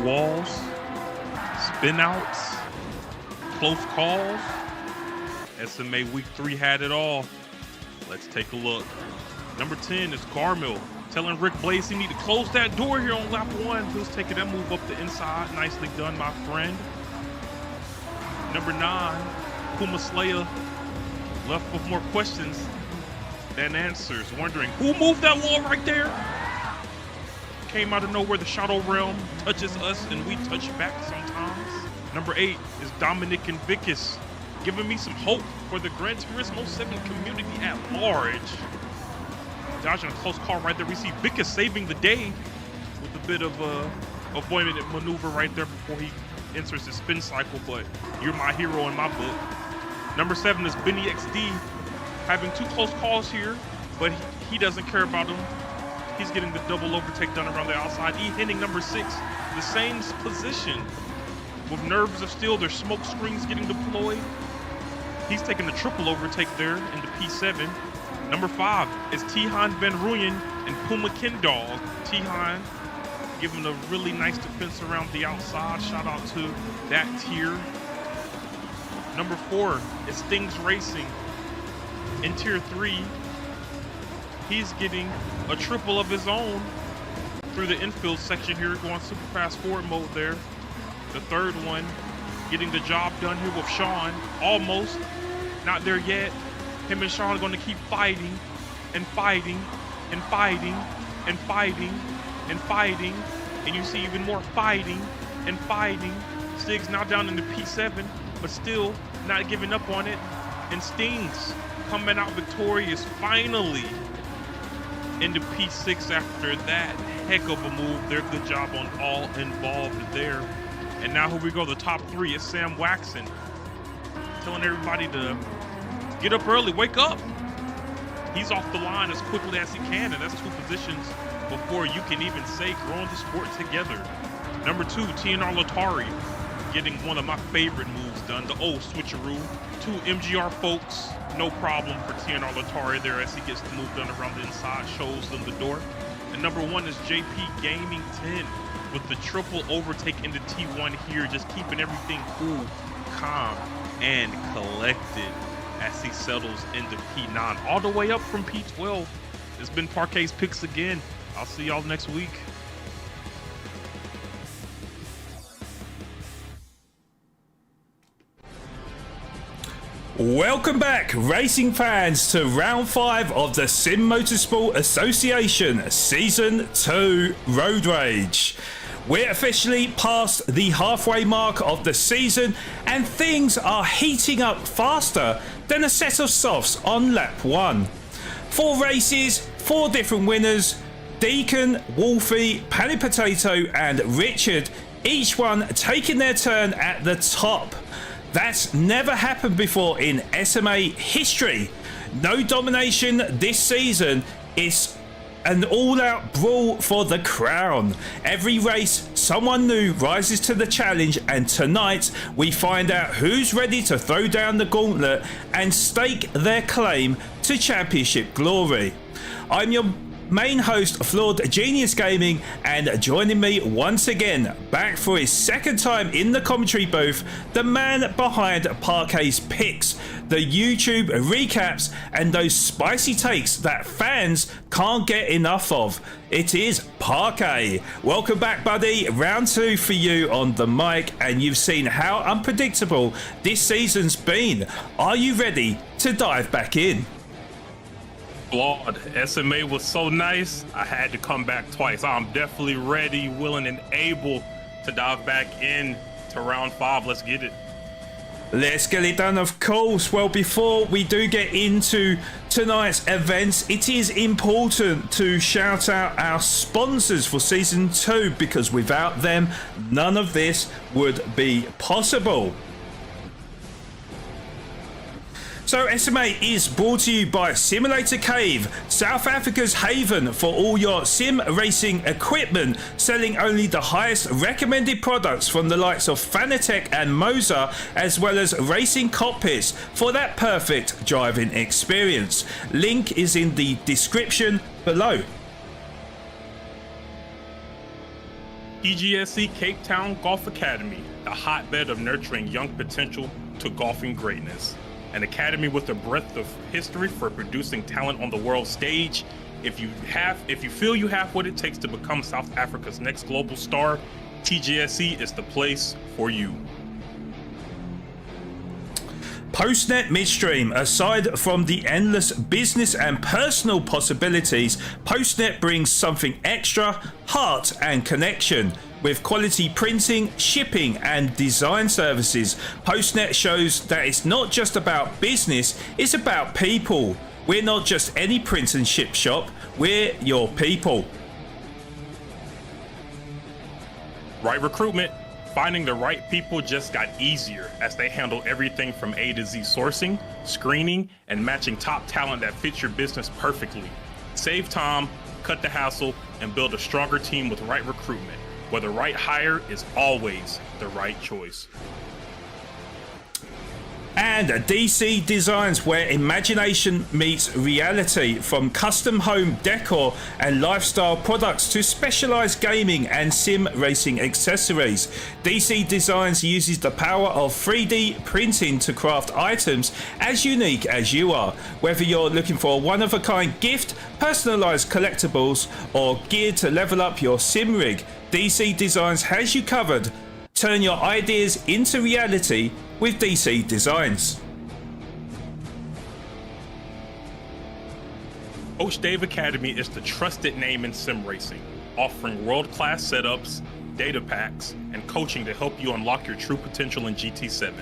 walls, spin outs, close calls. SMA Week 3 had it all. Let's take a look. Number 10 is Carmel, telling Rick Blaze he need to close that door here on lap 1. Who's taking that move up the inside. Nicely done, my friend. Number 9, Puma Slayer, left with more questions than answers, wondering who moved that wall right there. Came out of nowhere. The Shadow Realm touches us and we touch back sometimes. Number 8 is Dominic and Vicus, giving me some hope for the Gran Turismo 7 community at large. Dodging a close call right there. We see Vicus saving the day with a bit of a avoidant maneuver right there before he enters his spin cycle, but you're my hero in my book. Number 7 is Benny XD, having 2 close calls here, but he doesn't care about them. He's getting the double overtake done around the outside. hitting number 6, the same position. With nerves of steel, there's smoke screens getting deployed. He's taking the triple overtake there in the P7. Number 5 is Tihan Van Ruyen and Puma Kendall. Tihan giving a really nice defense around the outside. Shout out to that tier. Number 4 is Stings Racing. In tier 3, he's getting a triple of his own through the infield section here, going super fast forward mode there. The third one getting the job done here with Sean. Almost, not there yet. Him and Sean are going to keep fighting and fighting and fighting and fighting and fighting. And you see even more fighting and fighting. Stig's now down in the P7, but still not giving up on it. And Stings coming out victorious finally in the P6 after that heck of a move there. Good job on all involved there. And now here we go, the top 3 is Sam Waxon, telling everybody to get up early, wake up. He's off the line as quickly as he can, and that's 2 positions before you can even say growing the sport together. Number 2, TNR Latari, getting one of my favorite moves done, the old switcheroo. 2 MGR folks, no problem for TNR Latari there as he gets the move done around the inside, shows them the door. And number 1 is JP Gaming 10 with the triple overtake into T1 here, just keeping everything cool, calm, and collected as he settles into P9, all the way up from P12. It's been Parquet's Picks again. I'll see y'all next week. Welcome back, racing fans, to round 5 of the Sim Motorsport Association Season 2 Road Rage. We're officially past the halfway mark of the season and things are heating up faster than a set of softs on lap 1. 4 races, 4 different winners, Deacon, Wolfie, Paddy Potato and Richard, each one taking their turn at the top. That's never happened before in SMA history. No domination this season. It's an all-out brawl for the crown. Every race, someone new rises to the challenge, and tonight we find out who's ready to throw down the gauntlet and stake their claim to championship glory. I'm your main host, Flawed Genius Gaming, and joining me once again, back for his second time in the commentary booth, the man behind Parquet's Picks, the YouTube recaps, and those spicy takes that fans can't get enough of. It is Parquet. Welcome back, buddy. Round 2 for you on the mic, and you've seen how unpredictable this season's been. Are you ready to dive back in? Flawed. SMA was so nice, I had to come back twice. I'm definitely ready, willing, and able to dive back in to round 5. Let's get it. Let's get it done, of course. Well, before we do get into tonight's events, it is important to shout out our sponsors for Season 2, because without them, none of this would be possible. So SMA is brought to you by Simulator Cave, South Africa's haven for all your sim racing equipment, selling only the highest recommended products from the likes of Fanatec and Moza, as well as racing cockpits for that perfect driving experience. Link is in the description below. PGSE Cape Town Golf Academy, the hotbed of nurturing young potential to golfing greatness. An academy with a breadth of history for producing talent on the world stage. If you feel you have what it takes to become South Africa's next global star, TGSE is the place for you. Postnet Midstream. Aside from the endless business and personal possibilities, Postnet brings something extra: heart and connection. With quality printing, shipping and design services, Postnet shows that it's not just about business, it's about people. We're not just any print and ship shop, we're your people. Right recruitment. Finding the right people just got easier as they handle everything from A to Z sourcing, screening, and matching top talent that fits your business perfectly. Save time, cut the hassle, and build a stronger team with right recruitment, where the right hire is always the right choice. And DC Designs, where imagination meets reality. From custom home decor and lifestyle products to specialized gaming and sim racing accessories, DC Designs uses the power of 3D printing to craft items as unique as you are. Whether you're looking for a one-of-a-kind gift, personalized collectibles, or geared to level up your sim rig, DC Designs has you covered. Turn your ideas into reality with DC Designs. Coach Dave Academy is the trusted name in sim racing, offering world-class setups, data packs, and coaching to help you unlock your true potential in GT7.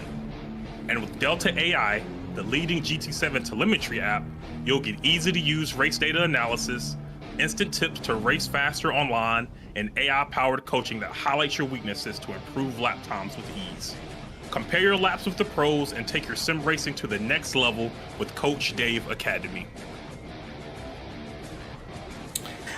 And with Delta AI, the leading GT7 telemetry app, you'll get easy-to-use race data analysis, instant tips to race faster online, and AI-powered coaching that highlights your weaknesses to improve lap times with ease. Compare your laps with the pros and take your sim racing to the next level with Coach Dave Academy.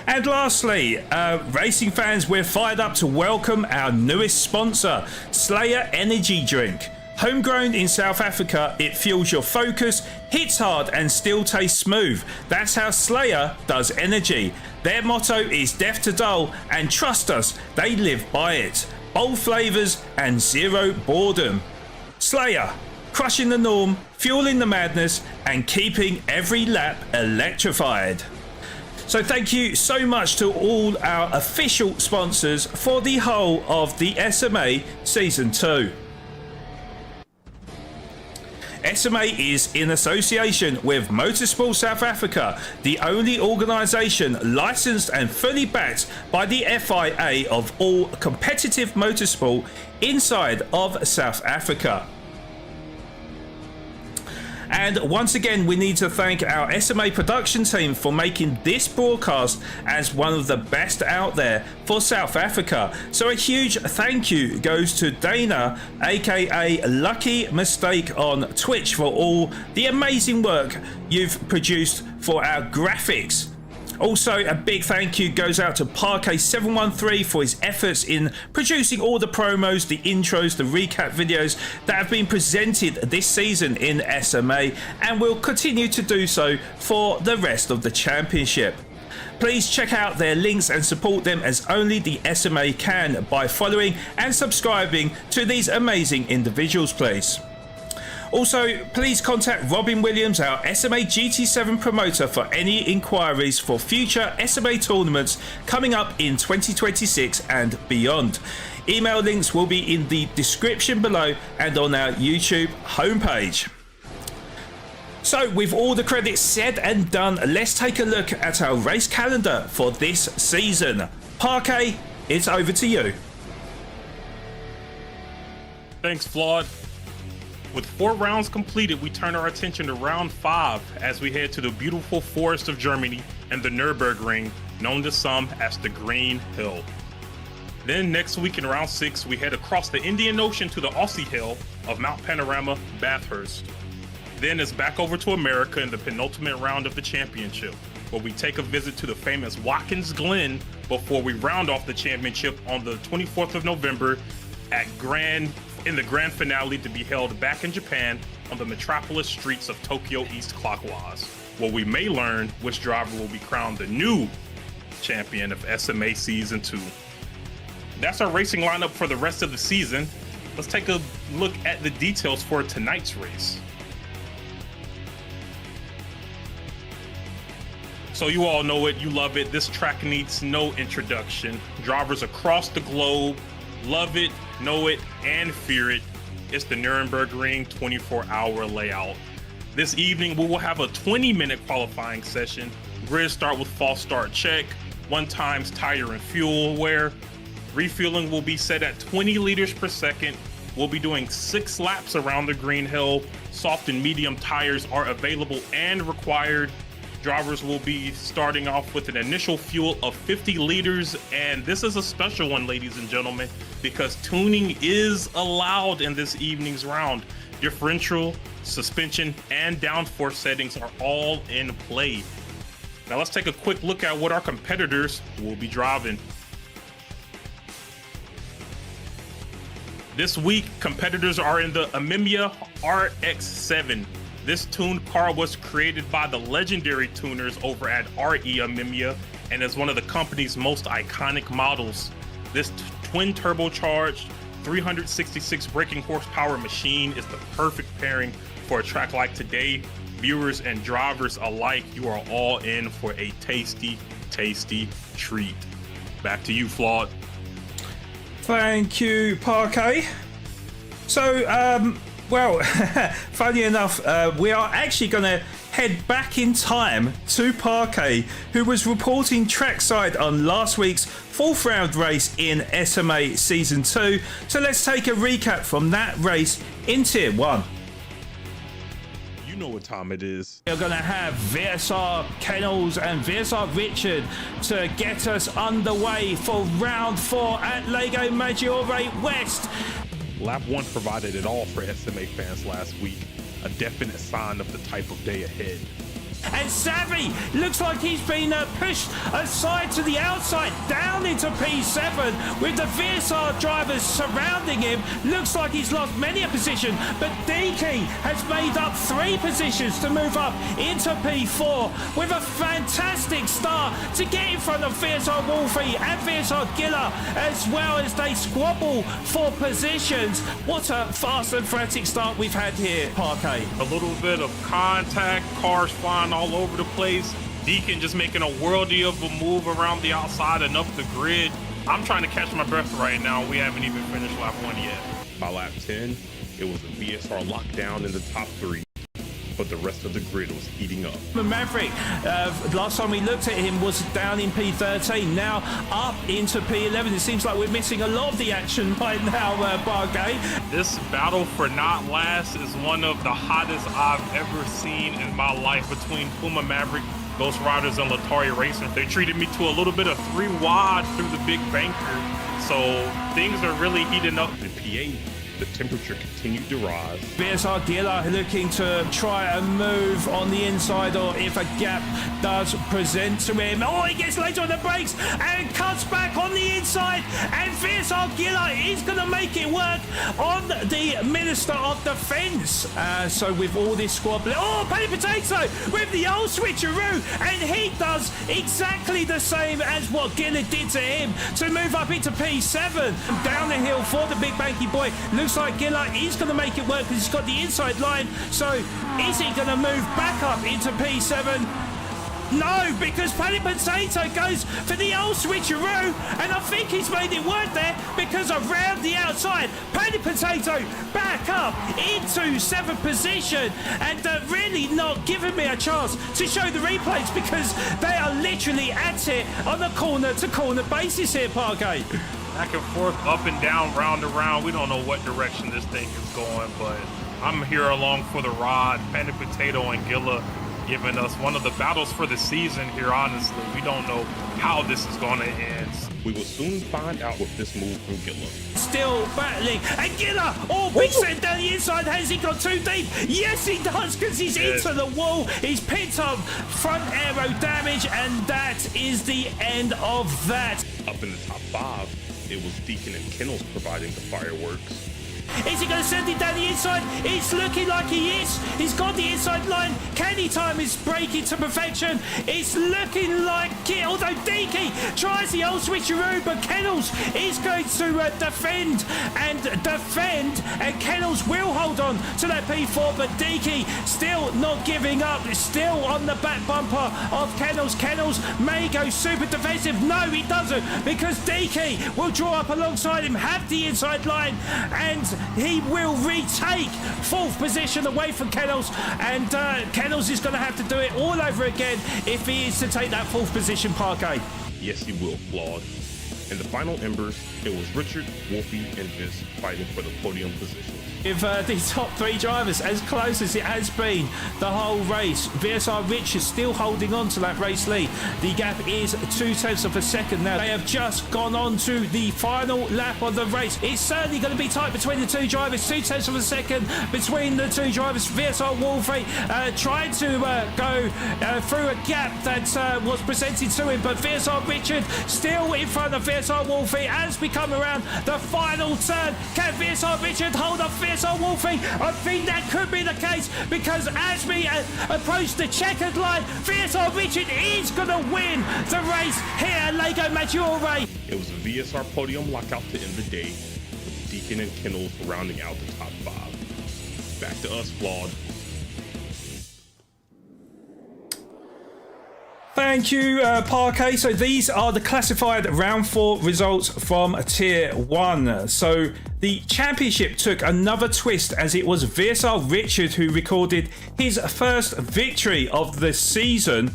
And lastly, racing fans, we're fired up to welcome our newest sponsor, Slayer Energy Drink. Homegrown in South Africa, it fuels your focus, hits hard and still tastes smooth. That's how Slayer does energy. Their motto is death to dull, and trust us, they live by it. Bold flavours and zero boredom. Slayer, crushing the norm, fueling the madness, and keeping every lap electrified. So thank you so much to all our official sponsors for the whole of the SMA Season 2. SMA is in association with Motorsport South Africa, the only organisation licensed and fully backed by the FIA of all competitive motorsport inside of South Africa. And once again, we need to thank our SMA production team for making this broadcast as one of the best out there for South Africa. So a huge thank you goes to Dana, aka Lucky Mistake on Twitch, for all the amazing work you've produced for our graphics. Also, a big thank you goes out to Parquet713 for his efforts in producing all the promos, the intros, the recap videos that have been presented this season in SMA and will continue to do so for the rest of the championship. Please check out their links and support them as only the SMA can by following and subscribing to these amazing individuals, please. Also, please contact Robin Williams, our SMA GT7 promoter, for any inquiries for future SMA tournaments coming up in 2026 and beyond. Email links will be in the description below and on our YouTube homepage. So, with all the credits said and done, let's take a look at our race calendar for this season. Parquet, it's over to you. Thanks, Flawed. With 4 rounds completed, we turn our attention to round 5 as we head to the beautiful forest of Germany and the Nürburgring, known to some as the Green Hill. Then next week in round 6, we head across the Indian Ocean to the Aussie Hill of Mount Panorama, Bathurst. Then it's back over to America in the penultimate round of the championship, where we take a visit to the famous Watkins Glen before we round off the championship on the 24th of November in the grand finale to be held back in Japan on the metropolis streets of Tokyo East clockwise, where we may learn which driver will be crowned the new champion of SMA Season 2. that's our racing lineup for the rest of the season. Let's take a look at the details for tonight's race. So you all know it, you love it. This track needs no introduction. Drivers across the globe love it, know it, and fear it. It's the Nürburgring 24-hour layout. This evening, we will have a 20-minute qualifying session. Grid start with false start check, 1 times tire and fuel wear. Refueling will be set at 20 liters per second. We'll be doing 6 laps around the green hill. Soft and medium tires are available and required. Drivers will be starting off with an initial fuel of 50 liters, and this is a special one, ladies and gentlemen, because tuning is allowed in this evening's round. Differential, suspension, and downforce settings are all in play. Now let's take a quick look at what our competitors will be driving. This week, competitors are in the Amimia RX-7. This tuned car was created by the legendary tuners over at RE Amimia and is one of the company's most iconic models. This twin turbocharged 366 braking horsepower machine is the perfect pairing for a track like today. Viewers and drivers alike, you are all in for a tasty, tasty treat. Back to you, Flawed. Thank you, Parquet. So, well, funny enough, we are actually going to head back in time to Parquet, who was reporting trackside on last week's 4th round race in SMA Season 2. So let's take a recap from that race in Tier 1. You know what time it is. We're going to have VSR Kennels and VSR Richard to get us underway for round 4 at Lego Maggiore West. Lap 1 provided it all for SMA fans last week, a definite sign of the type of day ahead. And Savvy looks like he's been pushed aside to the outside, down into P7 with the VSR drivers surrounding him. Looks like he's lost many a position, but Deaky has made up 3 positions to move up into P4 with a fantastic start to get in front of VSR Wolfie and VSR Giller, as well as they squabble for positions. What a fast and frantic start we've had here, Parquet. A little bit of contact, cars flying all over the place. Deacon just making a worldie of a move around the outside and up the grid. I'm trying to catch my breath right now. We haven't even finished lap 1 yet. By lap 10, it was a VSR lockdown in the top 3, but the rest of the grid was heating up. Maverick, last time we looked at him, was down in P13, now up into P11. It seems like we're missing a lot of the action right now, Parquet. This battle for not last is one of the hottest I've ever seen in my life between Puma Maverick, Ghost Riders, and Latari Racing. They treated me to a little bit of 3 wide through the big banker, so things are really heating up. In PA, the temperature continued to rise. VSR Giller looking to try and move on the inside, or if a gap does present to him. Oh, he gets later on the brakes and cuts back on the inside, and VSR Giller is going to make it work on the Minister of Defence. So with all this squabbling, oh, Paddy Potato with the old switcheroo, and he does exactly the same as what Giller did to him to move up into P7. Down the hill for the big banky boy. Looks like Giller is going to make it work because he's got the inside line. So is he going to move back up into P7? No, because Paddy Potato goes for the old switcheroo, and I think he's made it work there because around the outside, Paddy Potato back up into 7th position, and really not giving me a chance to show the replays because they are literally at it on a corner-to-corner basis here, Parquet. Back and forth, up and down, round and round. We don't know what direction this thing is going, but I'm here along for the ride. Paddy Potato and Gilla giving us one of the battles for the season here, honestly. We don't know how this is going to end. We will soon find out with this move from Gilla. Still battling, and Giller, oh, big set down the inside. Has he got too deep? Yes, he does, because he's into the wall. He's picked up front aero damage, and that is the end of that. Up in the top 5, it was Deacon and Kennels providing the fireworks. Is he going to send it down the inside? It's looking like he is. He's got the inside line. Can Anytime it's braking to perfection, it's looking like it. Although Deaky tries the old switcheroo, but Kennels is going to defend, and Kennels will hold on to that P4, but Deaky still not giving up, still on the back bumper of Kennels. Kennels may go super defensive. No, he doesn't, because Deaky will draw up alongside him, have the inside line, and he will retake 4th position away from Kennels, and Kennels is going to have to do it all over again if he is to take that 4th position, Parquet. Yes, he will, Flawed. In the final embers, it was Richard, Wolfie, and Vince fighting for the podium position. With the top 3 drivers as close as it has been the whole race, VSR Richard still holding on to that race lead. The gap is 0.2 of a second now. They have just gone on to the final lap of the race. It's certainly going to be tight between the 2 drivers. 0.2 of a second between the 2 drivers. VSR Wolfie tried to go through a gap that was presented to him, but VSR Richard still in front of VSR Wolfie as we come around the final turn. Can VSR Richard hold off VSR Wolfie? I think that could be the case, because as we approach the checkered line, VSR Richard is going to win the race here at Lego Maggiore. It was a VSR podium lockout to end the day, with Deacon and Kennels rounding out the top 5. Back to us, Flawed. Thank you, Parquet. So these are the classified round 4 results from Tier 1. So the championship took another twist, as it was VSR Richard who recorded his first victory of the season,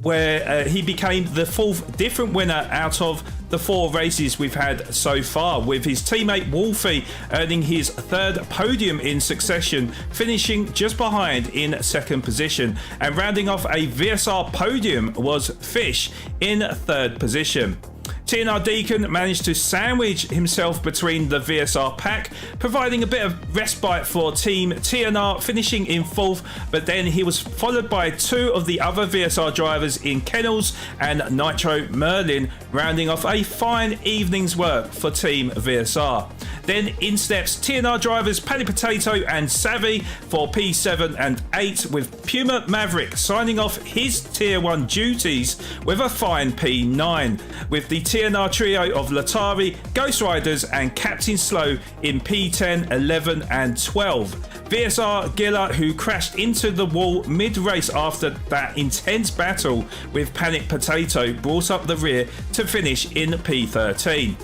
where he became the 4th different winner out of the 4 races we've had so far, with his teammate Wolfie earning his 3rd podium in succession, finishing just behind in 2nd position. And rounding off a VSR podium was Fish in 3rd position. TNR Deacon managed to sandwich himself between the VSR pack, providing a bit of respite for Team TNR, finishing in 4th, but then he was followed by 2 of the other VSR drivers in Kennels and Nitro Merlin, rounding off a fine evening's work for Team VSR. Then in steps TNR drivers Paddy Potato and Savvy for P7 and 8, with Puma Maverick signing off his Tier 1 duties with a fine P9, with the TNR trio of Latari, Ghost Riders and Captain Slow in P10, 11 and 12. VSR Gilla, who crashed into the wall mid-race after that intense battle with Panic Potato, brought up the rear to finish in P13.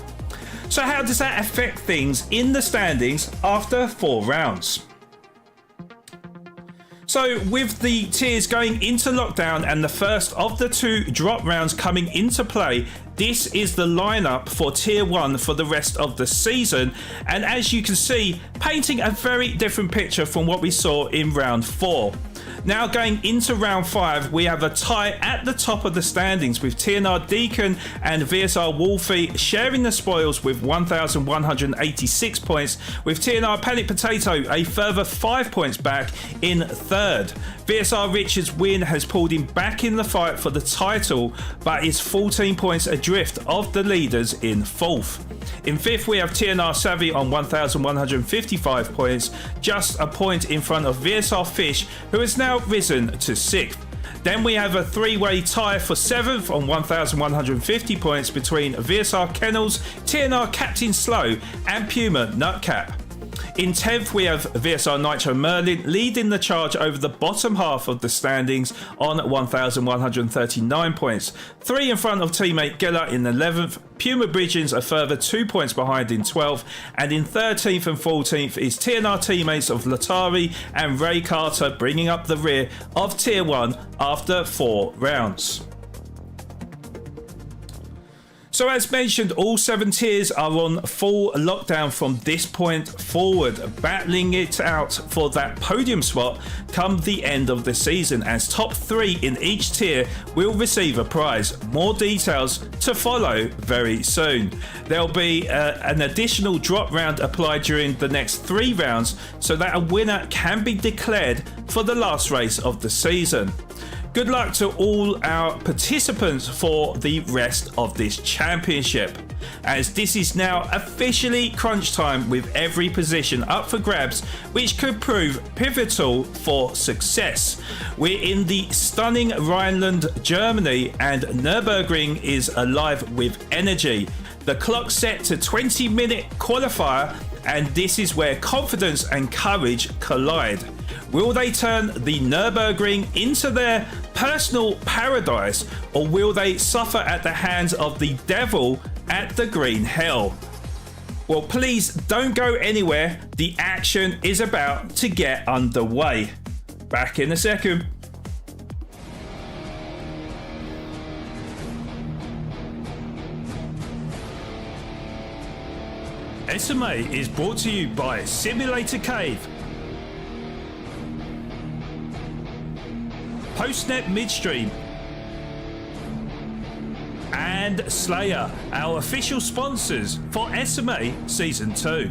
So how does that affect things in the standings after 4 rounds? So with the tiers going into lockdown and the first of the 2 drop rounds coming into play, this is the lineup for Tier 1 for the rest of the season, and as you can see, painting a very different picture from what we saw in round 4. Now going into round 5, we have a tie at the top of the standings, with TNR Deacon and VSR Wolfie sharing the spoils with 1,186 points, with TNR Panic Potato a further 5 points back in 3rd. VSR Richard's win has pulled him back in the fight for the title, but is 14 points adrift of the leaders in 4th. In 5th, we have TNR Savvy on 1,155 points, just a point in front of VSR Fish, who has now risen to 6th. Then we have a 3-way tie for 7th on 1,150 points between VSR Kennels, TNR Captain Slow and Puma Nutcap. In 10th, we have VSR Nitro Merlin leading the charge over the bottom half of the standings on 1,139 points. 3 in front of teammate Geller in 11th, Puma Bridgens a further 2 points behind in 12th, and in 13th and 14th is TNR teammates of Latari and Ray Carter, bringing up the rear of Tier 1 after 4 rounds. So as mentioned, all 7 tiers are on full lockdown from this point forward, battling it out for that podium spot come the end of the season, as top 3 in each tier will receive a prize. More details to follow very soon. There'll be an additional drop round applied during the next 3 rounds, so that a winner can be declared for the last race of the season. Good luck to all our participants for the rest of this championship. as this is now officially crunch time with every position up for grabs, which could prove pivotal for success. We're in the stunning Rhineland, Germany, and Nürburgring is alive with energy. The clock set to 20-minute qualifier, and this is where confidence and courage collide. Will they turn the Nürburgring into their personal paradise, or will they suffer at the hands of the devil at the green hell? Well, please don't go anywhere. The action is about to get underway. Back in a second. SMA is brought to you by Simulator Cave, Postnet Midstream, and Slayer, our official sponsors for SMA Season 2.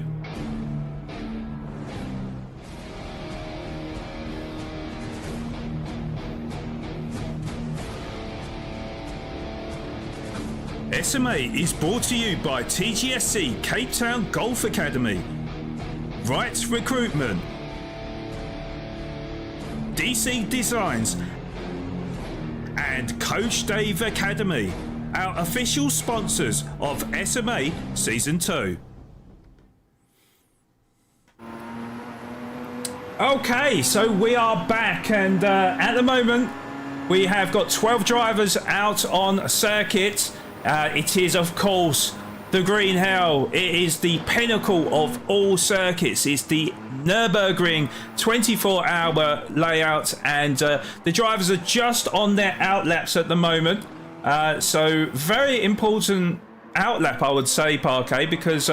SMA is brought to you by TGSC Cape Town Golf Academy, Rights Recruitment, DC Designs, and Coach Dave Academy, our official sponsors of SMA Season 2. Okay, so we are back, and at the moment we have got 12 drivers out on circuit. It is, of course, the Green Hell. It is the pinnacle of all circuits. It's the Nürburgring 24-hour layout, and the drivers are just on their outlaps at the moment. So very important outlap, I would say, Parquet, because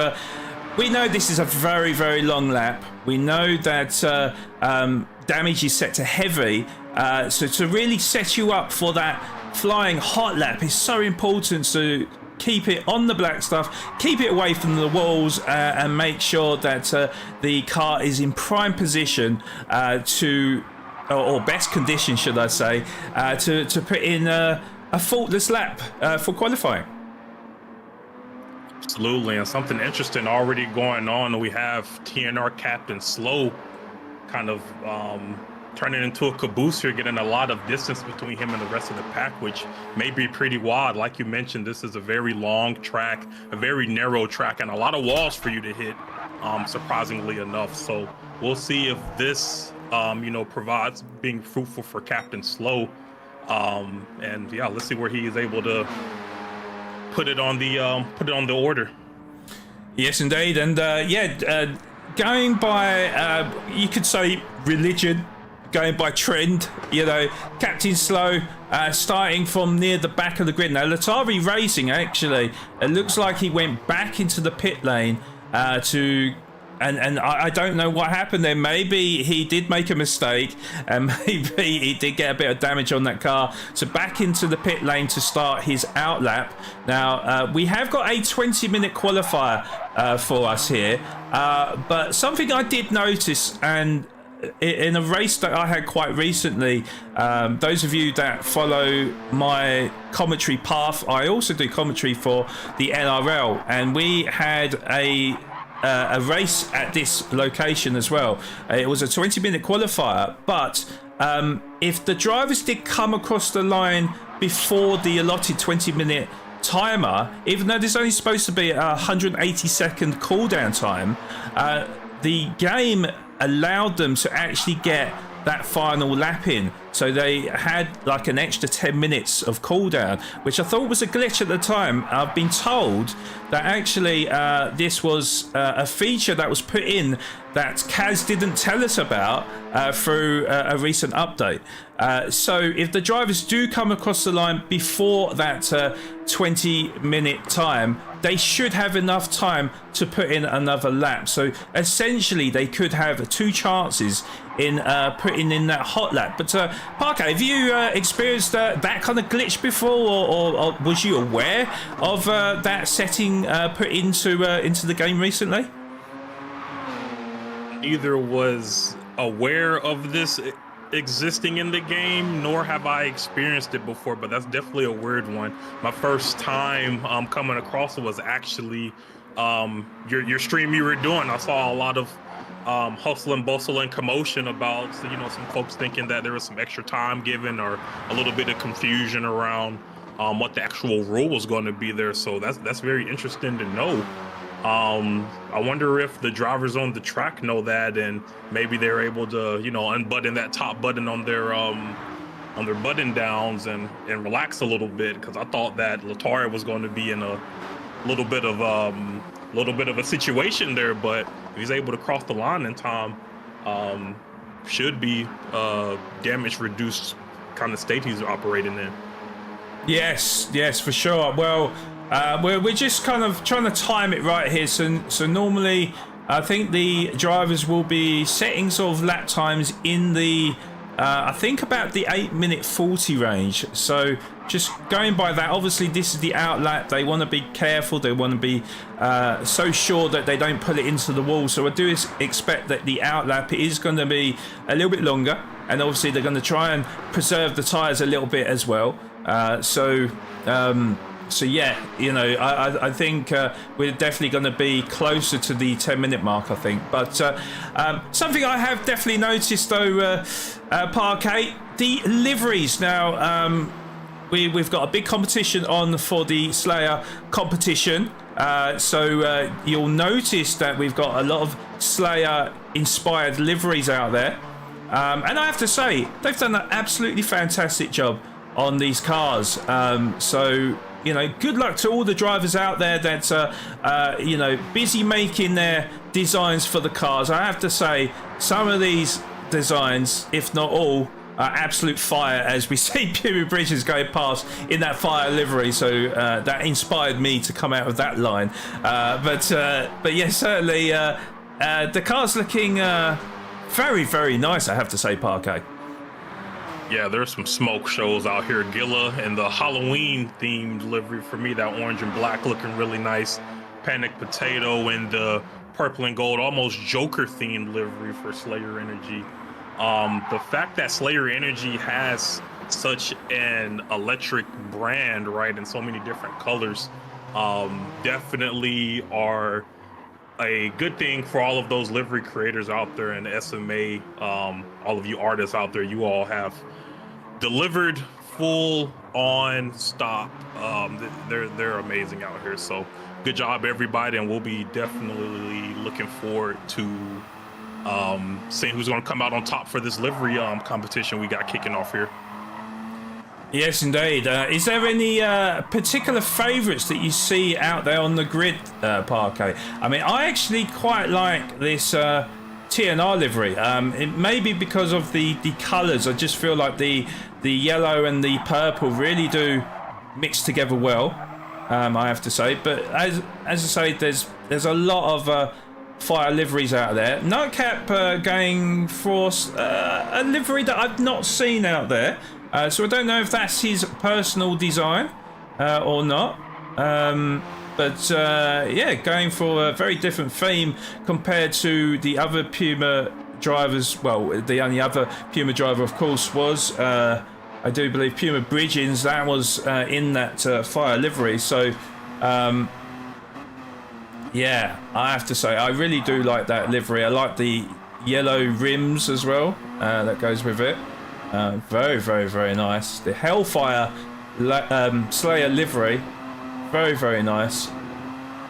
we know this is a very, very long lap. We know that damage is set to heavy. So to really set you up for that flying hot lap is so important to keep it on the black stuff, keep it away from the walls, and make sure that the car is in prime position or best condition, should I say, to put in a faultless lap for qualifying. Absolutely, and something interesting already going on. We have TNR Captain Slow kind of turning into a caboose here, getting a lot of distance between him and the rest of the pack, which may be pretty wild. Like you mentioned, this is a very long track, a very narrow track, and a lot of walls for you to hit, surprisingly enough. So we'll see if this, provides being fruitful for Captain Slow. And yeah, let's see where he is able to put it on the order. Yes, indeed. And going by, you could say, religion, going by trend, Captain Slow starting from near the back of the grid. Now, Latari Racing, actually, it looks like he went back into the pit lane and I don't know what happened there. Maybe he did make a mistake, and maybe he did get a bit of damage on that car. So back into the pit lane to start his outlap. Now, we have got a 20-minute qualifier for us here. But something I did notice, and in a race that I had quite recently, those of you that follow my commentary path, I also do commentary for the NRL, and we had a race at this location as well. It was a 20-minute qualifier, but if the drivers did come across the line before the allotted 20-minute timer, even though there's only supposed to be a 180-second cooldown time, the game allowed them to actually get that final lap in. So they had like an extra 10 minutes of cooldown, which I thought was a glitch at the time. I've been told that actually this was a feature that was put in that Kaz didn't tell us about through a recent update. So if the drivers do come across the line before that 20-minute time, they should have enough time to put in another lap. So essentially they could have two chances in putting in that hot lap. But Parker, have you experienced that kind of glitch before, or was you aware of that setting put into the game recently? Either was aware of this existing in the game, nor have I experienced it before, but that's definitely a weird one. My first time coming across it was actually your stream you were doing. I saw a lot of hustle and bustle and commotion about, you know, some folks thinking that there was some extra time given or a little bit of confusion around what the actual rule was going to be there. So that's very interesting to know. I wonder if the drivers on the track know that, and maybe they're able to, you know, unbutton that top button on their button downs and relax a little bit, because I thought that Lataria was going to be in a little bit of a situation there, but if he's able to cross the line in time, should be damage reduced kind of state he's operating in. Yes, for sure. Well, we're just kind of trying to time it right here. So normally, I think the drivers will be setting sort of lap times in the, I think about the 8-minute 40 range. So just going by that, obviously this is the out lap. They want to be careful. They want to be so sure that they don't pull it into the wall. So I do expect that the out lap is going to be a little bit longer. And obviously they're going to try and preserve the tyres a little bit as well. So yeah, you know, I think we're definitely going to be closer to the 10-minute mark, I think. But something I have definitely noticed, though, Parquet, the liveries. Now, we've got a big competition on for the Slayer competition. So you'll notice that we've got a lot of Slayer-inspired liveries out there. And I have to say, they've done an absolutely fantastic job on these cars. So, you know, good luck to all the drivers out there that, you know, busy making their designs for the cars. I have to say, some of these designs, if not all, are absolute fire, as we see Puma Bridges going past in that fire livery. So that inspired me to come out of that line. But yeah, certainly the car's looking very, very nice, I have to say, Parquet. Yeah, there's some smoke shows out here. Gilla and the Halloween themed livery for me, that orange and black looking really nice. Panic Potato and the purple and gold, almost Joker themed livery for Slayer Energy. The fact that Slayer Energy has such an electric brand, right, in so many different colors, definitely are a good thing for all of those livery creators out there in SMA. All of you artists out there, you all have delivered full on stop. They're amazing out here. So good job, everybody, and we'll be definitely looking forward to seeing who's going to come out on top for this livery competition we got kicking off here. Yes, indeed. Is there any particular favourites that you see out there on the grid, Parquet? I mean, I actually quite like this TNR livery. It may be because of the colours. I just feel like the yellow and the purple really do mix together well, I have to say. But as I say, there's a lot of fire liveries out there. Nightcap going for a livery that I've not seen out there. So I don't know if that's his personal design or not. But yeah, going for a very different theme compared to the other Puma drivers. Well, the only other Puma driver, of course, was, I do believe, Puma Bridgins. That was in that fire livery. So, yeah, I have to say, I really do like that livery. I like the yellow rims as well that goes with it. Very, very, very nice. The Hellfire Slayer livery, very, very nice.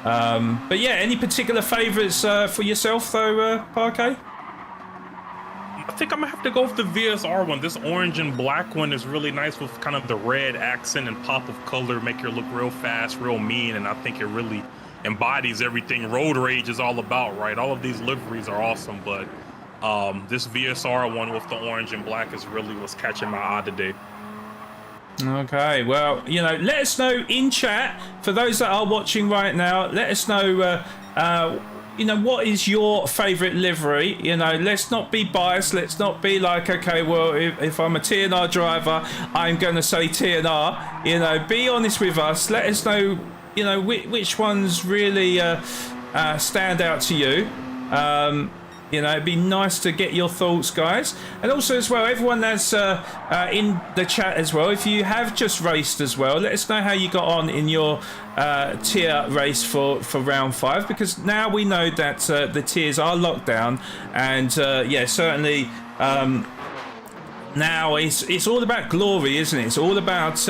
But yeah, any particular favourites for yourself though, Parquet? I think I'm gonna have to go with the VSR one. This orange and black one is really nice with kind of the red accent and pop of color, make it look real fast, real mean, and I think it really embodies everything Road Rage is all about, right? All of these liveries are awesome, but this VSR one with the orange and black is really what's catching my eye today. Okay, well, you know, let us know in chat, for those that are watching right now, let us know, you know, what is your favourite livery? You know, let's not be biased, let's not be like, okay, well, if I'm a TNR driver, I'm going to say TNR. You know, be honest with us, let us know, you know, which ones really stand out to you. You know, it'd be nice to get your thoughts, guys. And also as well, everyone that's in the chat as well, if you have just raced as well, let us know how you got on in your tier race for round 5, because now we know that the tiers are locked down. And yeah, certainly now it's all about glory, isn't it? It's all about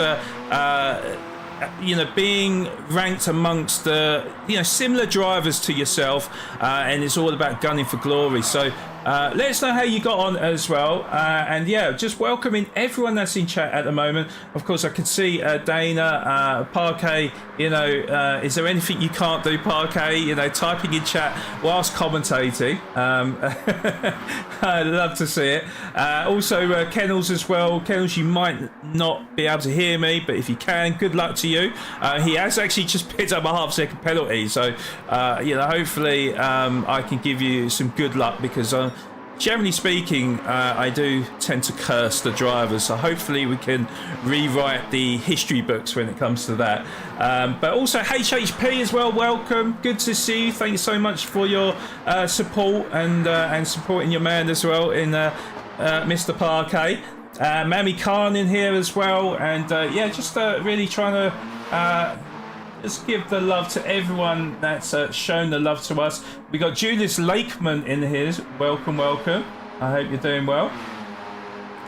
you know, being ranked amongst similar drivers to yourself, and it's all about gunning for glory. So let us know how you got on as well, and yeah, just welcoming everyone that's in chat at the moment. Of course, I can see Dana, Parquet. You know, is there anything you can't do, Parquet? You know, typing in chat whilst commentating. I'd love to see it. Also, Kennels as well. Kennels, you might not be able to hear me, but if you can, good luck to you. He has actually just picked up a half-second penalty, so you know, hopefully I can give you some good luck, because generally speaking, I do tend to curse the drivers, so hopefully we can rewrite the history books when it comes to that. But also HHP as well, welcome, good to see you. Thank you so much for your support and supporting your man as well in Mr. Parquet. Mammy Khan in here as well, and yeah, just really trying to just give the love to everyone that's shown the love to us. We got Julius Lakeman in here. Welcome, welcome. I hope you're doing well.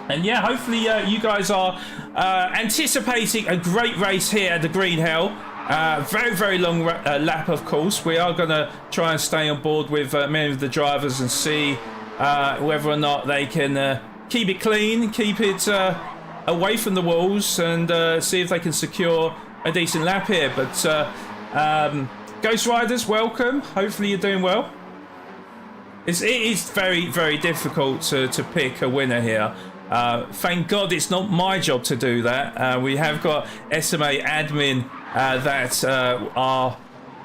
And yeah, hopefully you guys are anticipating a great race here at the Green Hell. Very, very long lap, of course. We are going to try and stay on board with many of the drivers and see whether or not they can keep it clean, keep it away from the walls, and see if they can secure a decent lap here. But Ghost Riders, welcome. Hopefully you're doing well. It is very, very difficult to pick a winner here. Thank God it's not my job to do that. We have got SMA admin that are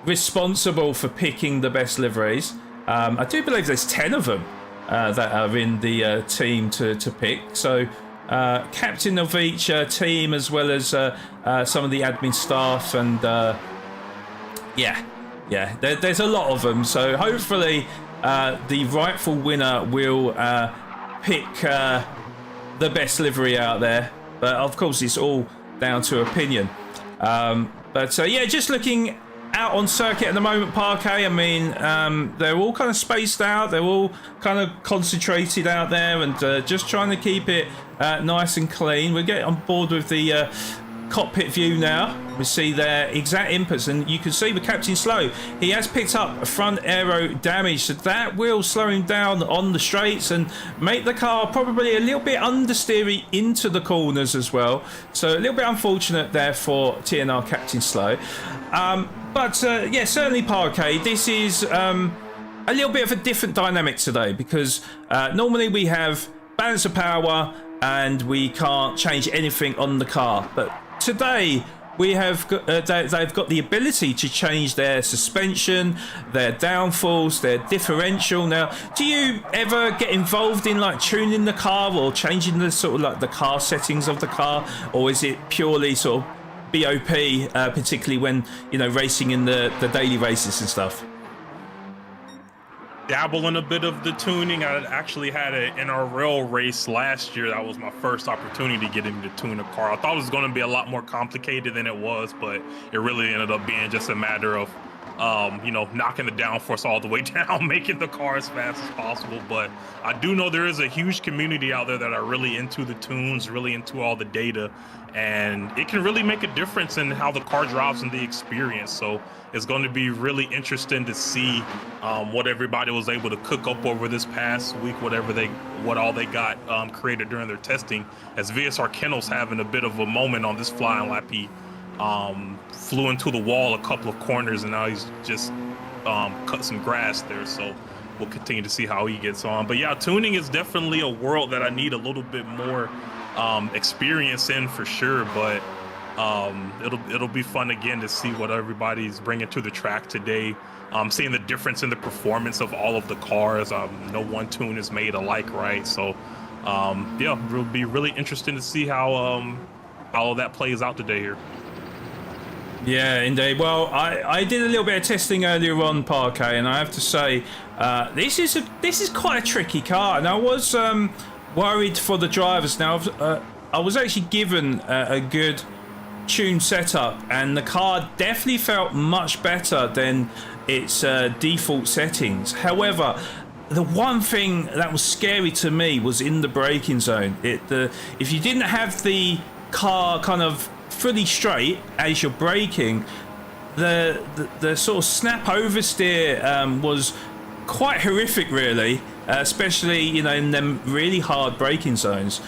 responsible for picking the best liveries. I do believe there's 10 of them that are in the team to pick. So captain of each team, as well as some of the admin staff, and yeah, there's a lot of them. So hopefully the rightful winner will pick the best livery out there. But of course, it's all down to opinion. But yeah, just looking out on circuit at the moment, Parquet. I mean, they're all kind of spaced out. They're all kind of concentrated out there, and just trying to keep it nice and clean. We're getting on board with the cockpit view now. We see their exact inputs, and you can see with Captain Slow, he has picked up front aero damage, so that will slow him down on the straights and make the car probably a little bit understeery into the corners as well. So a little bit unfortunate there for TNR Captain Slow. But yeah, certainly Parquet, this is a little bit of a different dynamic today, because normally we have balance of power and we can't change anything on the car, but today we have got, they've got the ability to change their suspension, their downforce, their differential. Now, do you ever get involved in like tuning the car or changing the sort of like the car settings of the car, or is it purely sort of BOP, particularly when, you know, racing in the daily races and stuff? Dabble in a bit of the tuning. I actually had an NRL race last year. That was my first opportunity to get into tune a car. I thought it was going to be a lot more complicated than it was, but it really ended up being just a matter of you know, knocking the downforce all the way down, making the car as fast as possible. But I do know there is a huge community out there that are really into the tunes, really into all the data, and it can really make a difference in how the car drives and the experience. So it's going to be really interesting to see what everybody was able to cook up over this past week, what all they got created during their testing. As VSR Kennels having a bit of a moment on this flying lap, he flew into the wall a couple of corners, and now he's just cut some grass there. So we'll continue to see how he gets on. But yeah, tuning is definitely a world that I need a little bit more experience in for sure. But it'll be fun again to see what everybody's bringing to the track today. Seeing the difference in the performance of all of the cars. No one tune is made alike, right? So yeah, it'll be really interesting to see how all of that plays out today here. Yeah, indeed. Well, I did a little bit of testing earlier on, Parquet, and I have to say, this is quite a tricky car, and I was worried for the drivers. Now, I was actually given a good tune setup, and the car definitely felt much better than its default settings. However, the one thing that was scary to me was in the braking zone. If you didn't have the car kind of fully straight as you're braking, the sort of snap oversteer was quite horrific, really, especially in them really hard braking zones.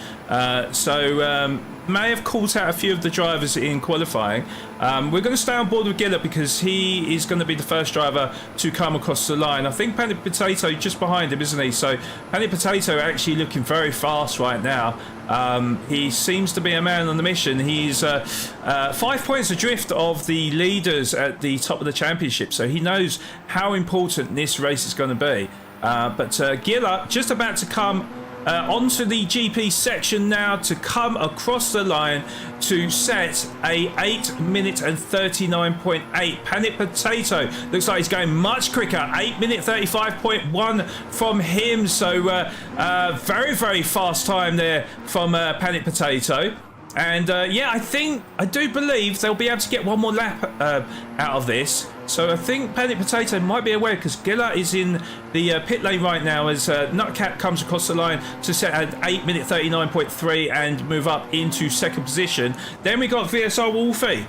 So may have caught out a few of the drivers in qualifying. We're going to stay on board with Gillett because he is going to be the first driver to come across the line. I think Panic Potato just behind him, isn't he? So Panic Potato actually looking very fast right now. He seems to be a man on the mission. He's 5 points adrift of the leaders at the top of the championship, so he knows how important this race is going to be. But Gillett just about to come onto the GP section now to come across the line to set a 8 minute and 39.8. Panic Potato looks like he's going much quicker. 8 minute 35.1 from him. So very, very fast time there from Panic Potato. And yeah, I do believe they'll be able to get one more lap out of this. So I think Panic Potato might be aware, because Gillett is in the pit lane right now as Nutcat comes across the line to set an 8 minute 39.3 and move up into second position. Then we got VSR Wolfie.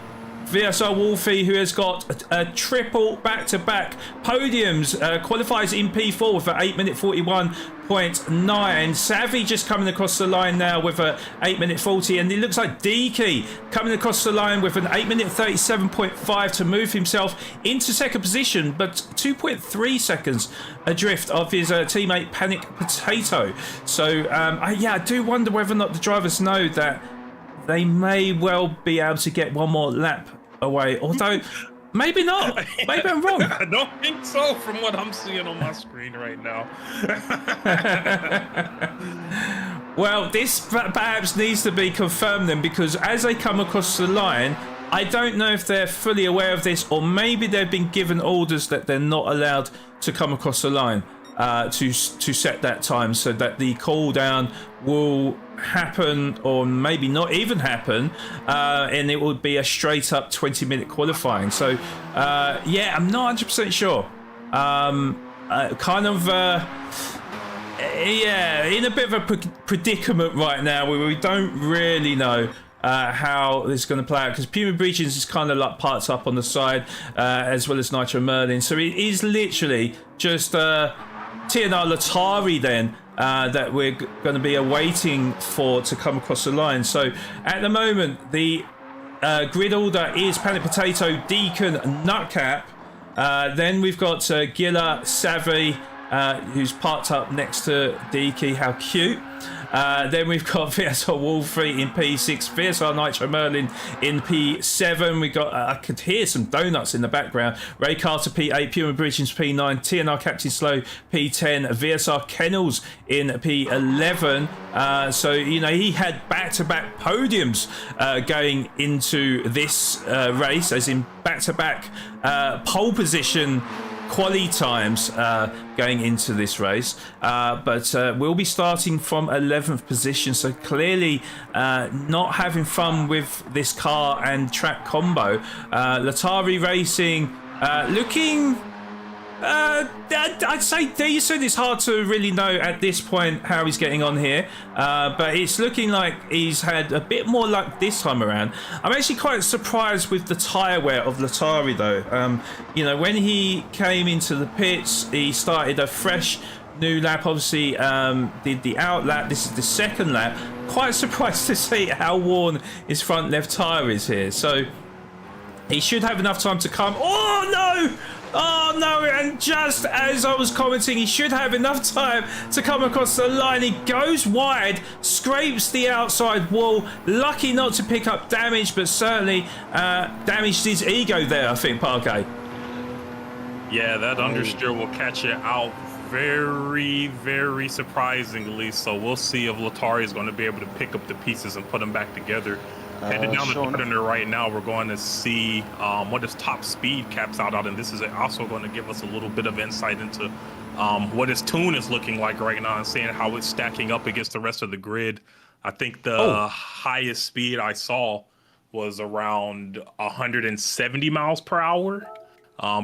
VSR Wolfie, who has got a triple back-to-back podiums, qualifies in P4 with an 8 minute 41.9. Savvy just coming across the line now with a 8 minute 40, and it looks like Deaky coming across the line with an 8 minute 37.5 to move himself into second position, but 2.3 seconds adrift of his teammate Panic Potato. So yeah, I do wonder whether or not the drivers know that they may well be able to get one more lap away, although maybe not. Maybe I'm wrong. I don't think so from what I'm seeing on my screen right now. Well, this perhaps needs to be confirmed then, because as they come across the line, I don't know if they're fully aware of this, or maybe they've been given orders that they're not allowed to come across the line to set that time, so that the cool down will happen, or maybe not even happen, and it would be a straight up 20 minute qualifying. So yeah, I'm not 100% sure. Yeah, in a bit of a predicament right now where we don't really know how this is going to play out, because Puma Breachings is kind of like parts up on the side, as well as Nitro Merlin. So it is literally just TNR Latari then that we're going to be awaiting for to come across the line. So at the moment, the grid order is Panic Potato, Deacon, Nutcap. Then we've got Gillett, Savvy, who's parked up next to Deaky. How cute. Then we've got VSR Wolfie in P6, VSR Nitro Merlin in P7. We got, I could hear some donuts in the background. Ray Carter P8, Puma Bridgens P9, TNR Captain Slow P10, VSR Kennels in P11. So, he had back-to-back podiums going into this race, as in back-to-back pole position quali times going into this race, but we'll be starting from 11th position, so clearly not having fun with this car and track combo. Latari Racing looking I'd say decent. It's hard to really know at this point how he's getting on here, but it's looking like he's had a bit more luck this time around. I'm actually quite surprised with the tyre wear of Latari though. When he came into the pits, he started a fresh new lap, obviously did the out lap. This is the second lap. Quite surprised to see how worn his front left tyre is here. So he should have enough time to come. Oh no! Oh no, and just as I was commenting, he should have enough time to come across the line. He goes wide, scrapes the outside wall, lucky not to pick up damage, but certainly damaged his ego there, I think, Parquet. Yeah, that understeer will catch it out very, very surprisingly. So we'll see if Latari is going to be able to pick up the pieces and put them back together. Headed down the Sean. Gardner right now, we're going to see what his top speed caps out at, and this is also going to give us a little bit of insight into what his tune is looking like right now and seeing how it's stacking up against the rest of the grid. I think the highest speed I saw was around 170 miles per hour.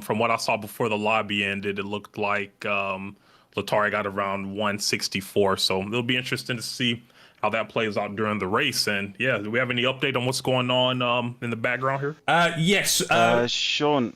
From what I saw before the lobby ended, it looked like Latari got around 164. So it'll be interesting to see how that plays out during the race. And yeah, do we have any update on what's going on in the background here? Yes. Sean.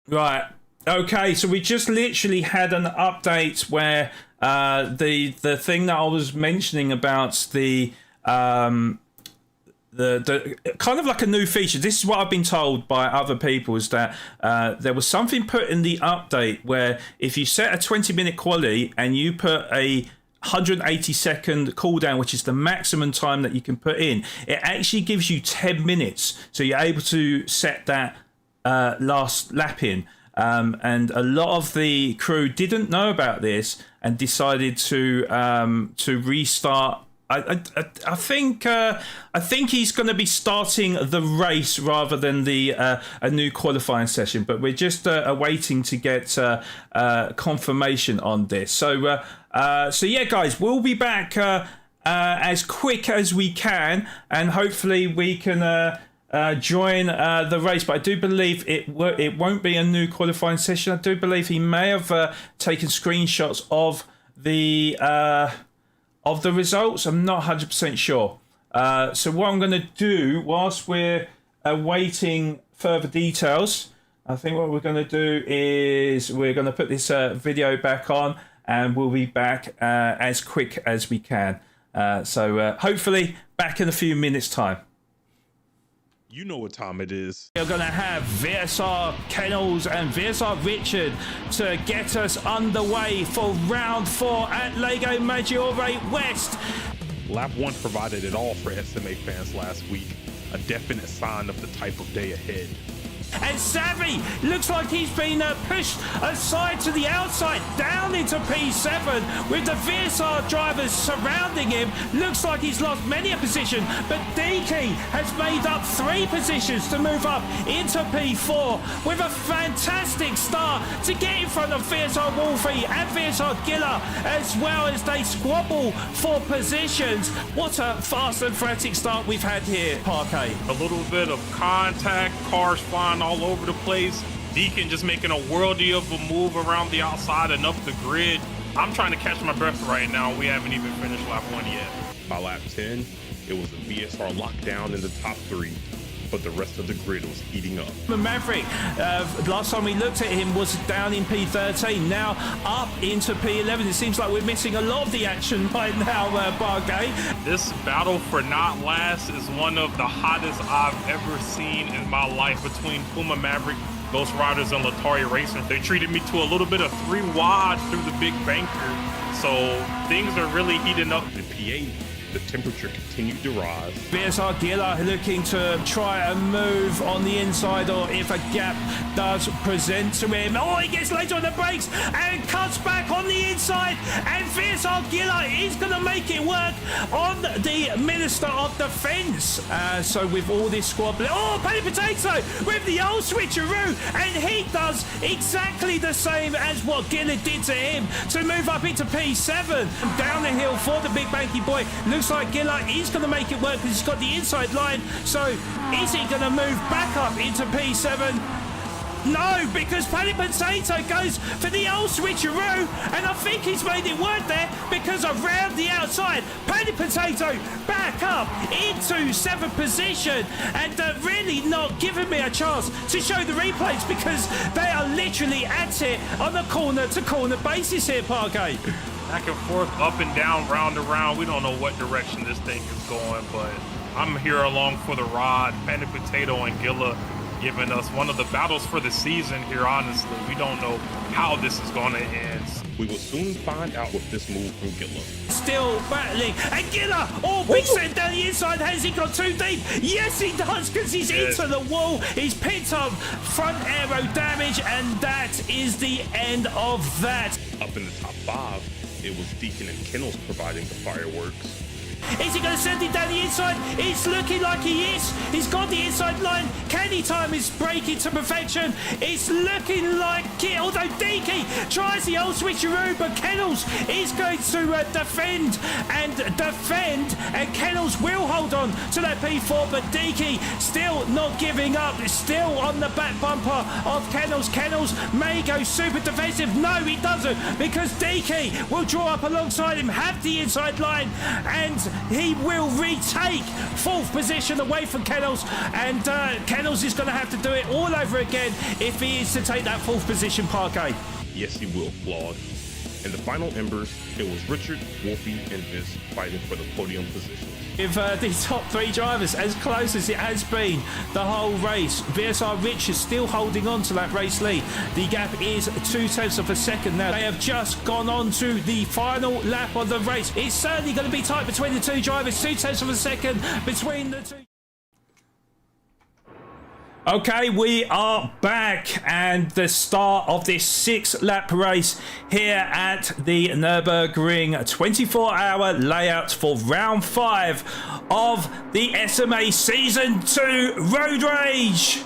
Right. Okay. So we just literally had an update where the thing that I was mentioning about the kind of like a new feature. This is what I've been told by other people, is that there was something put in the update where if you set a 20-minute quali and you put a 180-second cooldown, which is the maximum time that you can put in, it actually gives you 10 minutes. So you're able to set that last lap in. And a lot of the crew didn't know about this and decided to restart. I think he's going to be starting the race rather than a new qualifying session. But we're just awaiting to get confirmation on this. So yeah, guys, we'll be back as quick as we can, and hopefully we can join the race. But I do believe it won't be a new qualifying session. I do believe he may have taken screenshots of the results. I'm not 100% sure. So what I'm going to do whilst we're awaiting further details, I think what we're going to do is we're going to put this video back on, and we'll be back as quick as we can. So hopefully back in a few minutes' time. You know what time it is. We're going to have VSR Kennels and VSR Richard to get us underway for round 4 at Lego Maggiore West. Lap 1 provided it all for SMA fans last week. A definite sign of the type of day ahead. And Savvy looks like he's been pushed aside to the outside, down into P7 with the VSR drivers surrounding him. Looks like he's lost many a position, but Deaky has made up 3 positions to move up into P4 with a fantastic start to get in front of VSR Wolfie and VSR Giller, as well as they squabble for positions. What a fast and frantic start we've had here, Parquet. A little bit of contact, cars flying all over the place. Deacon just making a worldie of a move around the outside and up the grid. I'm trying to catch my breath right now. We haven't even finished lap 1 yet. By lap 10, it was a VSR lockdown in the top 3, but the rest of the grid was heating up. Maverick, last time we looked at him, was down in P13, now up into P11. It seems like we're missing a lot of the action right now, Bargay. This battle for not last is one of the hottest I've ever seen in my life between Puma Maverick, Ghost Riders, and Latari Racing. They treated me to a little bit of 3 wide through the big banker, so things are really heating up. In P8, the temperature continued to rise. VSR Giller looking to try and move on the inside, or if a gap does present to him. Oh, he gets later on the brakes and cuts back on the inside, and VSR Giller is going to make it work on the Minister of Defence. So with all this squabbling, oh, Paddy Potato with the old switcheroo, and he does exactly the same as what Giller did to him to move up into P7. Down the hill for the big banky boy. Looks like Giller is going to make it work because he's got the inside line. So is he going to move back up into P7? No, because Paddy Potato goes for the old switcheroo, and I think he's made it work there because around the outside, Paddy Potato back up into 7th position, and really not giving me a chance to show the replays because they are literally at it on a corner-to-corner basis here, Pargate. Back and forth, up and down, round and round. We don't know what direction this thing is going, but I'm here along for the ride. Paddy Potato and Gilla giving us one of the battles for the season here, honestly. We don't know how this is going to end. We will soon find out with this move from Gilla. Still battling, and Gilla, big set down the inside. Has he got too deep? Yes, he does, because he's into the wall. He's picked up front aero damage, and that is the end of that. Up in the top 5, it was Deacon and Kennels providing the fireworks. Is he going to send it down the inside? It's looking like he is. He's got the inside line. Can he time his break into perfection? It's looking like it. Although Deaky tries the old switcheroo, but Kennels is going to defend, and Kennels will hold on to that P4, but Deaky still not giving up. Still on the back bumper of Kennels. Kennels may go super defensive. No, he doesn't, because Deaky will draw up alongside him, have the inside line, and he will retake 4th position away from Kennels, and Kennels is going to have to do it all over again if he is to take that 4th position, Parquet. Yes, he will, Flawed. In the final embers, it was Richard, Wolfie, and Viz fighting for the podium positions. With the top 3 drivers as close as it has been the whole race, VSR Richard still holding on to that race lead. The gap is 0.2 of a second now. They have just gone on to the final lap of the race. It's certainly going to be tight between the 2 drivers, 0.2 of a second between the 2. Okay, we are back, and the start of this 6-lap race here at the Nürburgring. 24-hour layout for round 5 of the SMA Season 2 Road Rage.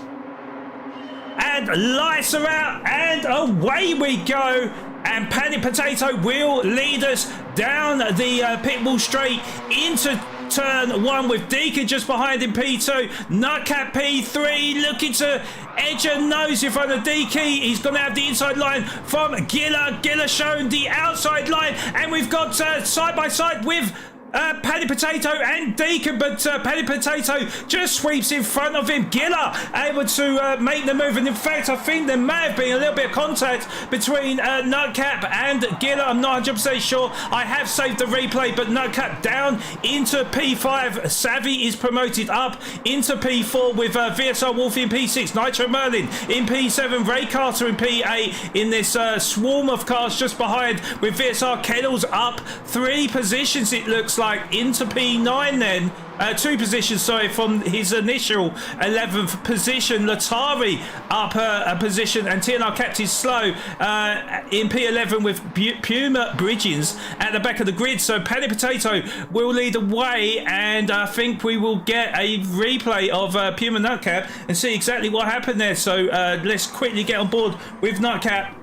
And lights are out, and away we go. And Paddy Potato will lead us down the pit wall straight into turn 1 with Deacon just behind him, P2. Nutcat P3 looking to edge a nose in front of Deaky. He's going to have the inside line from Gilla. Gilla showing the outside line, and we've got side by side with Paddy Potato and Deacon, but Paddy Potato just sweeps in front of him. Gilla able to make the move, and in fact I think there may have been a little bit of contact between Nutcap and Gilla. I'm not 100% sure. I have saved the replay, but Nutcap down into P5. Savvy is promoted up into P4 with VSR Wolfie in P6, Nitro Merlin in P7, Ray Carter in P8 in this swarm of cars just behind, with VSR Kennels up 3 positions it looks like into P9 then. 2 positions, sorry, from his initial 11th position. Latari up a position, and TNR kept his slow in P11 with Puma Bridgens at the back of the grid. So Paddy Potato will lead the way, and I think we will get a replay of Puma Nutcap and see exactly what happened there. So let's quickly get on board with Nutcap.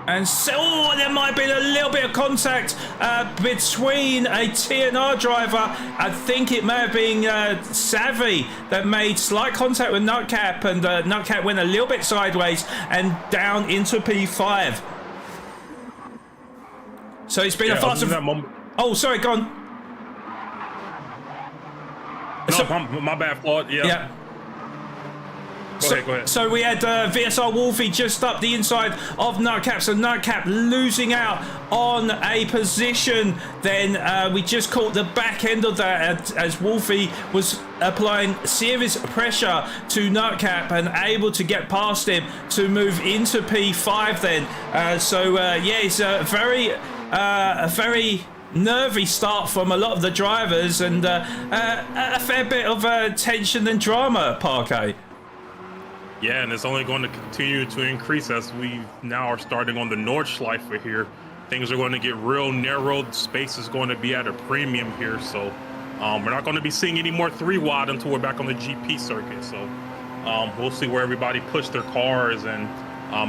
And so, there might be a little bit of contact between a TNR driver. I think it may have been Savvy that made slight contact with Nutcap, and Nutcap went a little bit sideways and down into P5. So it's been a fast... Oh, sorry, go on. No, my bad, Flawed. Yeah. Go ahead. So we had VSR Wolfie just up the inside of Nutcap. So Nutcap losing out on a position. Then we just caught the back end of that as Wolfie was applying serious pressure to Nutcap and able to get past him to move into P5 then. Yeah, it's a very nervy start from a lot of the drivers, and a fair bit of tension and drama, Parquet. Yeah, and it's only going to continue to increase as we now are starting on the Nordschleife here. Things are going to get real narrow. Space is going to be at a premium here. So we're not going to be seeing any more 3-wide until we're back on the GP circuit. So we'll see where everybody push their cars, and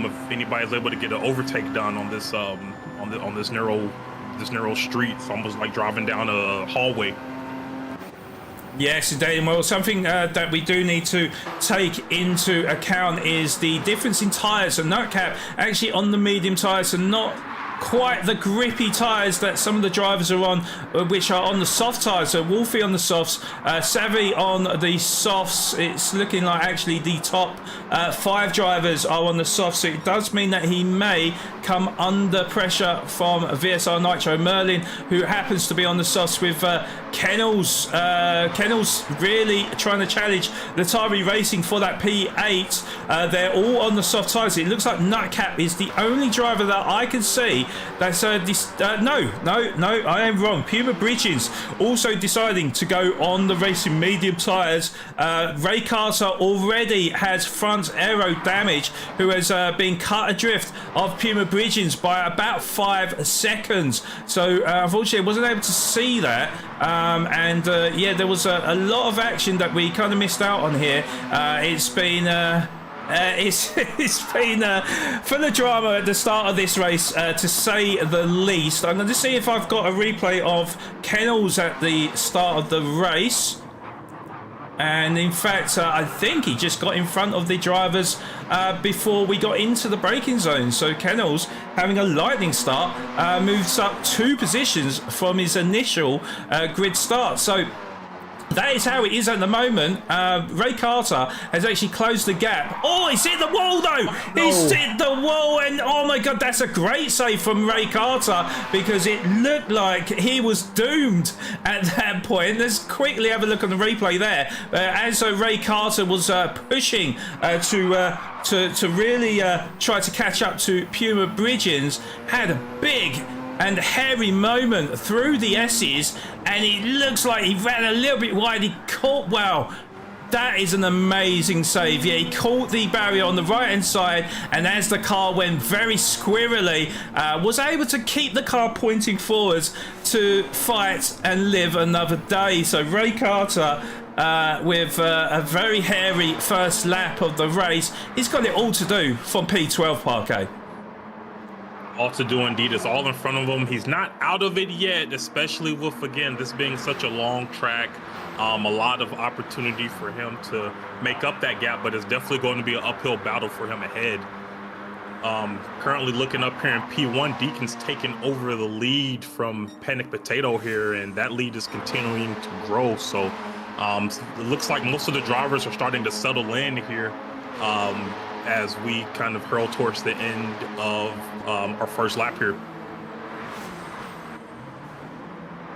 if anybody's able to get an overtake done on this on this narrow street. It's almost like driving down a hallway. Yes, indeed. Well, something that we do need to take into account is the difference in tyres. So Nutcap actually on the medium tyres and not quite the grippy tyres that some of the drivers are on, which are on the soft tyres. So Wolfie on the softs, Savvy on the softs. It's looking like actually the top 5 drivers are on the softs. So it does mean that he may come under pressure from VSR Nitro. Merlin, who happens to be on the softs with Kennels. Kennels really trying to challenge Latari Racing for that P8. They're all on the soft tyres. It looks like Nutcap is the only driver that I can see that's no, I am wrong. Puma Bridges also deciding to go on the racing medium tyres. Ray Carter already has front aero damage, who has been cut adrift of Puma Bridges by about 5 seconds. So unfortunately I wasn't able to see that. Yeah, there was a lot of action that we kind of missed out on here. It's been it's been full of drama at the start of this race, to say the least. I'm going to see if I've got a replay of Kennels at the start of the race. And in fact, I think he just got in front of the drivers before we got into the braking zone. So Kennels, having a lightning start, moves up 2 positions from his initial grid start. So that is how it is at the moment. Ray Carter has actually closed the gap. Oh, he's hit the wall though. He's hit the wall, and oh my god, that's a great save from Ray Carter, because it looked like he was doomed at that point. Let's quickly have a look on the replay there. As Ray Carter was pushing to really try to catch up to Puma Bridges, had a big and hairy moment through the S's, and it looks like he ran a little bit wide. He caught, wow, that is an amazing save. Yeah, he caught the barrier on the right hand side, and as the car went very squirrely, was able to keep the car pointing forwards to fight and live another day. So Ray Carter, with a very hairy first lap of the race, he's got it all to do from P12 Parquet. All to do indeed. It's all in front of him. He's not out of it yet, especially with, again, this being such a long track. A lot of opportunity for him to make up that gap, but it's definitely going to be an uphill battle for him ahead. Currently looking up here in P1, Deacon's taking over the lead from Panic Potato here, and that lead is continuing to grow. So it looks like most of the drivers are starting to settle in here as we kind of hurl towards the end of our first lap here.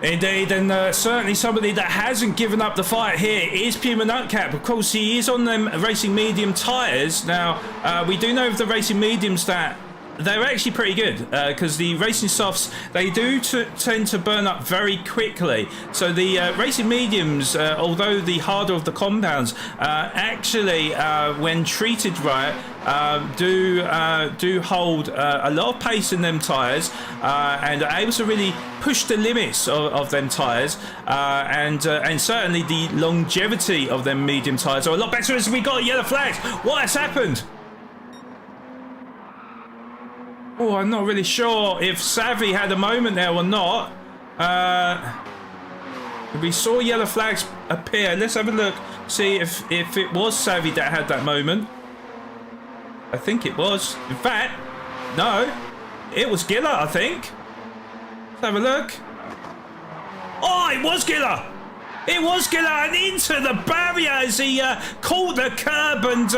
Indeed, and certainly somebody that hasn't given up the fight here is Puma Nutcap. Of course, he is on them racing medium tyres. Now, we do know of the racing mediums that they're actually pretty good, because the racing softs, they do tend to burn up very quickly. So the racing mediums, although the harder of the compounds, actually, when treated right, do hold a lot of pace in them tyres, and are able to really push the limits of them tyres, and certainly the longevity of them medium tyres are a lot better. As we got yellow flags, what has happened? Oh, I'm not really sure if Savvy had a moment there or not. We saw yellow flags appear. Let's have a look, see if it was Savvy that had that moment. I think it was. In fact, no, it was Giller, I think. Let's have a look. Oh, it was Giller. It was Giller, and into the barrier as he caught the curb, and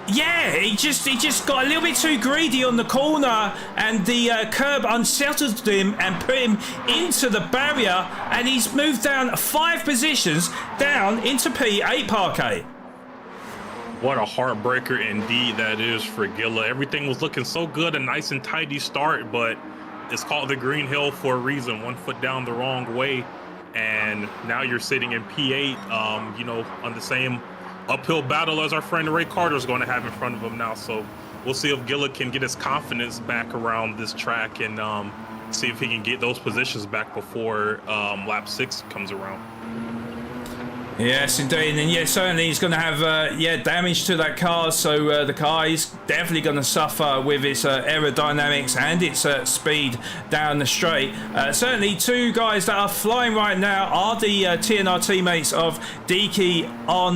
yeah, he just got a little bit too greedy on the corner, and the curb unsettled him and put him into the barrier, and he's moved down 5 positions down into P8 Parquet. What a heartbreaker indeed that is for Gilla. Everything was looking so good, a nice and tidy start, but it's called the Green Hill for a reason. 1 foot down the wrong way, and now you're sitting in P8, you know, on the same uphill battle as our friend Ray Carter is going to have in front of him now. So we'll see if Gilla can get his confidence back around this track, and see if he can get those positions back before lap 6 comes around. Yes, indeed, and yeah, certainly he's going to have damage to that car. So the car is definitely going to suffer with its aerodynamics and its speed down the straight. Certainly, two guys that are flying right now are the TNR teammates of Deaky on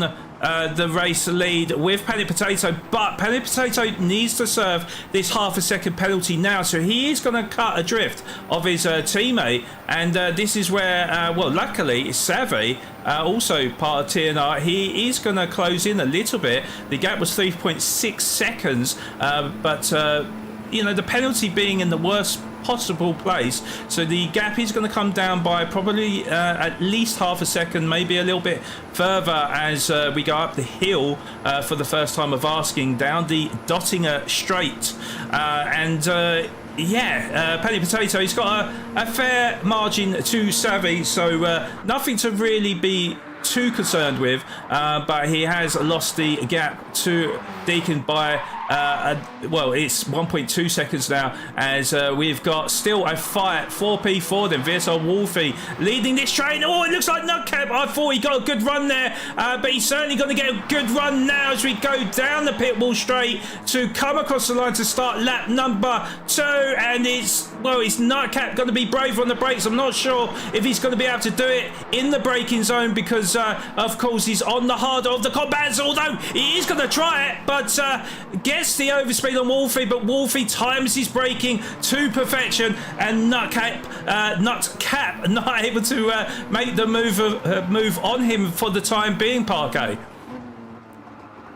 the race lead with Panic Potato, but Panic Potato needs to serve this half a second penalty now, so he is going to cut adrift of his teammate, and this is where well, luckily Savvy, also part of TNR, he is going to close in a little bit. The gap was 3.6 seconds, but you know, the penalty being in the worst possible place, so the gap is going to come down by probably at least half a second, maybe a little bit further, as we go up the hill for the first time of asking down the Dottinger Straight, Penny Potato, he's got a fair margin to Savvy, so nothing to really be too concerned with, but he has lost the gap to Deacon by well, it's 1.2 seconds now, as we've got still a fight. 4P for them. VSR Wolfie leading this train. Oh, it looks like Nutcap. I thought he got a good run there, but he's certainly going to get a good run now as we go down the pit wall straight to come across the line to start lap number 2. And it's Nutcap going to be brave on the brakes. I'm not sure if he's going to be able to do it in the braking zone, because of course he's on the harder of the combats, although he is going to try it, but gets the overspeed on Wolfie, but Wolfie times his braking to perfection, and Nutcap not able to make the move on him for the time being, Parquet.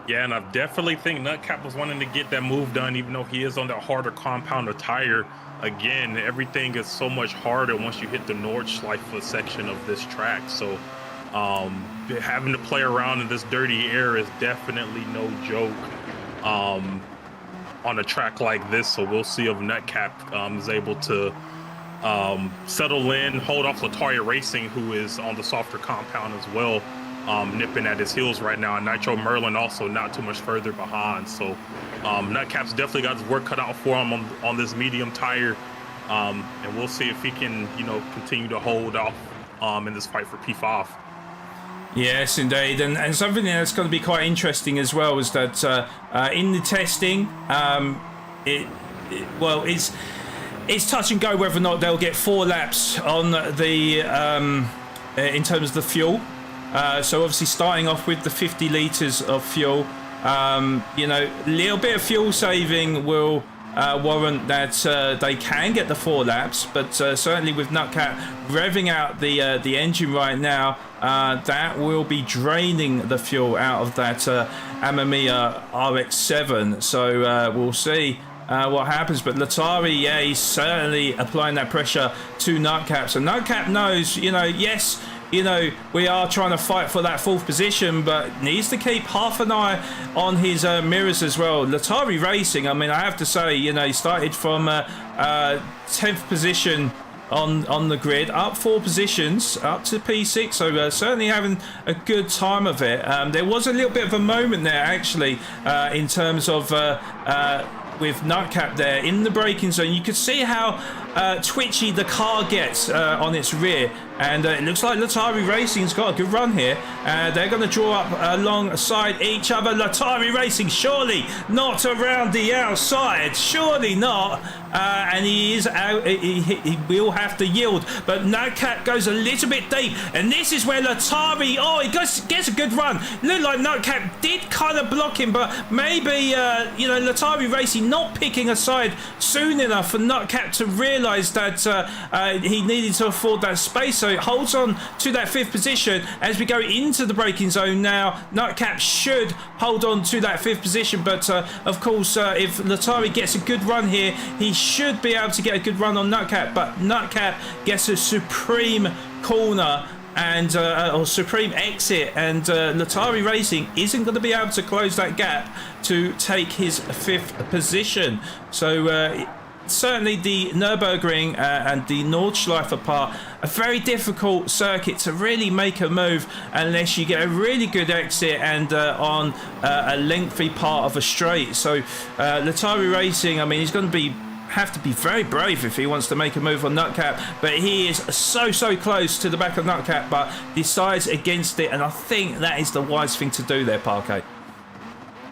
Yeah, and I definitely think Nutcap was wanting to get that move done, even though he is on that harder compounder tire. Again, everything is so much harder once you hit the Nordschleife section of this track. So having to play around in this dirty air is definitely no joke on a track like this. So we'll see if Nutcap is able to settle in, hold off Lataria Racing, who is on the softer compound as well, nipping at his heels right now, and Nitro Merlin also not too much further behind. So Nutcap's definitely got his work cut out for him on this medium tire, and we'll see if he can, continue to hold off in this fight for P5. Yes, indeed, and something that's going to be quite interesting as well is that in the testing, it's touch and go whether or not they'll get 4 laps on the in terms of the fuel. So obviously starting off with the 50 litres of fuel, little bit of fuel saving will warrant that they can get the 4 laps, but certainly with Nutcap revving out the engine right now, that will be draining the fuel out of that Amamiya RX-7. So we'll see what happens, but Latari, he's certainly applying that pressure to Nutcap. So Nutcap knows, yes, we are trying to fight for that 4th position, but needs to keep half an eye on his mirrors as well. Latari Racing, I mean, I have to say, he started from 10th position on the grid, up 4 positions, up to P6, so certainly having a good time of it. There was a little bit of a moment there, actually, in terms of with Nutcap there in the braking zone. You could see how twitchy the car gets on its rear, and it looks like Latari Racing's got a good run here. They're going to draw up alongside each other. Latari Racing surely not around the outside, surely not, and he is out. He will have to yield, but Nutcap goes a little bit deep, and this is where Latari, he gets a good run. Looked like Nutcap did kind of block him, but maybe Latari Racing not picking a side soon enough for Nutcap to realise that he needed to afford that space, so it holds on to that 5th position as we go into the braking zone now. Nutcap should hold on to that 5th position, but of course if Latari gets a good run here, he should be able to get a good run on Nutcap, but Nutcap gets a supreme corner and or supreme exit, and Latari Racing isn't going to be able to close that gap to take his 5th position. So certainly the Nürburgring and the Nordschleife part, a very difficult circuit to really make a move unless you get a really good exit and on a lengthy part of a straight. So Latari Racing, I mean, he's going to be have to be very brave if he wants to make a move on Nutcap, but he is so close to the back of Nutcap, but decides against it, and I think that is the wise thing to do there, Parquet.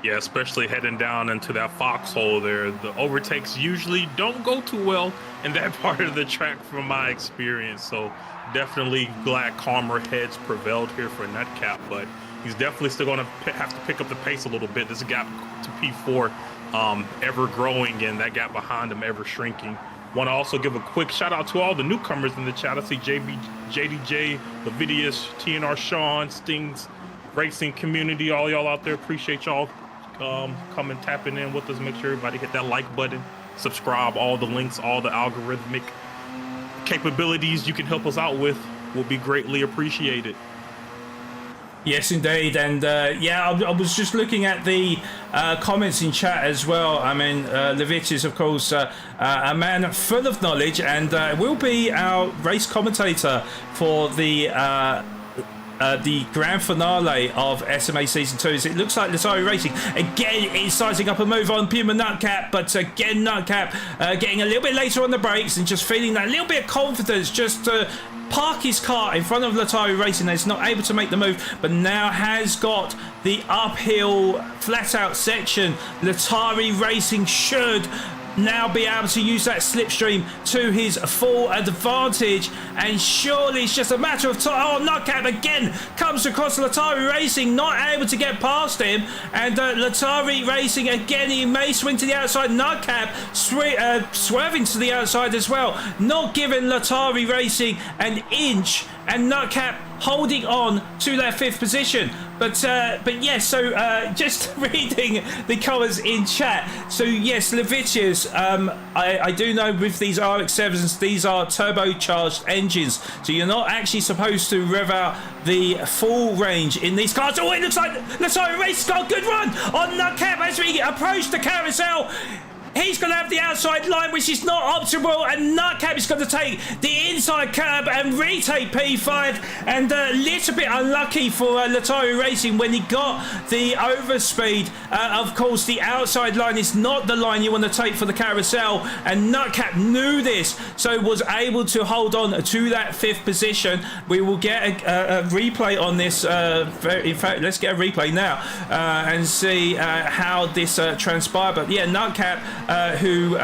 Yeah, especially heading down into that foxhole there. The overtakes usually don't go too well in that part of the track from my experience, so definitely glad calmer heads prevailed here for Nutcap, but he's definitely still going to have to pick up the pace a little bit. This gap to P4 ever growing, and that gap behind him ever shrinking. Want to also give a quick shout out to all the newcomers in the chat. I see JDJ, Lavidius, TNR Sean, Stings, Racing Community, all y'all out there. Appreciate y'all coming tapping in with us. Make sure everybody hit that like button, subscribe. All the links, all the algorithmic capabilities you can help us out with will be greatly appreciated. Yes, indeed. And yeah, I was just looking at the comments in chat as well. I mean, Levitch is, of course, a man full of knowledge, and will be our race commentator for the grand finale of SMA Season 2. It looks like Latari Racing again is sizing up a move on Puma Nutcap, but again Nutcap getting a little bit later on the brakes and just feeling that little bit of confidence just to park his car in front of Latari Racing. He's not able to make the move, but now has got the uphill flat out section. Latari Racing should now be able to use that slipstream to his full advantage, and surely it's just a matter of time. Oh, Nutcap again comes across Latari Racing, not able to get past him, and Latari Racing again, he may swing to the outside. Nutcap swerving to the outside as well, not giving Latari Racing an inch, and Nutcap holding on to that 5th position. But yes, so just reading the comments in chat. So yes, Levitius, I do know with these RX-7s, these are turbocharged engines, so you're not actually supposed to rev out the full range in these cars. Oh, it looks like Latari Racing's got a good run on Nutcap as we approach the carousel. He's going to have the outside line, which is not optimal, and Nutcap is going to take the inside curb and retake P5, and a little bit unlucky for Latari Racing when he got the overspeed. Of course, the outside line is not the line you want to take for the carousel, and Nutcap knew this, so was able to hold on to that 5th position. We will get a replay on this. In fact, let's get a replay now and see how this transpired. But yeah, Nutcap, who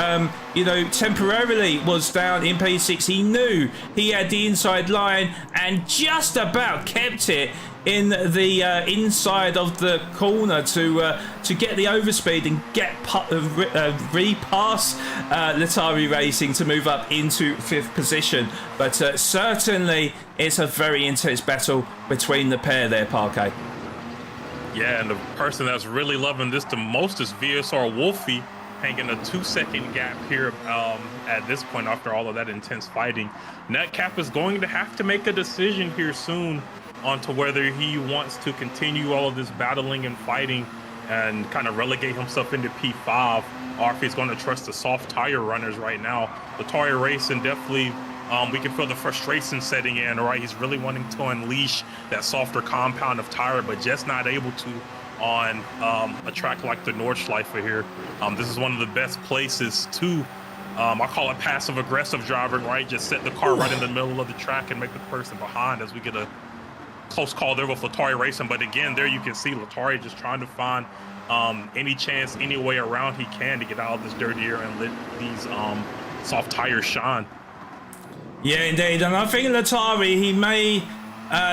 you know, temporarily was down in P6, he knew he had the inside line and just about kept it in the inside of the corner to get the overspeed and get repass Latari Racing to move up into 5th position. But certainly it's a very intense battle between the pair there, Parquet. Yeah, and the person that's really loving this the most is VSR Wolfie, hanging a 2-second gap here at this point after all of that intense fighting. Nutcap is going to have to make a decision here soon on to whether he wants to continue all of this battling and fighting and kind of relegate himself into P5, or if he's going to trust the soft tire runners right now. Latari Racing definitely, we can feel the frustration setting in, right? He's really wanting to unleash that softer compound of tire, but just not able to on a track like the Nordschleife here. This is one of the best places to, I call it passive aggressive driving, right? Just set the car right in the middle of the track and make the person behind, as we get a close call there with Latari Racing. But again, there you can see Latari just trying to find any chance, any way around he can to get out of this dirty air and let these soft tires shine. Yeah, indeed. And I think Latari, he may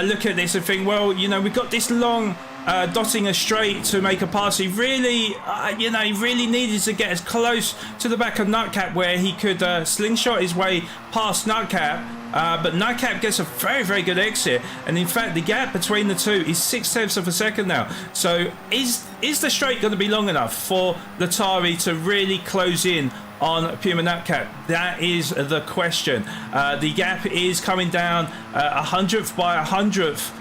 look at this and think, well, you know, we've got this long dotting a straight to make a pass. He really, you know, he really needed to get as close to the back of Nutcap where he could slingshot his way past Nutcap. But Nutcap gets a very, very good exit, and in fact the gap between the two is 0.6 of a second now. So is the straight going to be long enough for Latari to really close in on Puma Nutcap? That is the question. The gap is coming down 100th by 100th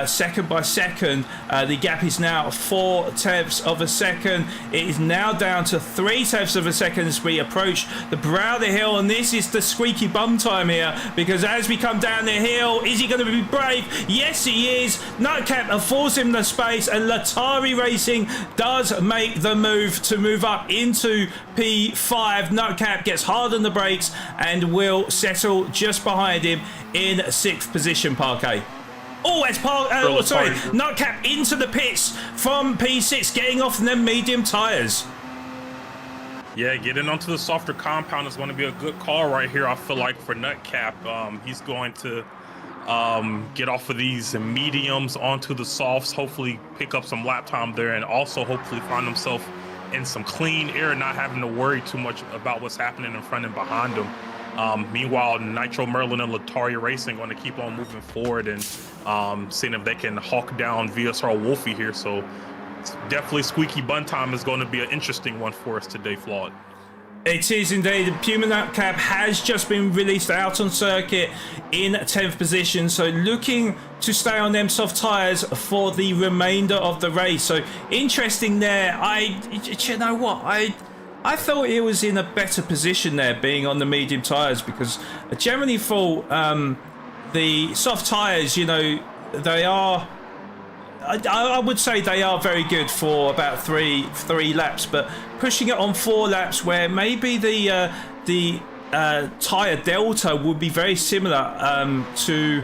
second by second. The gap is now 4/10 of a second. It is now down to 3/10 of a second as we approach the brow of the hill, and this is the squeaky bum time here, because as we come down the hill, is he going to be brave? Yes, he is. Nutcap affords him the space, and Latari Racing does make the move to move up into P5. Nutcap gets hard on the brakes and will settle just behind him in 6th position, Parquet. Oh, it's Nutcap into the pits from P6, getting off them medium tyres. Yeah, getting onto the softer compound is going to be a good call right here, I feel like, for Nutcap. He's going to get off of these mediums onto the softs, hopefully pick up some lap time there, and also hopefully find himself in some clean air, not having to worry too much about what's happening in front and behind him. Meanwhile, Nitro Merlin and Latari Racing going to keep on moving forward and seeing if they can hawk down VSR Wolfie here. So definitely squeaky bun time is going to be an interesting one for us today, Flawed. It is indeed. Puma Nutcap has just been released out on circuit in 10th position, so looking to stay on them soft tyres for the remainder of the race. So interesting there. You know what? I thought he was in a better position there, being on the medium tyres, because I generally thought the soft tyres, you know, they are. I would say they are very good for about three laps, but pushing it on 4 laps, where maybe the tyre delta would be very similar to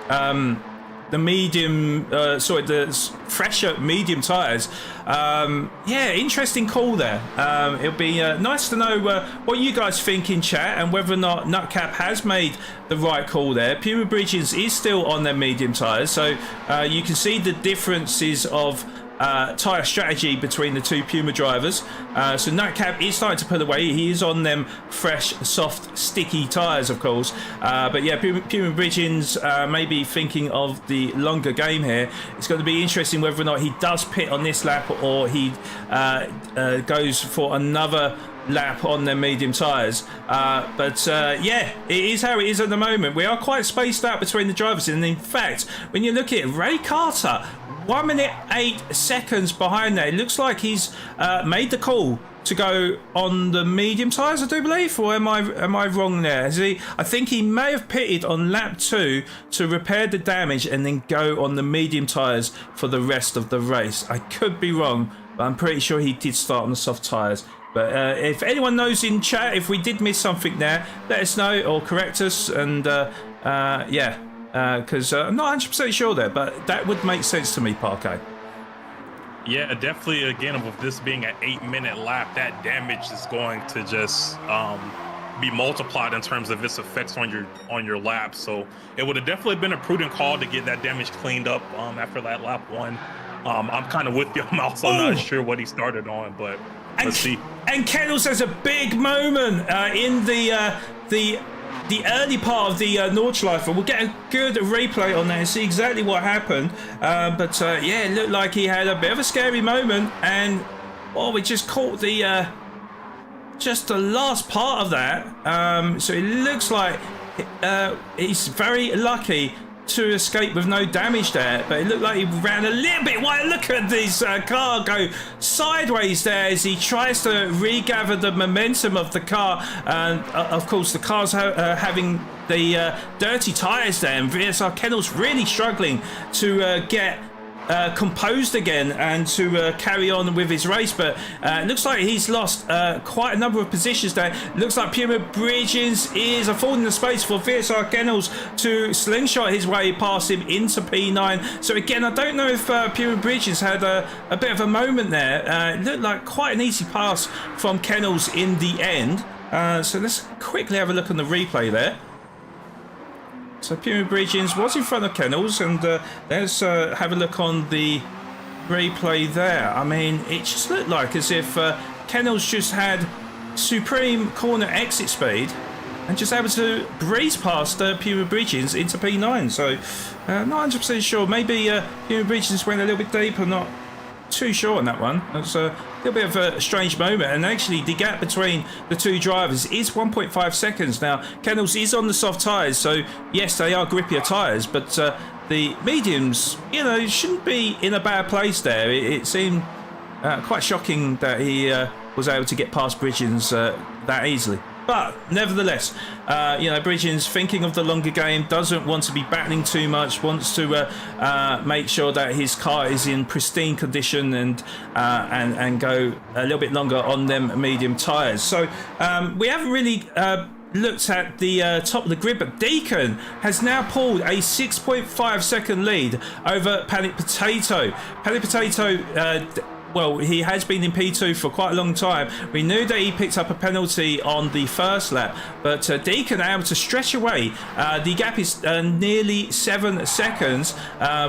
the medium, the fresher medium tyres. Yeah, interesting call there. It'll be nice to know what you guys think in chat, and whether or not Nutcap has made the right call there. Puma Bridges is still on their medium tyres, so you can see the differences of tyre strategy between the two Puma drivers. So Nutcap is starting to pull away. He is on them fresh, soft, sticky tyres, of course. But yeah, Puma Bridges may be thinking of the longer game here. It's going to be interesting whether or not he does pit on this lap, or he goes for another lap on their medium tyres. Yeah, it is how it is at the moment. We are quite spaced out between the drivers, and in fact, when you look at it, Ray Carter 1 minute 8 seconds behind there. It looks like he's made the call to go on the medium tyres, I do believe, or am I wrong there? I think he may have pitted on lap 2 to repair the damage and then go on the medium tyres for the rest of the race. I could be wrong, but I'm pretty sure he did start on the soft tyres. But if anyone knows in chat, if we did miss something there, let us know or correct us. And yeah, because I'm not 100% sure there, but that would make sense to me, Parquet. Yeah, definitely. Again, with this being an 8-minute lap, that damage is going to just be multiplied in terms of its effects on your lap. So it would have definitely been a prudent call to get that damage cleaned up after that lap 1. I'm kind of with you. I'm also not sure what he started on, but let's see. And Kennels has a big moment in the early part of the Nordschleife. We'll get a good replay on that and see exactly what happened. But yeah, it looked like he had a bit of a scary moment, and we just caught the just the last part of that. So it looks like he's very lucky to escape with no damage there, but it looked like he ran a little bit wide. Look at this car go sideways there as he tries to regather the momentum of the car, and of course the car's having the dirty tyres there, and VSR Kennel's really struggling to get composed again and to carry on with his race. But it looks like he's lost quite a number of positions there. Looks like Puma Bridges is affording the space for VSR Kennels to slingshot his way past him into P9. So again, I don't know if Puma Bridges had a bit of a moment there. It looked like quite an easy pass from Kennels in the end. So let's quickly have a look on the replay there. So Puma Bridges was in front of Kennels, and let's have a look on the replay there. I mean, it just looked like as if Kennels just had supreme corner exit speed and just able to breeze past Puma Bridges into P9. So not 100% sure. Maybe Puma Bridges went a little bit deep. I'm not too sure on that one. It's a little bit of a strange moment, and actually the gap between the two drivers is 1.5 seconds. Now Kennels is on the soft tyres, so yes, they are grippier tyres, but the mediums, shouldn't be in a bad place there. It seemed quite shocking that he was able to get past Bridgens that easily. But nevertheless, Bridgens, thinking of the longer game, doesn't want to be battling too much, wants to make sure that his car is in pristine condition and go a little bit longer on them medium tyres. So we haven't really looked at the top of the grid, but Deacon has now pulled a 6.5 second lead over Panic Potato. Panic Potato, well, he has been in P2 for quite a long time. We knew that he picked up a penalty on the first lap, but Deacon able to stretch away. The gap is nearly 7 seconds,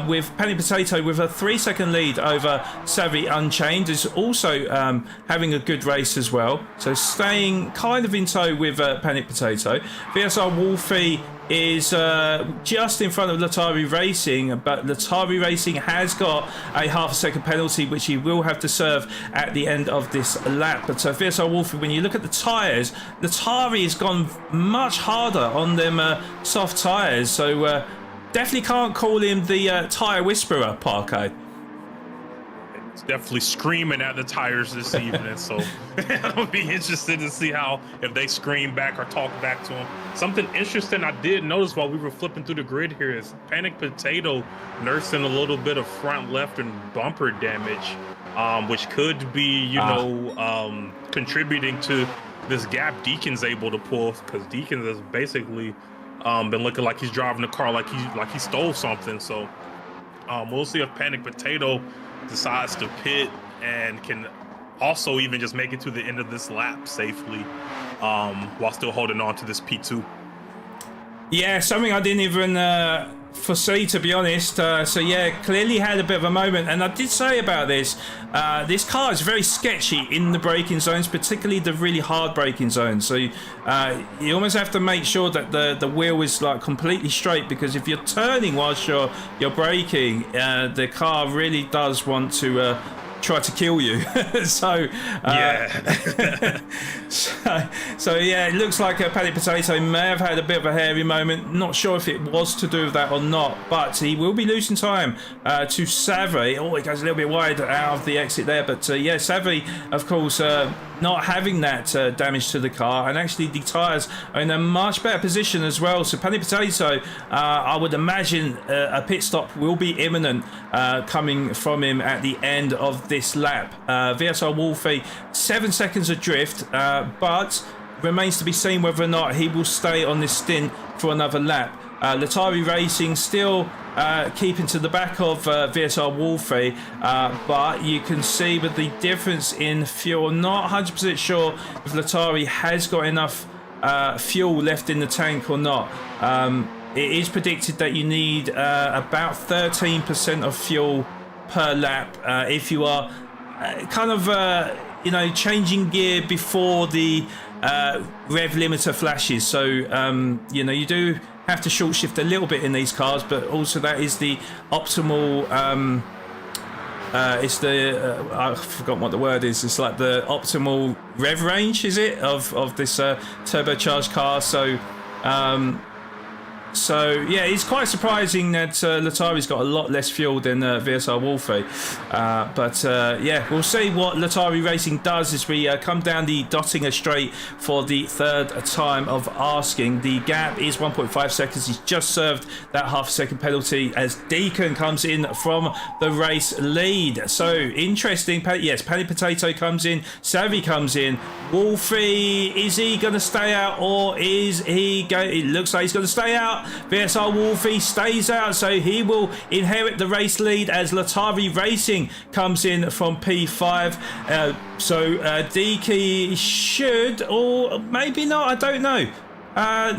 with Panic Potato with a 3-second lead over Savvy Unchained, is also having a good race as well. So staying kind of in tow with Panic Potato. VSR Wolfie is just in front of Latari Racing, but Latari Racing has got a half-a-second penalty which he will have to serve at the end of this lap. But VSR Wolfie, when you look at the tyres, Latari has gone much harder on them soft tyres, so definitely can't call him the tyre whisperer, Parquet. It's definitely screaming at the tires this evening, so I'll be interested to see if they scream back or talk back to him. Something interesting I did notice while we were flipping through the grid here is Panic Potato nursing a little bit of front left and bumper damage, which could be, contributing to this gap Deacon's able to pull, because Deacon has basically been looking like he's driving the car like he stole something. So we'll see if Panic Potato decides to pit and can also even just make it to the end of this lap safely, while still holding on to this P2. Yeah, something I didn't even foresee, to be honest. So yeah, clearly had a bit of a moment, and I did say about this. This car is very sketchy in the braking zones, particularly the really hard braking zones. So you almost have to make sure that the wheel is like completely straight, because if you're turning whilst you're braking, the car really does want to try to kill you. So yeah, it looks like Panic Potato may have had a bit of a hairy moment. Not sure if it was to do with that or not, but he will be losing time to Savvy. Oh, he goes a little bit wide out of the exit there, but yeah, Savvy, of course, not having that damage to the car, and actually the tyres are in a much better position as well. So Panic Potato, I would imagine a pit stop will be imminent coming from him at the end of this lap. VSR Wolfie 7 seconds adrift, but remains to be seen whether or not he will stay on this stint for another lap. Latari Racing still keeping to the back of VSR Wolfie, but you can see with the difference in fuel, not 100% sure if Latari has got enough fuel left in the tank or not. It is predicted that you need about 13% of fuel per lap if you are changing gear before the rev limiter flashes. So you do have to short shift a little bit in these cars, but also that is the optimal it's the I've forgotten what the word is. It's like the optimal rev range, is it, of this turbocharged car. So yeah, it's quite surprising that Latari's got a lot less fuel than VSR Wolfie. But yeah, we'll see what Latari Racing does as we come down the Dottinger Straight for the third time of asking. The gap is 1.5 seconds. He's just served that half-a-second penalty as Deacon comes in from the race lead. So interesting. Yes, Panic Potato comes in. Savvy comes in. Wolfie, is he going to stay out, or is he going? It looks like he's going to stay out. VSR Wolfie stays out, so he will inherit the race lead as Latari Racing comes in from P5. So Deaky should, or maybe not, I don't know.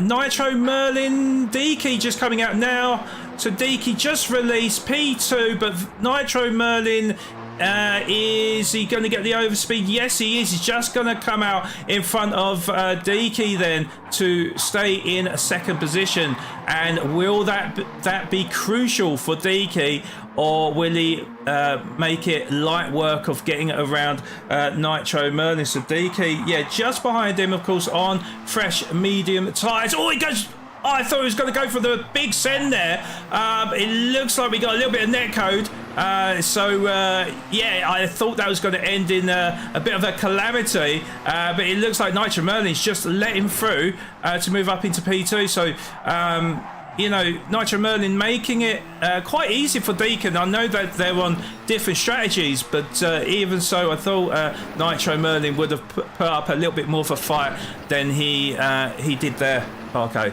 Nitro Merlin, Deaky just coming out now. So Deaky just released P2, but Nitro Merlin, is he going to get the overspeed? Yes, he is. He's just going to come out in front of Deaky then to stay in a second position. And will that be crucial for Deaky, or will he make it light work of getting around Nitro Merlin? So Deaky, yeah, just behind him, of course, on fresh medium tyres. Oh, he goes I thought he was going to go for the big send there. It looks like we got a little bit of netcode. Yeah, I thought that was going to end in a bit of a calamity, but it looks like Nitro Merlin's just let him through to move up into P2. So, you know, Nitro Merlin making it quite easy for Deacon. I know that they're on different strategies, but even so, I thought Nitro Merlin would have put up a little bit more of a fight than he did there, Parquet.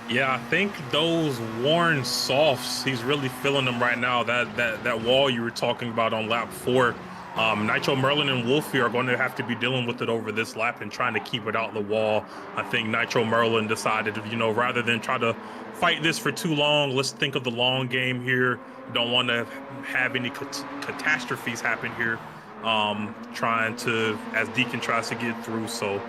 Yeah, I think those worn softs, he's really feeling them right now. That wall you were talking about on lap 4, Nitro Merlin and Wolfie are going to have to be dealing with it over this lap and trying to keep it out the wall. I think Nitro Merlin decided, you know, rather than try to fight this for too long, let's think of the long game here. Don't want to have any catastrophes happen here. Trying to, as Deacon tries to get through, so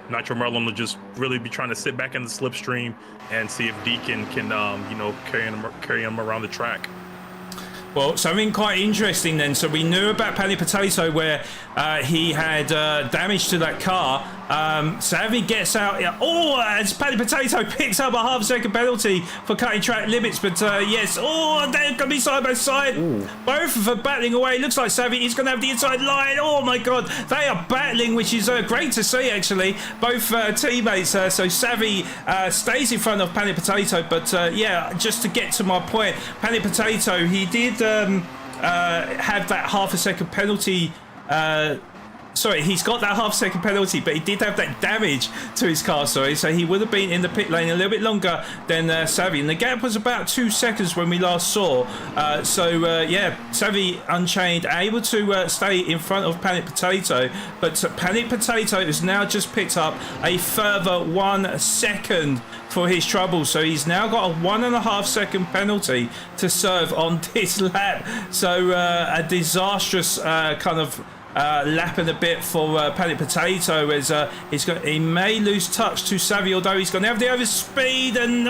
Nitro Merlin will just really be trying to sit back in the slipstream and see if Deacon can, you know, carry him around the track. Well, something quite interesting then. So we knew about Paddy Potato where he had damage to that car. Savvy gets out. As Paddy Potato picks up a half-second penalty for cutting track limits. But yes, they're going to be side by side. Ooh. Both of them battling away. Looks like Savvy is going to have the inside line. Oh my God, they are battling, which is great to see actually. Both teammates. So Savvy stays in front of Paddy Potato. But yeah, just to get to my point, Paddy Potato, he did have that half-a-second penalty. Sorry, he's got that half-second penalty, but he did have that damage to his car, sorry, so he would have been in the pit lane a little bit longer than Savvy. And the gap was about 2 seconds when we last saw. Yeah, Savvy Unchained able to stay in front of Panic Potato, but Panic Potato has now just picked up a further 1 second for his trouble, so he's now got a 1.5 second penalty to serve on this lap. So a disastrous kind of lap and a bit for Panic Potato, as he may lose touch to Savvy, although he's going to have the overspeed and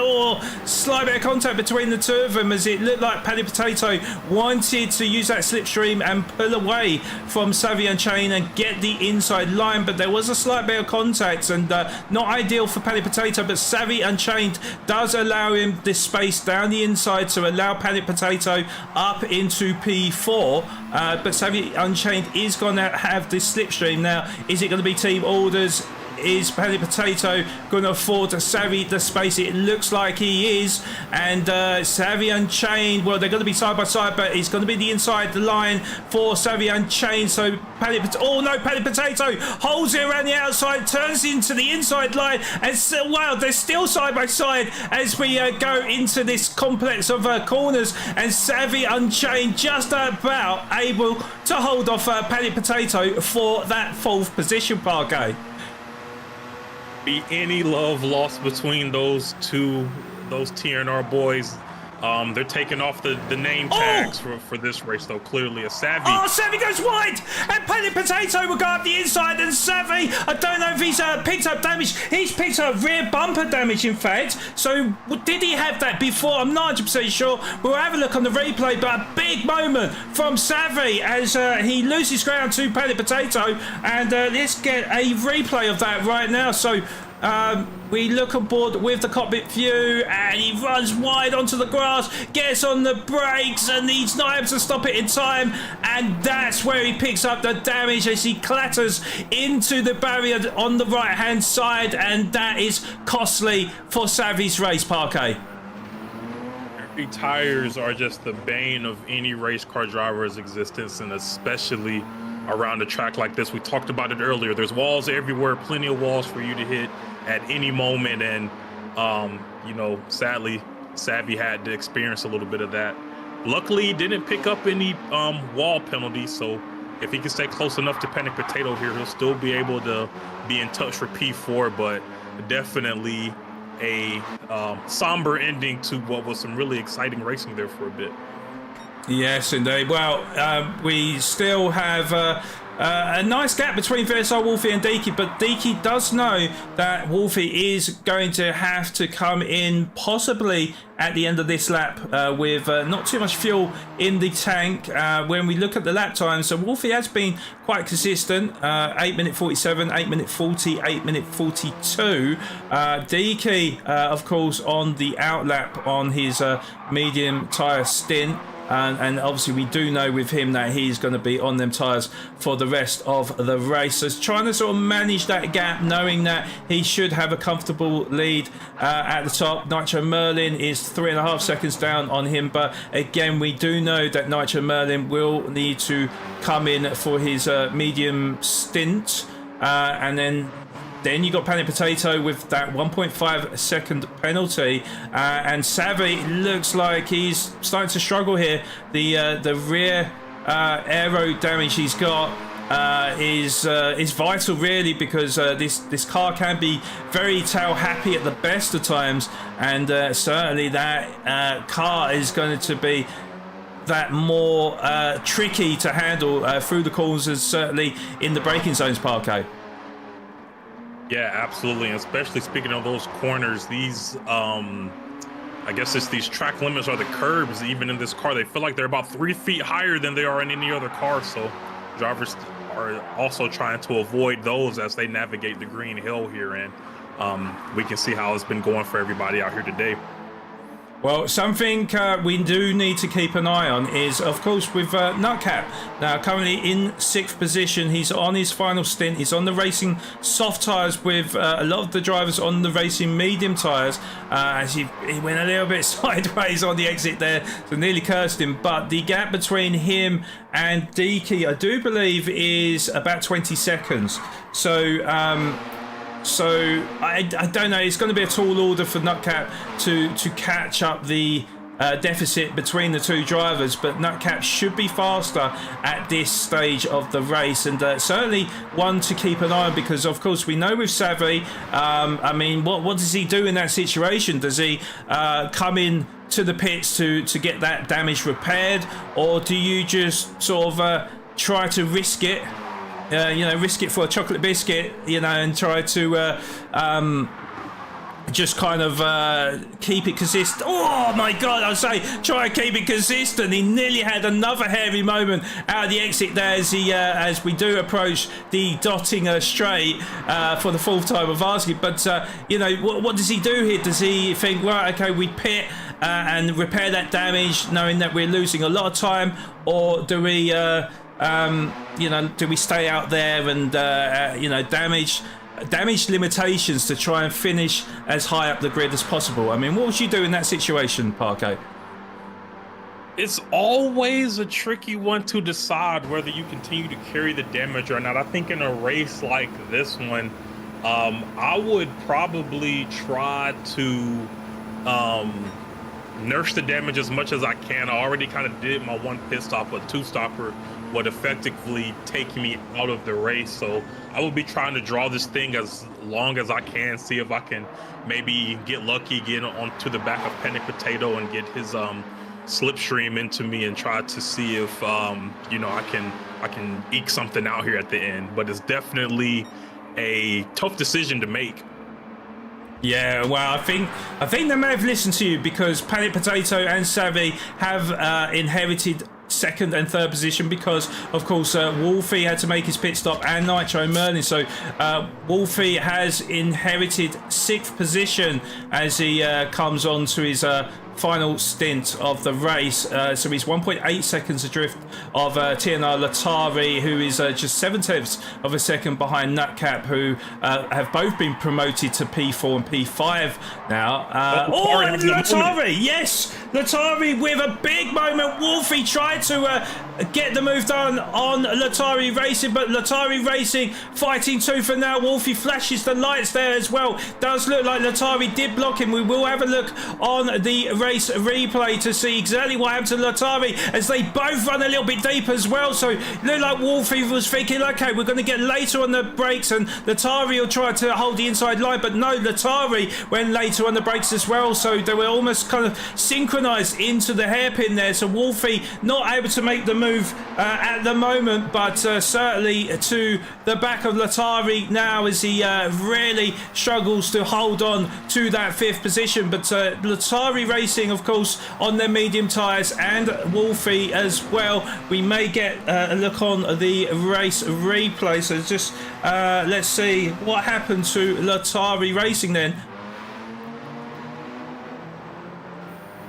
slight bit of contact between the two of them, as it looked like Panic Potato wanted to use that slipstream and pull away from Savvy Unchained and get the inside line, but there was a slight bit of contact and not ideal for Panic Potato, but Savvy Unchained does allow him this space down the inside to allow Panic Potato up into P4, but Savvy Unchained is going to have this slipstream now. Is it going to be team orders? Is Panic Potato going to afford Savvy the space? It looks like he is. And Savvy Unchained, well, they're going to be side by side, but it's going to be the inside line for Savvy Unchained. So Panic Potato holds it around the outside, turns into the inside line, and wow, they're still side by side as we go into this complex of corners. And Savvy Unchained just about able to hold off Panic Potato for that 4th position, Parquet. Be any love lost between those TNR boys. They're taking off the name tags for this race, though. Clearly a Savvy. Savvy goes wide, and Panic Potato will go up the inside, and Savvy, I don't know if he's picked up damage. He's picked up rear bumper damage, in fact. So did he have that before? I'm not 100% sure. We'll have a look on the replay, but a big moment from Savvy as he loses ground to Panic Potato, and let's get a replay of that right now. So we look aboard with the cockpit view, and he runs wide onto the grass, gets on the brakes, and he's not able to stop it in time, and that's where he picks up the damage as he clatters into the barrier on the right hand side, and that is costly for Savvy's race, Parquet. Tires are just the bane of any race car driver's existence, and especially around a track like this. We talked about it earlier. There's walls everywhere, plenty of walls for you to hit at any moment, and you know, sadly Savvy had to experience a little bit of that. Luckily he didn't pick up any wall penalties, so if he can stay close enough to Panic Potato here, he'll still be able to be in touch for P4, but definitely a somber ending to what was some really exciting racing there for a bit. Yes, indeed. Well, we still have a nice gap between VSR, Wolfie and Deaky, but Deaky does know that Wolfie is going to have to come in possibly at the end of this lap with not too much fuel in the tank. When we look at the lap time, so Wolfie has been quite consistent, 8 minute 47, 8 minute 40, 8 minute 42. Deaky, of course, on the outlap on his medium tyre stint. And obviously we do know with him that he's going to be on them tyres for the rest of the race. So trying to sort of manage that gap, knowing that he should have a comfortable lead at the top. Nitro Merlin is 3.5 seconds down on him. But again, we do know that Nitro Merlin will need to come in for his medium stint. And then you got Panic Potato with that 1.5 second penalty, and Savvy looks like he's starting to struggle here. The rear aero damage he's got is vital, really, because this car can be very tail happy at the best of times, and certainly that car is going to be that more tricky to handle through the corners, certainly in the braking zones, Parquet. Yeah, absolutely. And especially speaking of those corners, these, I guess it's these track limits or the curbs, even in this car, they feel like they're about 3 feet higher than they are in any other car. So drivers are also trying to avoid those as they navigate the green hill here. And we can see how it's been going for everybody out here today. Well, something we do need to keep an eye on is, of course, with Nutcap. Now, currently in 6th position, he's on his final stint. He's on the racing soft tyres with a lot of the drivers on the racing medium tyres. As he went a little bit sideways on the exit there, so nearly cursed him. But the gap between him and Deaky, I do believe, is about 20 seconds. So I don't know. It's going to be a tall order for Nutcap to catch up the deficit between the two drivers, but Nutcap should be faster at this stage of the race, and certainly one to keep an eye on, because of course we know with Savvy, I mean, what does he do in that situation? Does he come in to the pits to get that damage repaired, or do you just sort of try to risk it? Risk it for a chocolate biscuit, and try to just kind of keep it consistent. Oh my God, I say try and keep it consistent. He nearly had another hairy moment out of the exit there as we do approach the Dottinger straight for the 4th time of asking. But, what does he do here? Does he think, right, okay, we pit and repair that damage knowing that we're losing a lot of time, or do we... do we stay out there and damage limitations to try and finish as high up the grid as possible? I mean, what would you do in that situation, Parquet? It's always a tricky one to decide whether you continue to carry the damage or not. I think in a race like this one, I would probably try to nurse the damage as much as I can. I already kind of did my 1 pit stop, but 2 stopper would effectively take me out of the race. So I will be trying to draw this thing as long as I can, see if I can maybe get lucky, get onto the back of Panic Potato and get his slipstream into me, and try to see if I can eke something out here at the end. But it's definitely a tough decision to make. Yeah, well, I think they may have listened to you, because Panic Potato and Savvy have inherited 2nd and 3rd position, because of course Wolfie had to make his pit stop, and Nitro Merlin. So Wolfie has inherited 6th position as he comes on to his final stint of the race. So he's 1.8 seconds adrift of TNR Latari, who is just 7/10 of a second behind Nutcap, who have both been promoted to P4 and P5 now. Latari! Yes! Latari with a big moment. Wolfie tried to get the move done on Latari Racing, but Latari Racing fighting tooth and nail. Wolfie flashes the lights there as well. Does look like Latari did block him. We will have a look on the race replay to see exactly what happened to Latari as they both run a little bit deep as well. So it looked like Wolfie was thinking, okay, we're going to get later on the brakes and Latari will try to hold the inside line, but no, Latari went later on the brakes as well. So they were almost kind of synchronized into the hairpin there. So Wolfie not able to make the move at the moment, but certainly to the back of Latari now as he really struggles to hold on to that 5th position. But Latari Racing, of course, on their medium tyres, and Wolfie as well. We may get a look on the race replay. So just let's see what happened to Latari Racing then.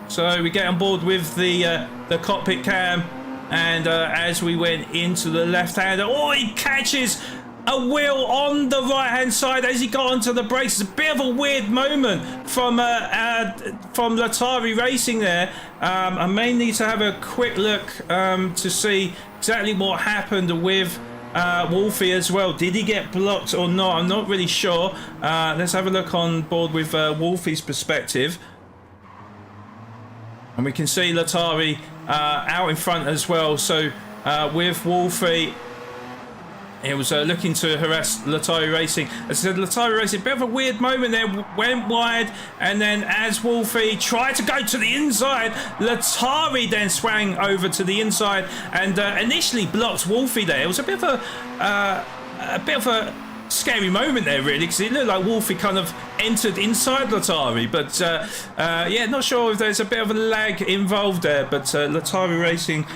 So we get on board with the cockpit cam, and as we went into the left-hander, he catches a wheel on the right-hand side as he got onto the brakes. It's a bit of a weird moment from Latari Racing there. I may need to have a quick look to see exactly what happened with Wolfie as well. Did he get blocked or not? I'm not really sure. Let's have a look on board with Wolfie's perspective. And we can see Latari out in front as well. So with Wolfie, he was looking to harass Latari Racing. As I said, Latari Racing, a bit of a weird moment there, went wide, and then as Wolfie tried to go to the inside, Latari then swang over to the inside and initially blocked Wolfie there. It was a bit of a scary moment there, really, because it looked like Wolfie kind of entered inside Latari, but yeah, not sure if there's a bit of a lag involved there, but Latari Racing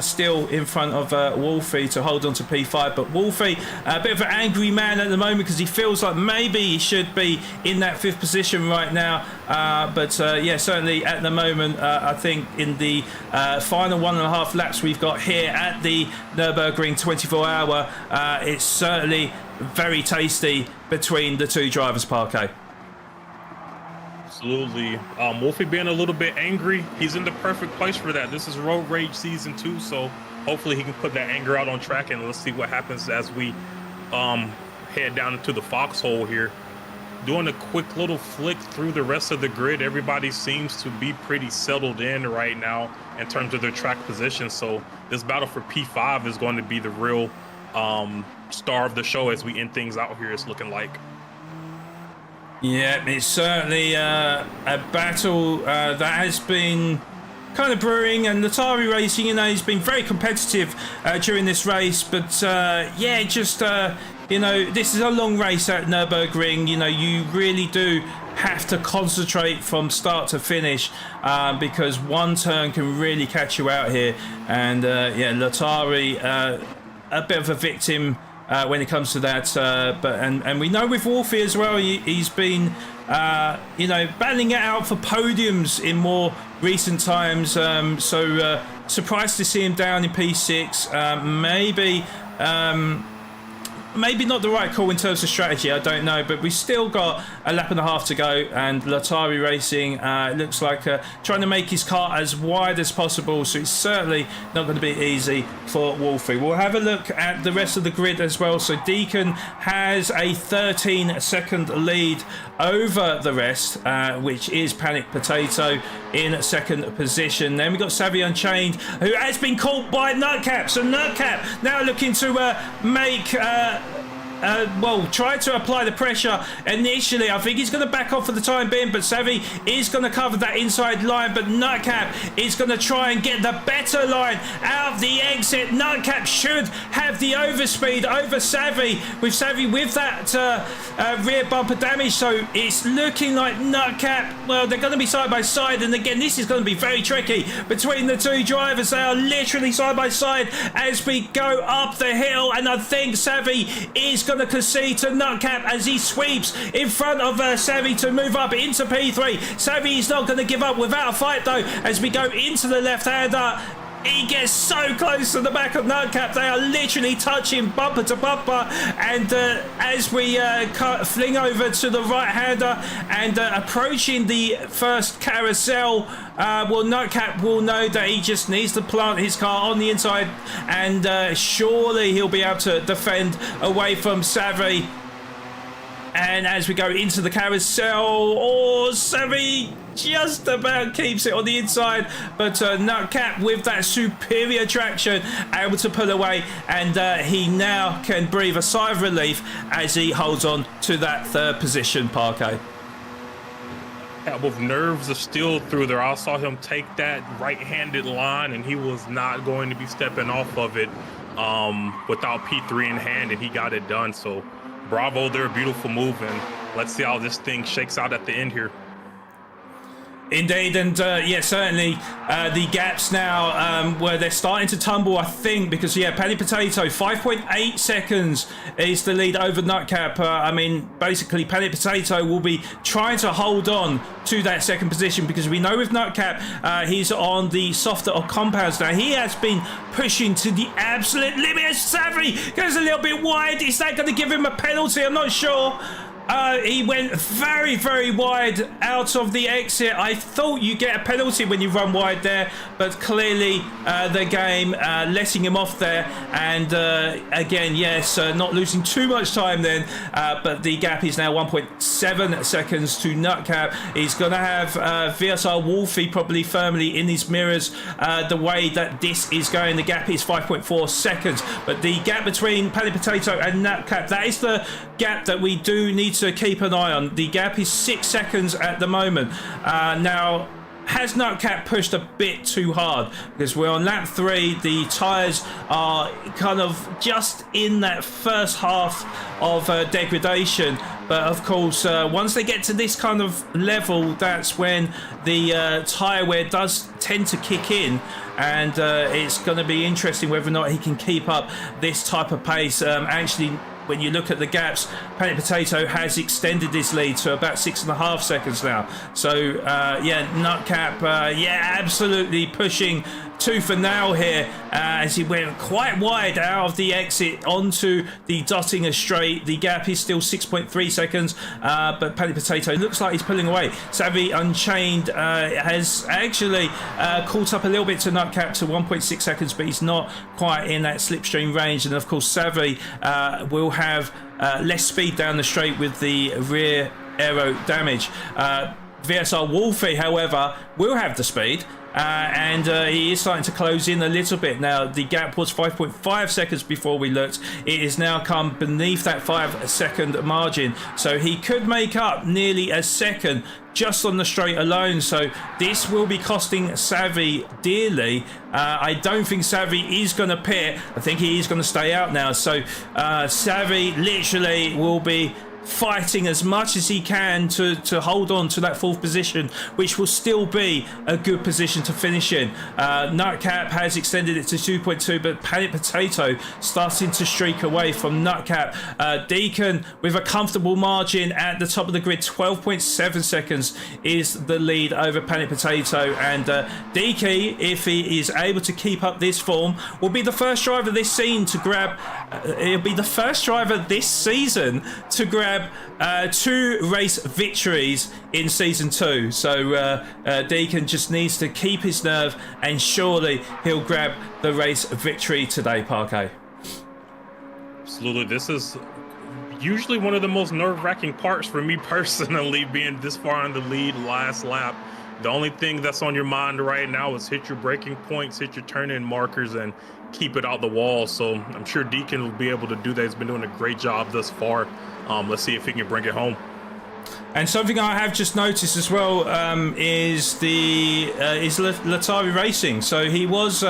still in front of Wolfie to hold on to P5. But Wolfie, a bit of an angry man at the moment because he feels like maybe he should be in that 5th position right now, but yeah, certainly at the moment, I think in the final 1.5 laps we've got here at the Nürburgring 24-hour, it's certainly very tasty between the two drivers, Parquet. Absolutely. Wolfie being a little bit angry, he's in the perfect place for that. This is Road Rage Season 2, so hopefully he can put that anger out on track, and let's see what happens as we head down into the foxhole here. Doing a quick little flick through the rest of the grid, everybody seems to be pretty settled in right now in terms of their track position, so this battle for P5 is going to be the real star of the show as we end things out here, it's looking like. Yeah, it's certainly a battle that has been kind of brewing, and Latari Racing, you know, he's been very competitive during this race, but yeah, just you know, this is a long race at Nürburgring. You know, you really do have to concentrate from start to finish because one turn can really catch you out here, and yeah, Latari a bit of a victim when it comes to that, but and we know with Wolfie as well, he's been you know, battling it out for podiums in more recent times, so surprised to see him down in P6. Maybe not the right call in terms of strategy, I don't know, but we've still got a lap and a half to go, and Latari Racing looks like trying to make his car as wide as possible, so it's certainly not going to be easy for Wolfie. We'll have a look at the rest of the grid as well. So Deacon has a 13-second lead over the rest, which is Panic Potato in 2nd position. Then we've got Savvy Unchained, who has been caught by Nutcap. So Nutcap now looking to make well, try to apply the pressure initially. I think he's going to back off for the time being, but Savvy is going to cover that inside line, but Nutcap is going to try and get the better line out of the exit. Nutcap should have the overspeed over Savvy, with Savvy with that rear bumper damage, so it's looking like Nutcap, well, they're going to be side by side, and again, this is going to be very tricky between the two drivers. They are literally side by side as we go up the hill, and I think Savvy is going to concede to Nutcap as he sweeps in front of Savvy to move up into P3. Savvy is not going to give up without a fight though as we go into the left-hander. He gets so close to the back of Nutcap, they are literally touching bumper to bumper, and as we fling over to the right-hander and approaching the first carousel, well, Nutcap will know that he just needs to plant his car on the inside, and surely he'll be able to defend away from Savvy. And as we go into the carousel, Savvy just about keeps it on the inside, but Nutcap with that superior traction able to pull away, and he now can breathe a sigh of relief as he holds on to that third position, Parquet. With nerves of steel through there. I saw him take that right-handed line, and he was not going to be stepping off of it without P3 in hand, and he got it done. So bravo there, beautiful move, and let's see how this thing shakes out at the end here. Indeed, and yeah, certainly the gaps now where they're starting to tumble, I think, because yeah, Paddy Potato 5.8 seconds is the lead over Nutcap. I mean, basically Paddy Potato will be trying to hold on to that second position, because we know with Nutcap he's on the softer of compounds now. He has been pushing to the absolute limit. Savvy goes a little bit wide. Is that going to give him a penalty? I'm not sure. He went very, very wide out of the exit. I thought you get a penalty when you run wide there, but clearly the game letting him off there. And again, yes, not losing too much time then, but the gap is now 1.7 seconds to Nutcap. He's going to have VSR Wolfie probably firmly in his mirrors. The way that this is going, the gap is 5.4 seconds. But the gap between Paddy Potato and Nutcap, that is the gap that we do need to keep an eye on. The gap is 6 seconds at the moment. Now, has Nutcap pushed a bit too hard? Because we're on lap 3, the tyres are kind of just in that first half of degradation. But of course, once they get to this kind of level, that's when the tyre wear does tend to kick in. And it's going to be interesting whether or not he can keep up this type of pace. Actually, when you look at the gaps, Paddy Potato has extended his lead to about 6.5 seconds now. So, yeah, Nutcap, yeah, absolutely pushing tooth and nail here as he went quite wide out of the exit onto the Dottinger straight. The gap is still 6.3 seconds, but Paddy Potato looks like he's pulling away. Savvy Unchained has actually caught up a little bit to Nutcap to 1.6 seconds, but he's not quite in that slipstream range. And of course, Savvy will have less speed down the straight with the rear aero damage. VSR Wolfie, however, will have the speed. And he is starting to close in a little bit now. The gap was 5.5 seconds before we looked. It has now come beneath that 5-second margin. So he could make up nearly a second just on the straight alone. So this will be costing Savvy dearly. I don't think Savvy is going to pit. I think he is going to stay out now. So Savvy literally will be fighting as much as he can to hold on to that fourth position, which will still be a good position to finish in. Nutcap has extended it to 2.2, but Paddy Potato starting to streak away from Nutcap. Deacon with a comfortable margin at the top of the grid, 12.7 seconds is the lead over Paddy Potato. And Deaky, if he is able to keep up this form, will be the first driver this scene to grab he'll be the first driver this season to grab 2 race victories in season 2. So Deacon just needs to keep his nerve, and surely he'll grab the race victory today, Parquet. Absolutely. This is usually one of the most nerve-wracking parts for me personally, being this far in the lead last lap. The only thing that's on your mind right now is hit your braking points, hit your turn-in markers, and keep it out the wall. So I'm sure Deacon will be able to do that. He's been doing a great job thus far. Let's see if he can bring it home. And something I have just noticed as well is Latari Racing. So he was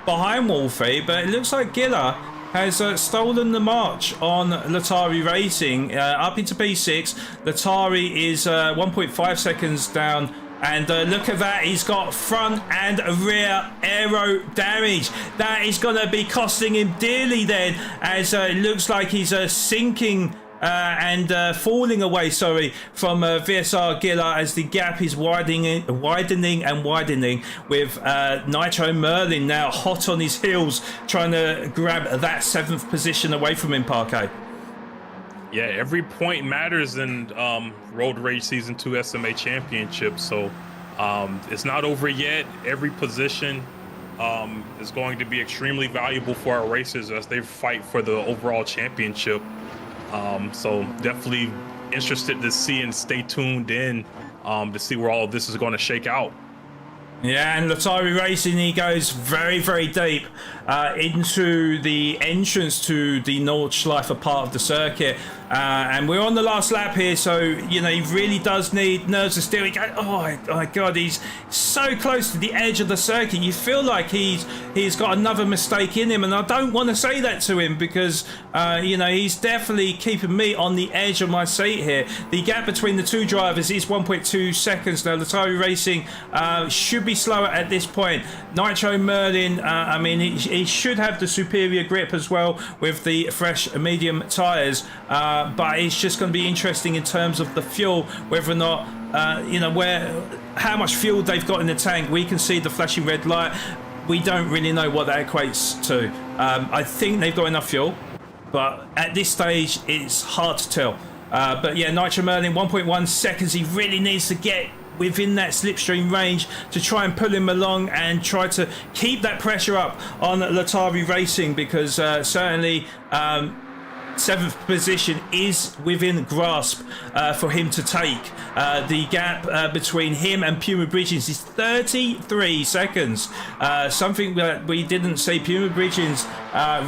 behind Wolfie, but it looks like Giller has stolen the march on Latari Racing up into P6. Latari is 1.5 seconds down. And look at that, he's got front and rear aero damage. That is going to be costing him dearly then, as it looks like he's sinking and falling away, from VSR Giller, as the gap is widening with Nitro Merlin now hot on his heels, trying to grab that 7th position away from him, Parquet. Yeah, every point matters in Road Rage Season 2 SMA Championship. So it's not over yet. Every position is going to be extremely valuable for our racers as they fight for the overall championship. So definitely interested to see and stay tuned in to see where all of this is going to shake out. Yeah, and Latari Racing, he goes very, very deep into the entrance to the Nordschleife part of the circuit. And we're on the last lap here, so, you know, he really does need nerves of steel. He goes, oh my God, he's so close to the edge of the circuit. You feel like he's got another mistake in him, and I don't want to say that to him because, you know, he's definitely keeping me on the edge of my seat here. The gap between the two drivers is 1.2 seconds now. Latari Racing should be slower at this point. Nitro Merlin, I mean, he should have the superior grip as well with the fresh medium tyres. But it's just going to be interesting in terms of the fuel, whether or not, you know, how much fuel they've got in the tank. We can see the flashing red light. We don't really know what that equates to. I think they've got enough fuel, but at this stage, it's hard to tell. But yeah, Nitro Merlin, 1.1 seconds. He really needs to get within that slipstream range to try and pull him along and try to keep that pressure up on Latari Racing, because certainly 7th position is within grasp for him to take. The gap between him and Puma Bridges is 33 seconds. Something that we didn't see. Puma Bridges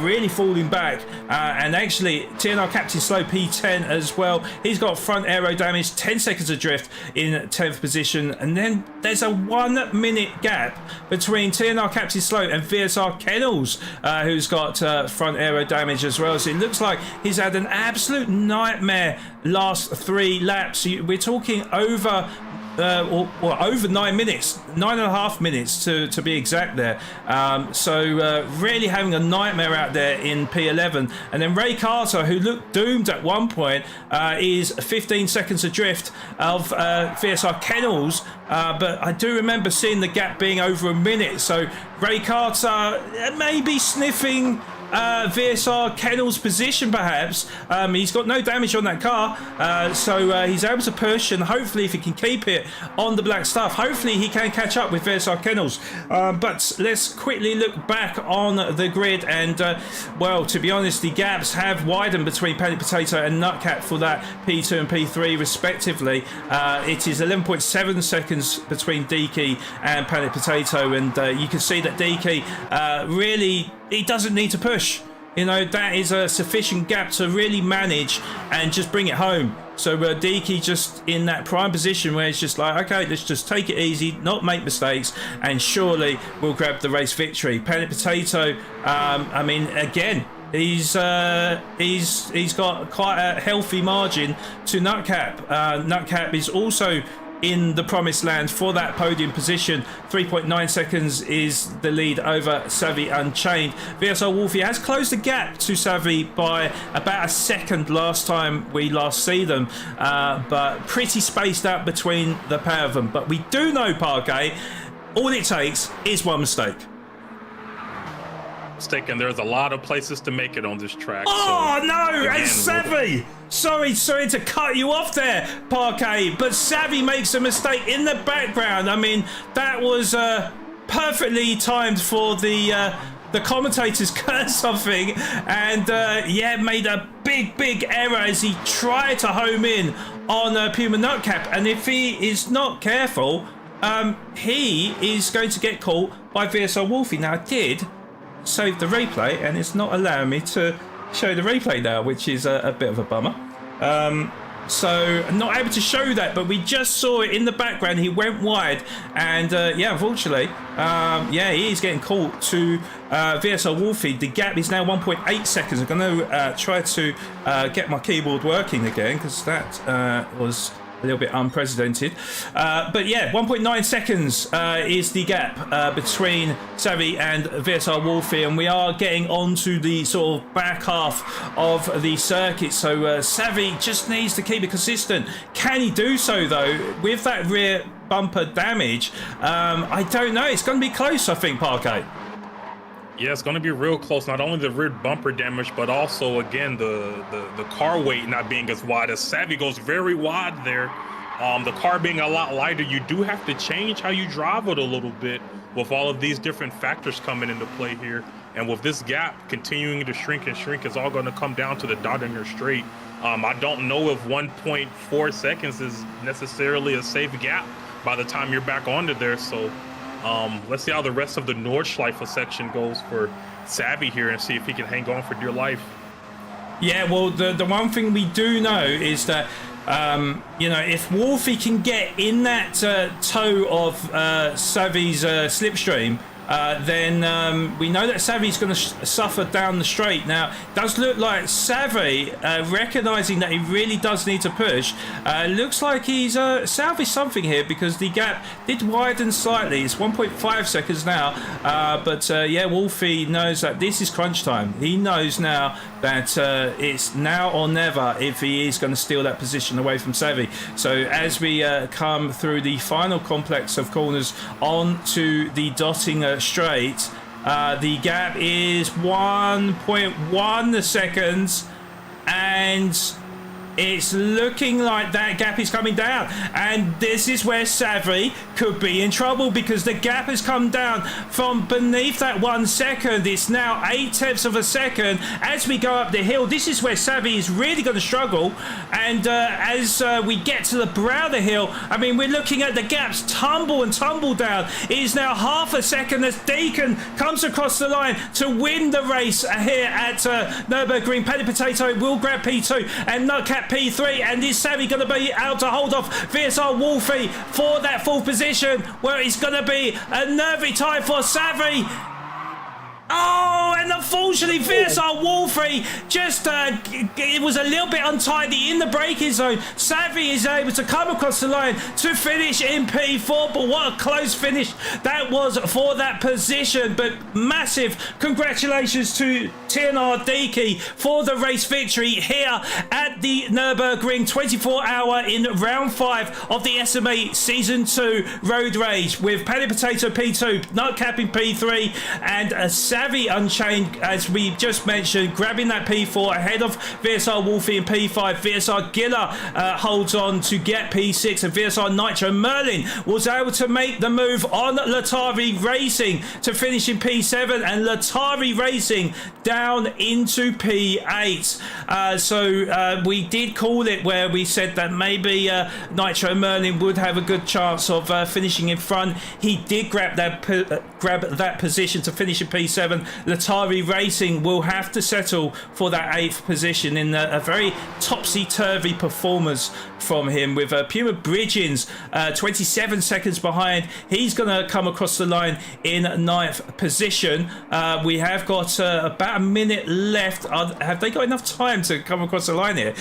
really falling back. And actually, TNR Captain Slow P10 as well. He's got front aero damage, 10 seconds adrift in 10th position. And then there's a 1 minute gap between TNR Captain Slow and VSR Kennels, who's got front aero damage as well. So it looks like he's had an absolute nightmare last 3 laps. We're talking over over 9 minutes, 9.5 minutes to be exact there. So really having a nightmare out there in P11. And then Ray Carter, who looked doomed at one point, is 15 seconds adrift of VSR Kennels. But I do remember seeing the gap being over a minute. So Ray Carter maybe sniffing VSR Kennel's position, perhaps. He's got no damage on that car, so he's able to push, and hopefully if he can keep it on the black stuff, hopefully he can catch up with VSR Kennels. But let's quickly look back on the grid, and well, to be honest, the gaps have widened between Panic Potato and Nutcat for that P2 and P3 respectively. It is 11.7 seconds between Deaky and Panic Potato, and you can see that Deaky really, he doesn't need to push. You know, that is a sufficient gap to really manage and just bring it home. So Deaky just in that prime position where it's just like, okay, let's just take it easy, not make mistakes, and surely we'll grab the race victory. Panic Potato, I mean, again, he's got quite a healthy margin to Nutcap. Nutcap is also in the promised land for that podium position. 3.9 seconds is the lead over Savvy Unchained. VSR Wolfie has closed the gap to Savvy by about a second last time we last see them, but pretty spaced out between the pair of them. But we do know, Parquet, all it takes is one mistake. And there's a lot of places to make it on this track. Oh so, no, again, and Savvy! Sorry to cut you off there, Parquet, but Savvy makes a mistake in the background. I mean, that was perfectly timed for the commentator's curse, I think, and yeah, made a big error as he tried to home in on Puma Nutcap, and if he is not careful, he is going to get caught by VSR Wolfie. Now, I did save the replay, and it's not allowing me to show the replay now, which is a bit of a bummer. So I'm not able to show that, but we just saw it in the background. He went wide, and yeah, unfortunately, yeah, he is getting caught to VSR Wolfie. The gap is now 1.8 seconds. I'm going to try to get my keyboard working again, because that was a little bit unprecedented. But yeah, 1.9 seconds is the gap between Savvy and VSR Wolfie, and we are getting onto the sort of back half of the circuit. So Savvy just needs to keep it consistent. Can he do so though with that rear bumper damage? I don't know. It's going to be close, I think, Parquet. Yeah, it's going to be real close. Not only the rear bumper damage, but also, again, the car weight not being as wide as Savvy goes very wide there. The car being a lot lighter, you do have to change how you drive it a little bit with all of these different factors coming into play here, and with this gap continuing to shrink and shrink, it's all going to come down to the dot in your straight. I don't know if 1.4 seconds is necessarily a safe gap by the time you're back onto there. So let's see how the rest of the Nordschleife section goes for Savvy here and see if he can hang on for dear life. Yeah, well, the one thing we do know is that, you know, if Wolfie can get in that toe of Savvy's slipstream, then we know that Savvy's going to suffer down the straight. Now, it does look like Savvy, recognising that he really does need to push, looks like he's salvaged something here, because the gap did widen slightly. It's 1.5 seconds now, but yeah, Wolfie knows that this is crunch time. He knows now that it's now or never if he is going to steal that position away from Savvy. So as we come through the final complex of corners onto the dotting straight, the gap is 1.1 seconds, and it's looking like that gap is coming down, and this is where Savvy could be in trouble, because the gap has come down from beneath that 1 second. It's now 0.8 of a second as we go up the hill. This is where Savvy is really going to struggle, and as we get to the brow of the hill, I mean, we're looking at the gaps tumble and tumble down. It is now 0.5 seconds as Deacon comes across the line to win the race here at Nürburgring. Penny Potato will grab P2 and Nutcat P3, and is Savvy going to be able to hold off VSR Wolfie for that full position, where it's going to be a nervy time for Savvy? Oh, and unfortunately, VSR Wolfie just, it was a little bit untidy in the braking zone. Savvy is able to come across the line to finish in P4, but what a close finish that was for that position. But massive congratulations to TNR Deaky for the race victory here at the Nürburgring 24-hour in round 5 of the SMA Season 2 Road Rage, with Penny Potato P2, Nutcap in P3, and a Savvy Unchained, as we just mentioned, grabbing that P4 ahead of VSR Wolfie in P5. VSR Giller holds on to get P6, and VSR Nitro Merlin was able to make the move on Latari Racing to finish in P7, and Latari Racing down into P8. So we did call it, where we said that maybe Nitro Merlin would have a good chance of finishing in front. He did grab that position to finish in P7. Latari Racing will have to settle for that 8th position in a very topsy-turvy performance from him, with Puma Bridgens 27 seconds behind. He's going to come across the line in 9th position. We have got about a minute left. Have they got enough time to come across the line here?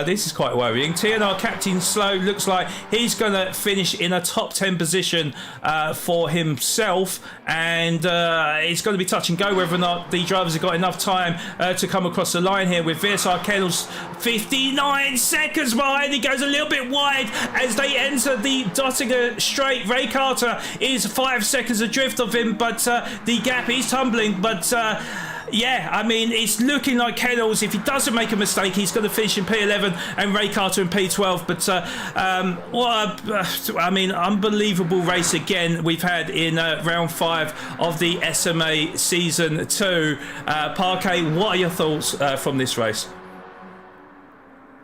This is quite worrying. TNR Captain Slow looks like he's going to finish in a top 10 position for himself, and it's going to be touch and go whether or not the drivers have got enough time to come across the line here, with VSR Kennels 59 seconds behind. He goes a little bit wide as they enter the Dottinger straight. Ray Carter is 5 seconds adrift of him, but the gap is tumbling. But yeah, I mean, it's looking like Kennels, if he doesn't make a mistake, he's going to finish in P11 and Ray Carter in P12. But I mean, unbelievable race again we've had in round 5 of the SMA Season 2. Parquet, what are your thoughts from this race?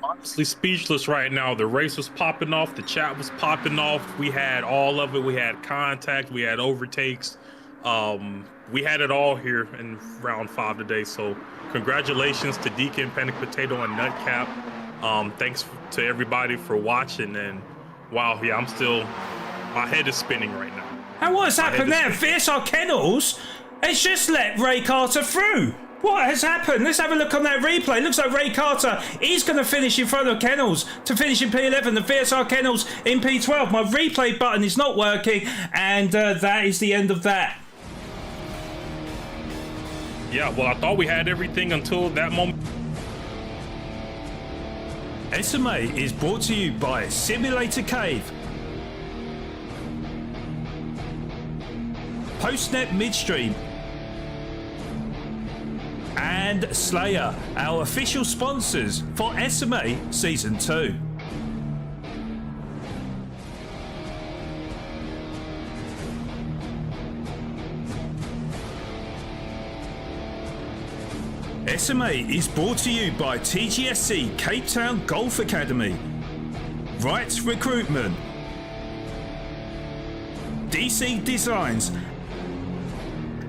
Honestly speechless right now. The race was popping off, the chat was popping off. We had all of it. We had contact, we had overtakes. We had it all here in round 5 today. So congratulations to Deacon, Panic Potato, and Nutcap. Thanks to everybody for watching. And wow, yeah, my head is spinning right now. And what has happened there? VSR Kennels has just let Ray Carter through. What has happened? Let's have a look on that replay. Looks like Ray Carter is going to finish in front of Kennels to finish in P11. The VSR Kennels in P12. My replay button is not working, and that is the end of that. Yeah, well, I thought we had everything until that moment. SMA is brought to you by Simulator Cave, Postnet Midstream, and Slayer, our official sponsors for SMA Season 2. SMA is brought to you by TGSC Cape Town Golf Academy, Right Recruitment, DC Designs,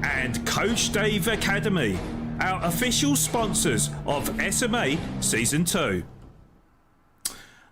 and Coach Dave Academy, our official sponsors of SMA Season 2.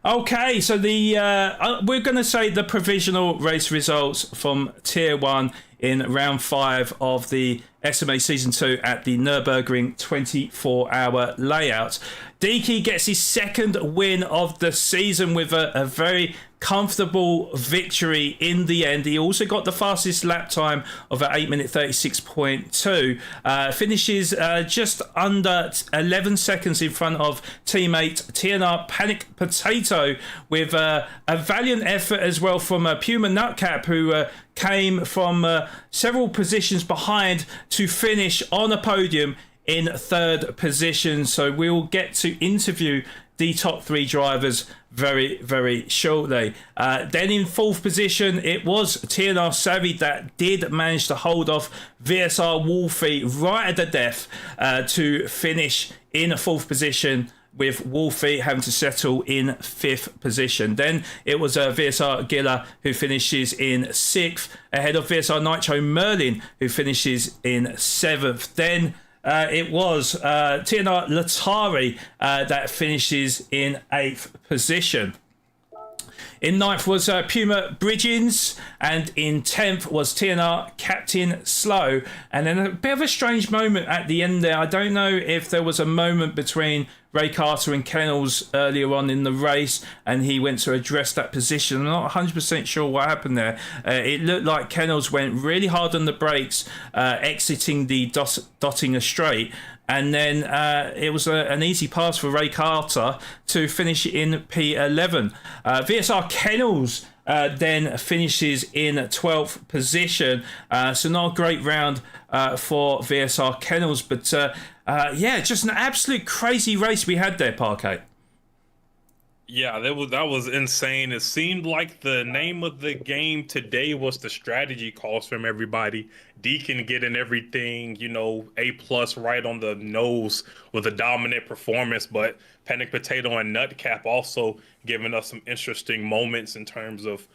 Okay, so we're going to say the provisional race results from Tier 1 in round 5 of the SMA Season 2 at the Nürburgring 24-hour layout. Deaky gets his second win of the season with a very comfortable victory in the end. He also got the fastest lap time of an 8-minute 36.2. Finishes just under 11 seconds in front of teammate TNR Panic Potato, with a valiant effort as well from Puma Nutcap, who came from several positions behind to finish on a podium in third position. So we'll get to interview the top 3 drivers very, very shortly. Then in fourth position, it was TNR Savvy that did manage to hold off VSR Wolfie right at the death to finish in a fourth position, with Wolfie having to settle in fifth position. Then it was VSR Giller who finishes in sixth, ahead of VSR Nitro Merlin, who finishes in seventh. Then it was TNR Latari that finishes in 8th position. In 9th was Puma Bridgens, and in 10th was TNR Captain Slow. And then a bit of a strange moment at the end there. I don't know if there was a moment between Ray Carter and Kennels earlier on in the race, and he went to address that position. I'm not 100% sure what happened there. It looked like Kennels went really hard on the brakes, exiting the Dottinger Straight. And then it was an easy pass for Ray Carter to finish in P11. VSR Kennels then finishes in 12th position. So not a great round for VSR Kennels. But yeah, just an absolute crazy race we had there, Parquet. Yeah, that was insane. It seemed like the name of the game today was the strategy calls from everybody. Deacon getting everything, A+ right on the nose with a dominant performance, but Panic Potato and Nutcap also giving us some interesting moments in terms of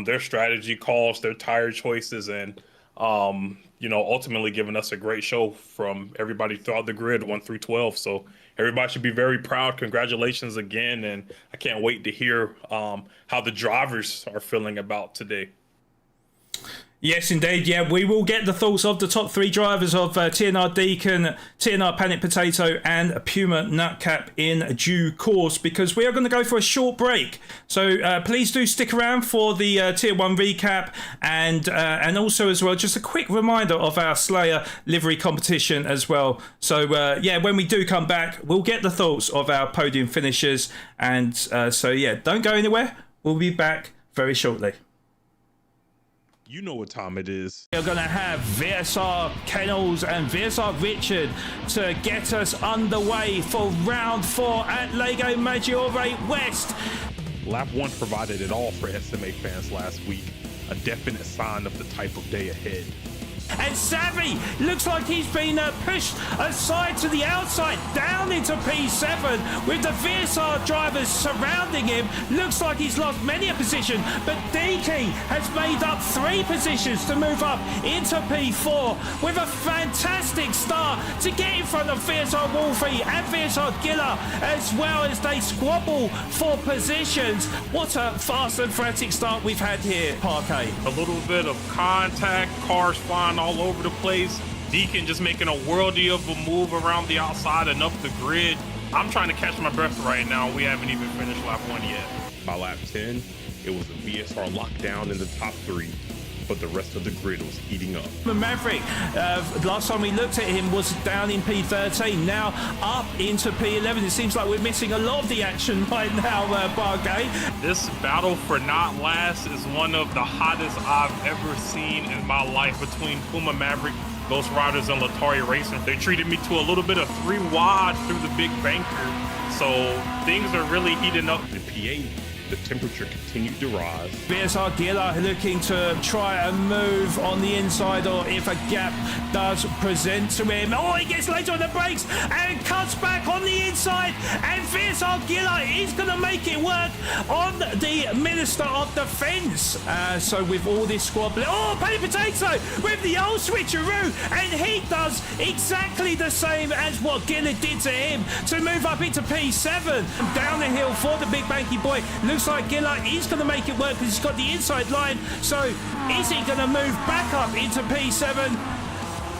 their strategy calls, their tire choices, and ultimately giving us a great show from everybody throughout the grid 1 through 12. So everybody should be very proud. Congratulations again. And I can't wait to hear how the drivers are feeling about today. Yes, indeed. Yeah, we will get the thoughts of the top 3 drivers of TNR Deacon, TNR Panic Potato, and Puma Nutcap in due course, because we are going to go for a short break. So please do stick around for the Tier 1 recap, and also as well, just a quick reminder of our Slayer livery competition as well. So yeah, when we do come back, we'll get the thoughts of our podium finishers. And so yeah, don't go anywhere. We'll be back very shortly. You know what time it is. We're going to have VSR Kennels and VSR Richard to get us underway for round 4 at Lego Maggiore West. Lap 1 provided it all for SMA fans last week, a definite sign of the type of day ahead. And Savvy looks like he's been pushed aside to the outside, down into P7 with the VSR drivers surrounding him. Looks like he's lost many a position, but DK has made up 3 positions to move up into P4 with a fantastic start to get in front of VSR Wolfie and VSR Giller, as well as they squabble for positions. What a fast and frantic start we've had here, Parquet. A little bit of contact, cars flying all over the place. Deacon just making a worldie of a move around the outside and up the grid. I'm trying to catch my breath right now. We haven't even finished lap 1 yet. By lap 10, it was a VSR lockdown in the top 3, but the rest of the grid was heating up. Maverick, last time we looked at him, was down in P13, now up into P11. It seems like we're missing a lot of the action right now, Parquet. This battle for not last is one of the hottest I've ever seen in my life between Puma Maverick, Ghost Riders, and Latari Racing. They treated me to a little bit of 3 wide through the big banker, so things are really heating up. In P8, the temperature continued to rise. VSR Giller looking to try and move on the inside, or if a gap does present to him. Oh, he gets later on the brakes and cuts back on the inside, and VSR Giller is going to make it work on the Minister of Defence. So with all this squabbling, oh, Paddy Potato with the old switcheroo, and he does exactly the same as what Giller did to him to move up into P7. Down the hill for the big banky boy. Looks like Giller is going to make it work because he's got the inside line. So is he going to move back up into P7?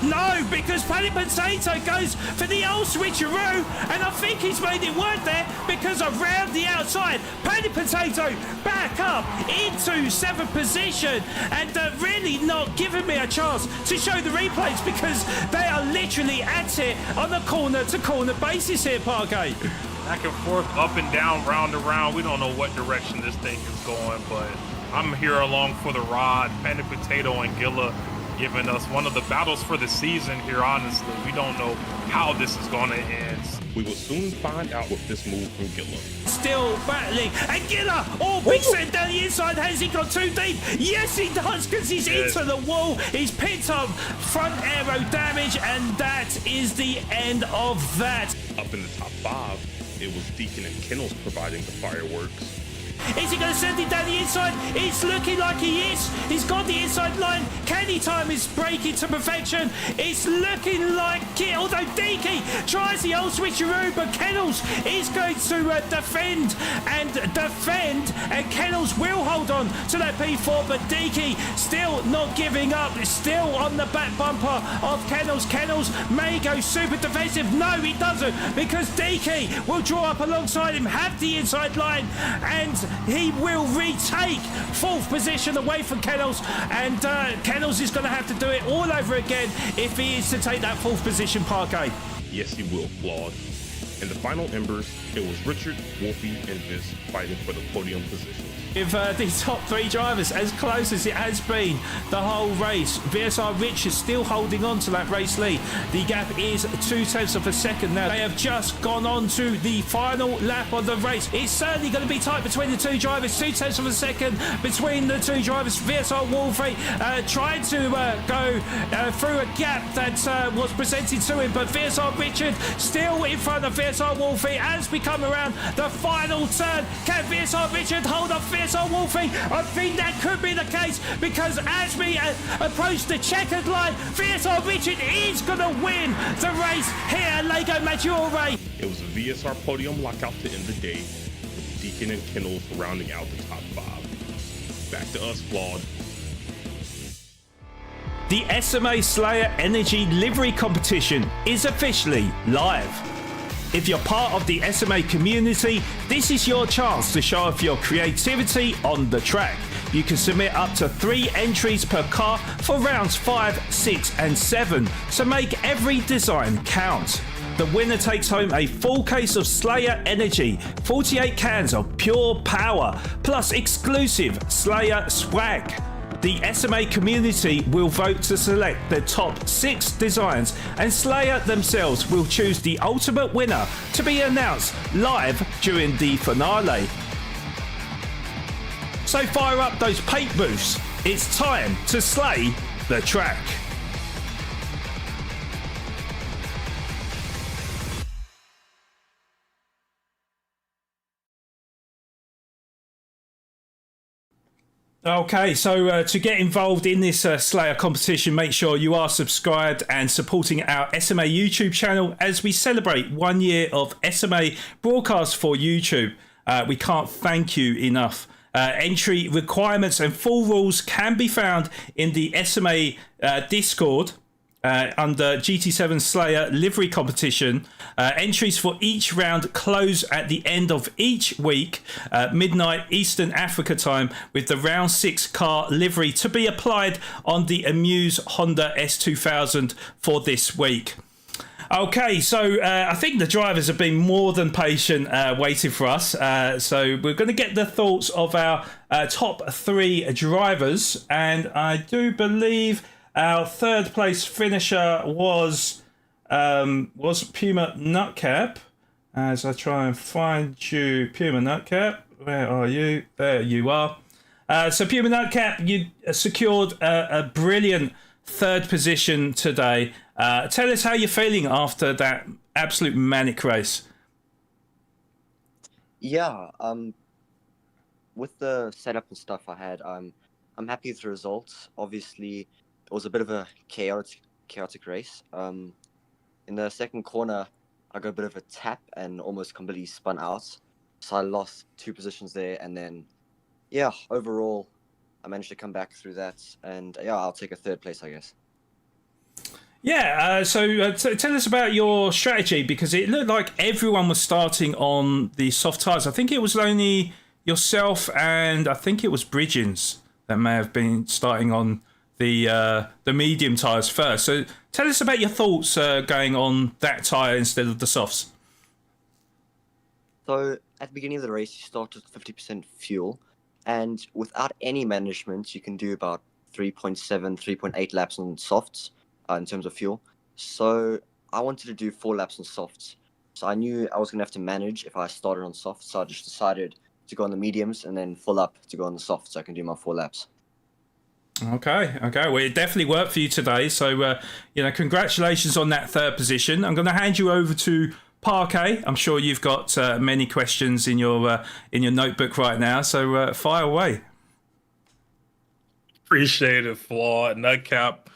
No, because Paddy Potato goes for the old switcheroo, and I think he's made it work there because around the outside, Paddy Potato back up into 7th position, and really not giving me a chance to show the replays because they are literally at it on a corner-to-corner basis here, Pargate. Back and forth, up and down, round and round. We don't know what direction this thing is going, but I'm here along for the ride. Paddy Potato and Gilla giving us one of the battles for the season here, honestly. We don't know how this is going to end. We will soon find out with this move from Gilla. Still battling, and Giller, oh, big set down the inside. Has he got too deep? Yes, he does, because he's into the wall. He's picked up front aero damage, and that is the end of that. Up in the top 5, it was Deacon and Kennels providing the fireworks. Is he going to send it down the inside? It's looking like he is. He's got the inside line. Can he time his braking to perfection? It's looking like it. Although Deaky tries the old switcheroo, but Kennels is going to defend, and Kennels will hold on to that P4, but Deaky still not giving up. Still on the back bumper of Kennels. Kennels may go super defensive. No, he doesn't, because Deaky will draw up alongside him, have the inside line, and he will retake 4th position away from Kennels, and Kennels is going to have to do it all over again if he is to take that 4th position, Parquet. Yes, he will, Flawed. In the final embers, it was Richard, Wolfie, and Viz fighting for the podium position. With the top 3 drivers as close as it has been the whole race, VSR Rich is still holding on to that race lead. The gap is 0.2 of a second now. They have just gone on to the final lap of the race. It's certainly going to be tight between the 2 drivers. 0.2 of a second between the 2 drivers. VSR Wolfie tried to go through a gap that was presented to him, but VSR Richard still in front of VSR Wolfie as we come around the final turn. Can VSR Richard hold off VSR Wolfie? I think that could be the case, because as we approach the checkered line, VSR Richard is going to win the race here at Lego Maggiore. It was a VSR podium lockout to end the day, with Deacon and Kennels rounding out the top 5. Back to us, Flawed. The SMA Slayer Energy Livery Competition is officially live. If you're part of the SMA community, this is your chance to show off your creativity on the track. You can submit up to 3 entries per car for rounds 5, 6 and 7, so make every design count. The winner takes home a full case of Slayer Energy, 48 cans of pure power, plus exclusive Slayer swag. The SMA community will vote to select the top 6 designs, and Slayer themselves will choose the ultimate winner to be announced live during the finale. So fire up those paint booths. It's time to slay the track. Okay, so to get involved in this Slayer competition, make sure you are subscribed and supporting our SMA YouTube channel as we celebrate 1 year of SMA broadcast for YouTube. We can't thank you enough. Entry requirements and full rules can be found in the SMA Discord. Under GT7 Slayer livery competition. Entries for each round close at the end of each week, midnight Eastern Africa time, with the round 6 car livery to be applied on the Amuse Honda S2000 for this week. Okay, so I think the drivers have been more than patient waiting for us. So we're going to get the thoughts of our top 3 drivers, and I do believe our 3rd place finisher was Puma Nutcap. As I try and find you, Puma Nutcap. Where are you? There you are. So Puma Nightcap, you secured a brilliant third position today. Tell us how you're feeling after that absolute manic race. Yeah, with the setup and stuff I had, I'm happy with the results. Obviously, it was a bit of a chaotic race. In the second corner, I got a bit of a tap and almost completely spun out. So I lost 2 positions there, and then, yeah, overall, I managed to come back through that, and yeah, I'll take a 3rd place, I guess. Yeah, so tell us about your strategy, because it looked like everyone was starting on the soft tyres. I think it was only yourself and I think it was Bridgens that may have been starting on the medium tyres first. So tell us about your thoughts going on that tyre instead of the softs. So at the beginning of the race, you start with 50% fuel, and without any management, you can do about 3.7, 3.8 laps on softs in terms of fuel. So I wanted to do 4 laps on softs. So I knew I was going to have to manage if I started on softs. So I just decided to go on the mediums and then full up to go on the softs so I can do my 4 laps. Okay. Well, it definitely worked for you today. So, congratulations on that 3rd position. I'm going to hand you over to Parquet. I'm sure you've got many questions in your notebook right now. So fire away. Appreciate it, Flawed. Nutcap.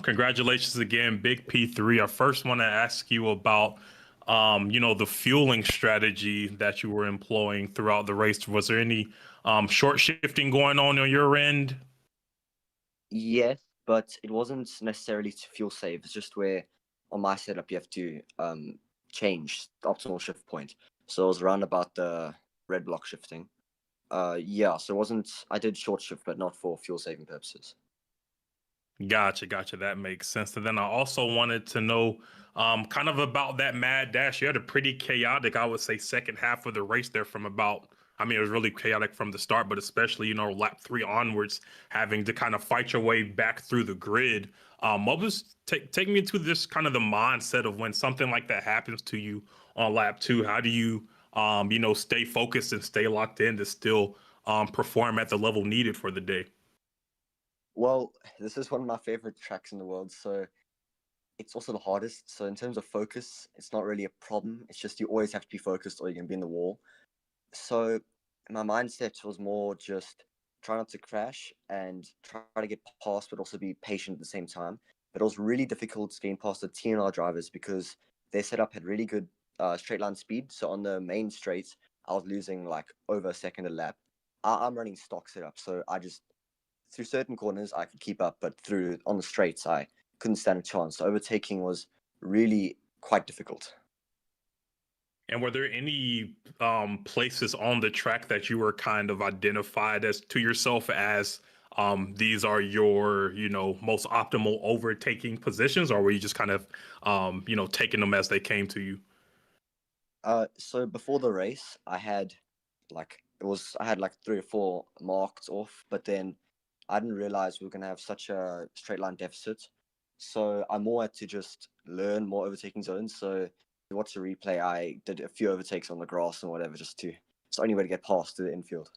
Congratulations again, big P3. I first want to ask you about, the fueling strategy that you were employing throughout the race. Was there any short shifting going on your end? Yes, but it wasn't necessarily to fuel save. It's just where on my setup you have to change the optimal shift point. So it was around about the red block shifting. So it wasn't. I did short shift, but not for fuel saving purposes. Gotcha. That makes sense. And then I also wanted to know kind of about that mad dash. You had a pretty chaotic, I would say, second half of the race there from about, it was really chaotic from the start, but especially, lap 3 onwards, having to kind of fight your way back through the grid. What was, take me into this kind of the mindset of when something like that happens to you on lap 2, how do you, stay focused and stay locked in to still perform at the level needed for the day? Well, this is one of my favorite tracks in the world, so it's also the hardest. So in terms of focus, it's not really a problem. It's just you always have to be focused or you're going to be in the wall. So my mindset was more just try not to crash and try to get past, but also be patient at the same time. But it was really difficult getting past the TNR drivers because their setup had really good straight line speed. So on the main straight, I was losing like over a second a lap. I'm running stock setup, so I just through certain corners I could keep up, but on the straights I couldn't stand a chance. So overtaking was really quite difficult. And were there any places on the track that you were kind of identified as to yourself as these are your, most optimal overtaking positions, or were you just kind of, taking them as they came to you? So before the race, I had like 3 or 4 marked off, but then I didn't realize we were going to have such a straight line deficit. So I more had to just learn more overtaking zones. So to watch the replay, I did a few overtakes on the grass and whatever, it's the only way to get past to the infield.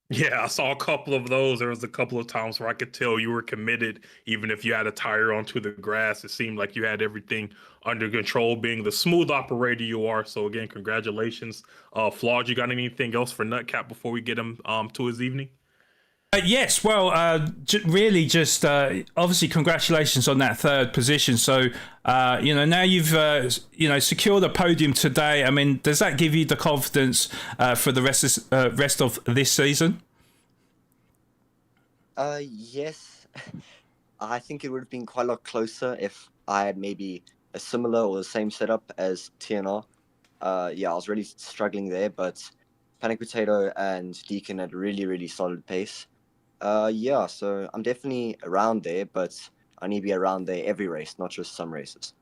Yeah, I saw a couple of those. There was a couple of times where I could tell you were committed, even if you had a tire onto the grass. It seemed like you had everything under control, being the smooth operator you are. So again, congratulations. Flawed, you got anything else for Nutcap before we get him to his evening? Yes, well, really just obviously congratulations on that 3rd position. So, now you've, secured a podium today. I mean, does that give you the confidence for the rest of this season? Yes. I think it would have been quite a lot closer if I had maybe a similar or the same setup as TNR. I was really struggling there, but Panic Potato and Deacon had really, really solid pace. So I'm definitely around there, but I need to be around there every race, not just some races.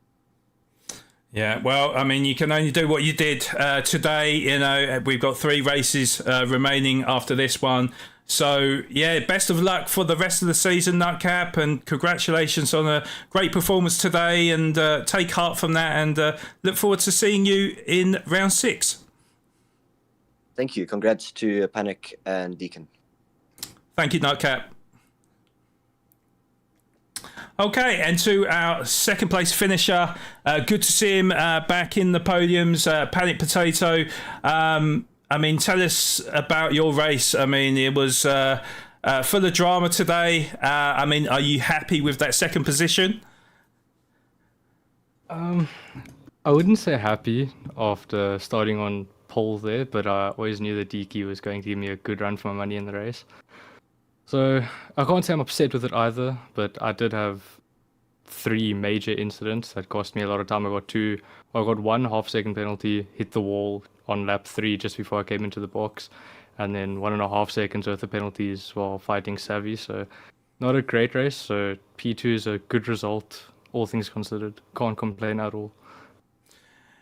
Yeah, well, I mean, you can only do what you did today. We've got 3 races remaining after this one. So, yeah, best of luck for the rest of the season, Nutcap, and congratulations on a great performance today, and take heart from that, and look forward to seeing you in round 6. Thank you. Congrats to Panic and Deacon. Thank you, Nightcap. Okay, and to our second place finisher, good to see him back in the podiums, Panic Potato. I mean, tell us about your race. I mean, it was full of drama today. I mean, are you happy with that second position? I wouldn't say happy after starting on pole there, but I always knew that Deaky was going to give me a good run for my money in the race. So I can't say I'm upset with it either, but I did have 3 major incidents that cost me a lot of time. I got 1 half-second penalty, hit the wall on lap 3 just before I came into the box, and then 1.5 seconds worth of penalties while fighting Savvy. So not a great race. So P2 is a good result, all things considered. Can't complain at all.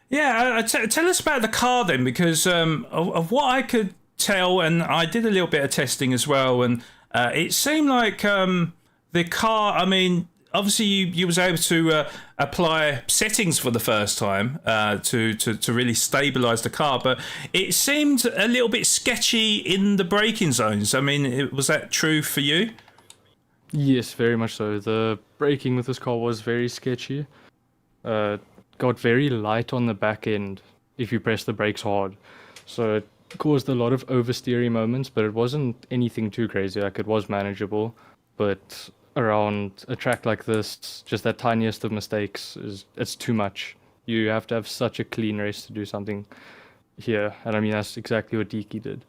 Yeah, tell us about the car then, because of what I could tell, and I did a little bit of testing as well, and it seemed like the car, I mean, obviously you was able to apply settings for the first time to really stabilise the car, but it seemed a little bit sketchy in the braking zones. I mean, was that true for you? Yes, very much so. The braking with this car was very sketchy. Got very light on the back end if you press the brakes hard. So it caused a lot of oversteering moments, but it wasn't anything too crazy. Like, it was manageable, but around a track like this, just that tiniest of mistakes it's too much. You have to have such a clean race to do something here, and I mean that's exactly what Deaky did.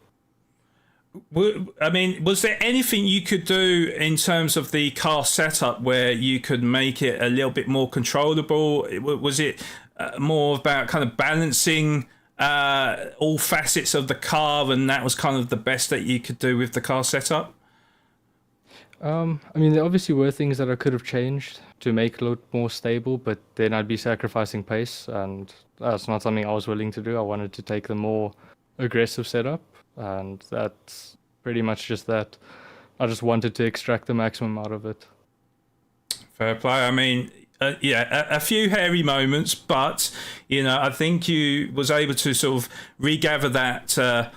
I mean, was there anything you could do in terms of the car setup where you could make it a little bit more controllable? Was it more about kind of balancing all facets of the car, and that was kind of the best that you could do with the car setup? I mean, there obviously were things that I could have changed to make it a lot more stable, but then I'd be sacrificing pace, and that's not something I was willing to do. I wanted to take the more aggressive setup, and that's pretty much just that. I just wanted to extract the maximum out of it. Fair play. I mean, yeah, a few hairy moments, but, you know, I think you was able to sort of regather that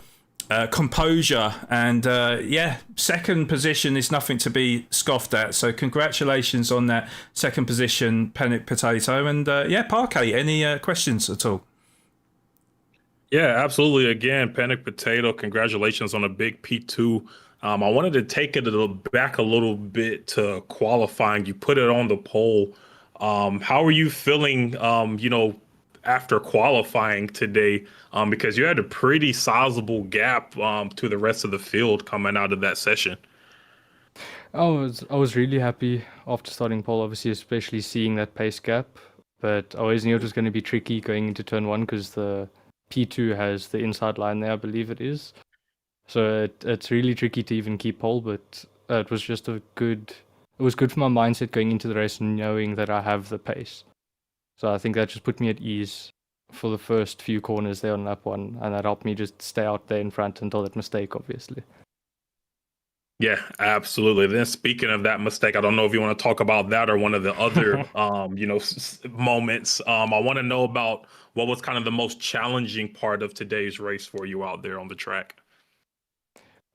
composure, and yeah, second position is nothing to be scoffed at. So congratulations on that second position, Panic Potato. And yeah, Parquet, any questions at all? Yeah, absolutely. Again, Panic Potato, congratulations on a big P2. I wanted to take it back a little bit to qualifying. You put it on the pole. How are you feeling, you know, after qualifying today? Because you had a pretty sizable gap to the rest of the field coming out of that session. I was really happy after starting pole, obviously, especially seeing that pace gap. But I always knew it was going to be tricky going into turn 1 because the P2 has the inside line there, I believe it is. So it's really tricky to even keep pole, but it was just it was good for my mindset going into the race, knowing that I have the pace. So I think that just put me at ease for the first few corners there on lap 1, and that helped me just stay out there in front until that mistake, obviously. Yeah, absolutely. Then speaking of that mistake, I don't know if you want to talk about that or one of the other, you know, moments. I want to know about what was kind of the most challenging part of today's race for you out there on the track.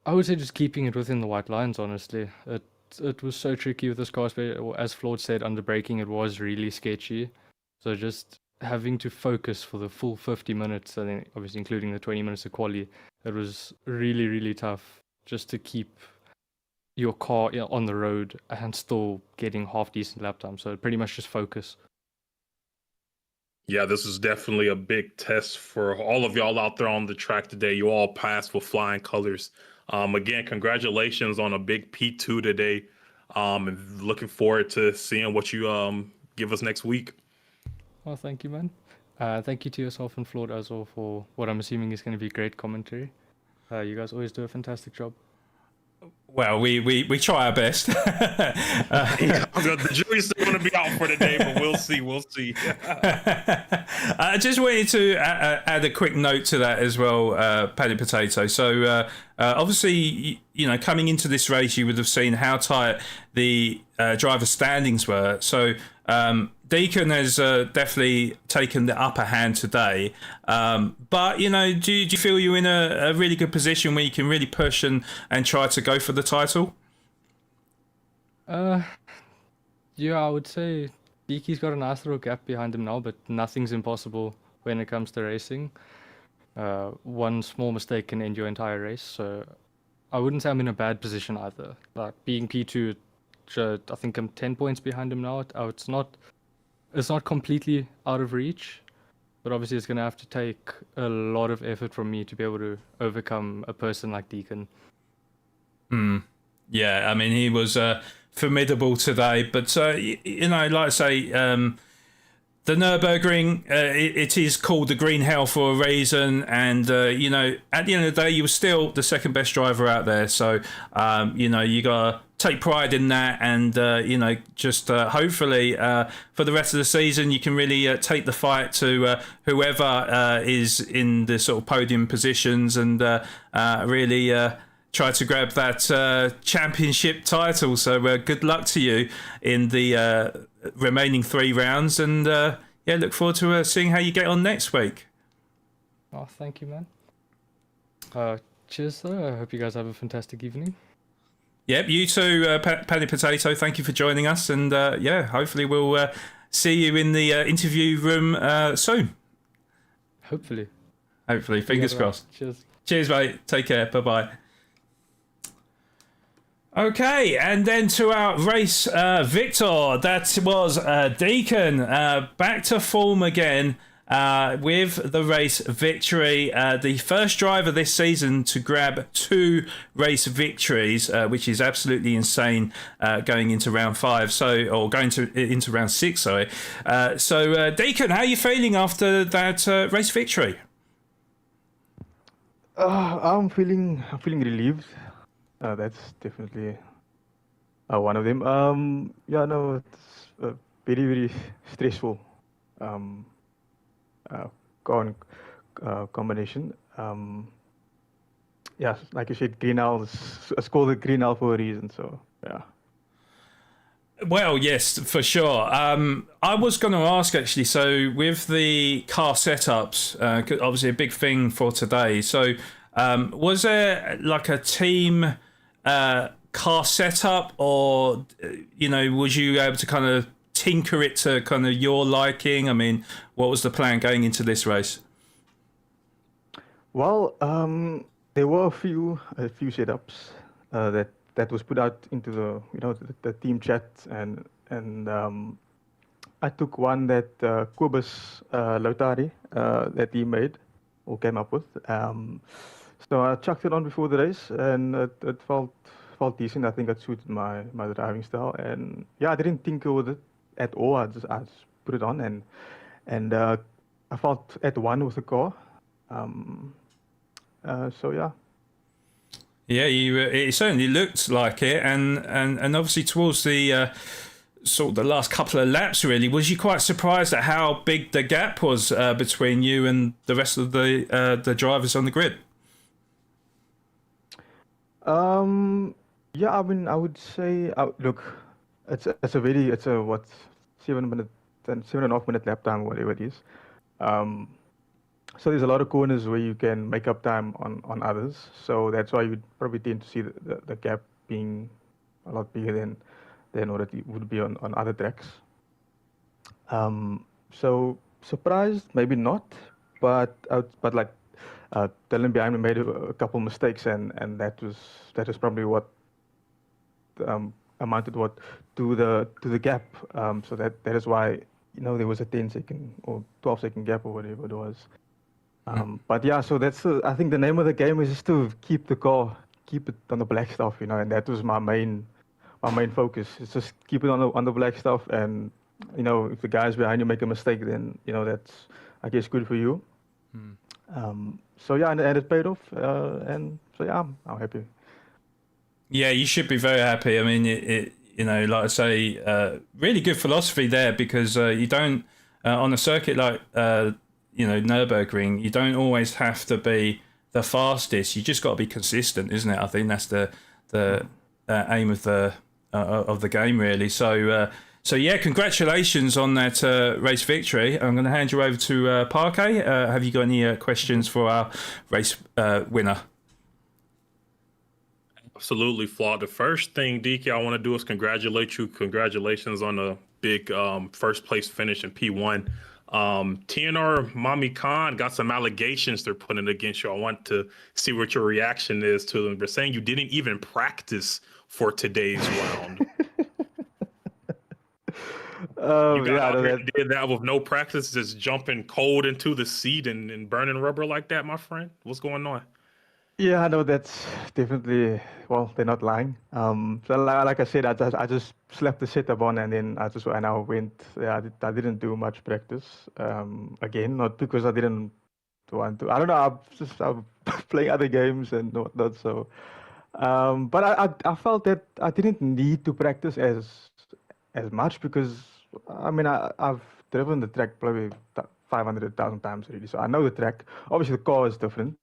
I would say just keeping it within the white lines, honestly. It was so tricky with this car. As Flawed said, under braking, it was really sketchy. So just having to focus for the full 50 minutes, and then obviously including the 20 minutes of quali, it was really, really tough just to keep your car on the road and still getting half decent lap time. So pretty much just focus. Yeah, this is definitely a big test for all of y'all out there on the track today. You all passed with flying colors. Again, congratulations on a big P2 today. And looking forward to seeing what you give us next week. Well, thank you, man. Thank you to yourself and Flawed as well for what I'm assuming is going to be great commentary. You guys always do a fantastic job. Well, we try our best. The jury's still going to be out for today, but we'll see. I just wanted to add a quick note to that as well, Panic Potato. So obviously, you know, coming into this race, you would have seen how tight the driver standings were. So Deacon has definitely taken the upper hand today. But, you know, do you feel you're in a really good position where you can really push and try to go for the title? Yeah, I would say Beaky's got a nice little gap behind him now, but nothing's impossible when it comes to racing. One small mistake can end your entire race, so I wouldn't say I'm in a bad position either. Like being P2, I think I'm 10 points behind him now. It's not completely out of reach, but obviously it's going to have to take a lot of effort from me to be able to overcome a person like Deacon. Yeah, I mean, he was formidable today, but you know, like I say, the Nürburgring, it is called the Green Hell for a reason, and you know, at the end of the day, you were still the second best driver out there. So you know, you gotta take pride in that, and you know, just hopefully for the rest of the season, you can really take the fight to whoever is in the sort of podium positions, and really. Try to grab that championship title. So good luck to you in the remaining 3 rounds, and yeah, look forward to seeing how you get on next week. Oh, thank you, man. Cheers, though. I hope you guys have a fantastic evening. Yep, you too, Paddy Potato. Thank you for joining us, and yeah, hopefully we'll see you in the interview room soon. Hopefully, fingers crossed. Cheers, mate. Take care. Bye. Okay, and then to our race victor, that was Deacon, back to form again with the race victory. The first driver this season to grab 2 race victories, which is absolutely insane going into round 5, or going into round 6, sorry. So Deacon, how are you feeling after that race victory? I'm feeling relieved. That's definitely one of them. Yeah, no, it's very, very stressful combination. Yeah, like you said, Green Owl, it's called the Green Owl for a reason, so yeah. Well, yes, for sure. I was going to ask, actually, so with the car setups, obviously a big thing for today, so was there like a team car setup, or you know, was you able to kind of tinker it to kind of your liking? I mean, what was the plan going into this race? Well, there were a few setups that was put out into the team chat, and I took one that Kobus Lautari that he made or came up with. So I chucked it on before the race, and it felt decent. I think it suited my driving style, and yeah, I didn't tinker with it at all. I just put it on, and I felt at one with the car. So yeah. Yeah, it certainly looked like it, and obviously towards the sort of the last couple of laps, really, was you quite surprised at how big the gap was between you and the rest of the drivers on the grid? Yeah, I mean, I would say, look, it's a 7.5 minute lap time, whatever it is. So there's a lot of corners where you can make up time on others. So that's why you'd probably tend to see the gap being a lot bigger than what it would be on other tracks. So surprised, maybe not, but like Dylan behind me made a couple mistakes, and that was probably what amounted to the gap. So that is why there was a 10-second or 12-second gap or whatever it was. But yeah, so that's I think the name of the game is just to keep it on the black stuff, and that was my main focus. It's just keep it on the black stuff, and if the guys behind you make a mistake, then that's, I guess, good for you. So yeah, and it paid off, and so yeah, I'm happy. Yeah, you should be very happy. I mean, it like I say, really good philosophy there, because you don't on a circuit like Nürburgring, you don't always have to be the fastest. You just got to be consistent, isn't it? I think that's the aim of the game, really. So So yeah, congratulations on that race victory. I'm going to hand you over to Parquet. Have you got any questions for our race winner? Absolutely, Flawed. The first thing, DK, I want to do is congratulate you. Congratulations on a big first place finish in P1. TNR Mami Khan got some allegations they're putting against you. I want to see what your reaction is to them. They're saying you didn't even practice for today's round. You got out here and did that with no practice, just jumping cold into the seat and burning rubber like that, my friend? What's going on? Yeah, I know that's definitely, well, they're not lying. So like I said, I just slapped the setup on and then I went. Yeah, I didn't do much practice. Again, not because I didn't want to. I don't know. I'm playing other games and whatnot. So, but I felt that I didn't need to practice as much because I mean I've driven the track probably 500,000 times already. So I know the track. Obviously, the car is different.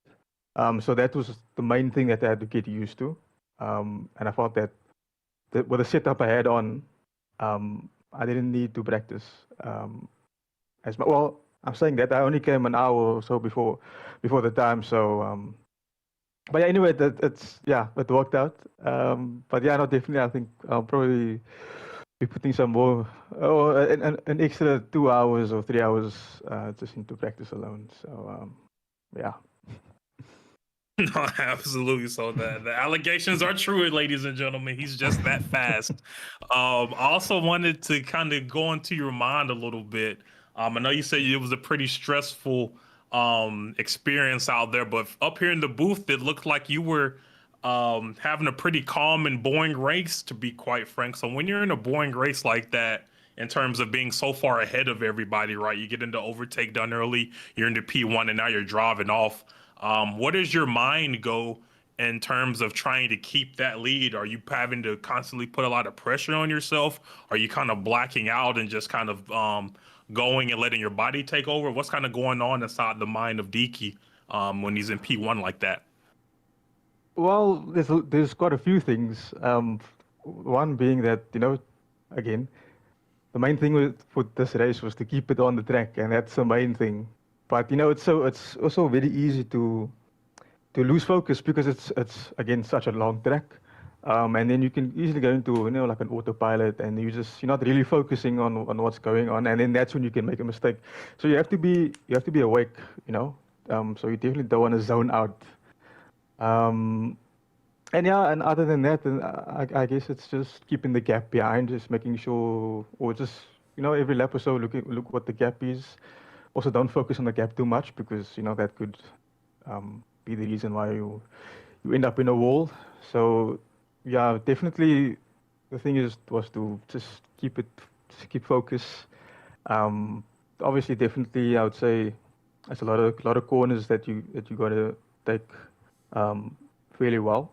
So that was the main thing that I had to get used to. And I felt that with the setup I had on, I didn't need to practice as much. Well, I'm saying that I only came an hour or so before the time. So, but yeah, anyway, it worked out. But yeah, no, definitely, I think I'll probably be putting some more, an extra 2 hours or 3 hours just into practice alone. So, yeah. No, absolutely. So the allegations are true, ladies and gentlemen. He's just that fast. I also wanted to kind of go into your mind a little bit. I know you said it was a pretty stressful experience out there, but up here in the booth, it looked like you were having a pretty calm and boring race, to be quite frank. So when you're in a boring race like that, in terms of being so far ahead of everybody, right? You get into overtake done early, you're into P1, and now you're driving off. What does your mind go in terms of trying to keep that lead? Are you having to constantly put a lot of pressure on yourself? Are you kind of blacking out and just kind of going and letting your body take over? What's kind of going on inside the mind of Deke when he's in P1 like that? Well, there's quite a few things. One being that, again, the main thing for this race was to keep it on the track, and that's the main thing. But it's also very easy to lose focus because it's again such a long track, and then you can easily go into like an autopilot, and you're not really focusing on what's going on, and then that's when you can make a mistake. So you have to be awake, so you definitely don't want to zone out. And other than that, then I guess it's just keeping the gap behind, just making sure, or just every lap or so look what the gap is. Also, don't focus on the gap too much because that could be the reason why you end up in a wall. So yeah, definitely the thing was to just keep focus. Obviously, definitely I would say there's a lot of corners that you got to take fairly well.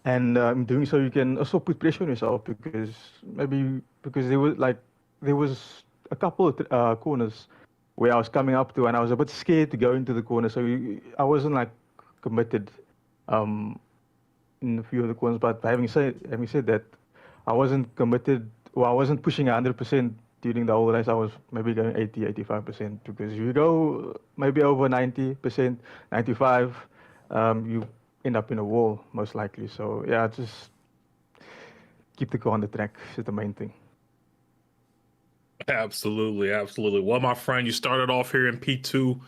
And in doing so, you can also put pressure on yourself because there was a couple of corners where I was coming up to, and I was a bit scared to go into the corner, so I wasn't like committed in a few of the corners. But having said that, I wasn't committed, or I wasn't pushing 100% during the whole race. I was maybe going 80, 85%, because if you go maybe over 90%, 95%, you end up in a wall most likely. So yeah, just keep the car on the track is the main thing. Absolutely. Well, my friend, you started off here in P2,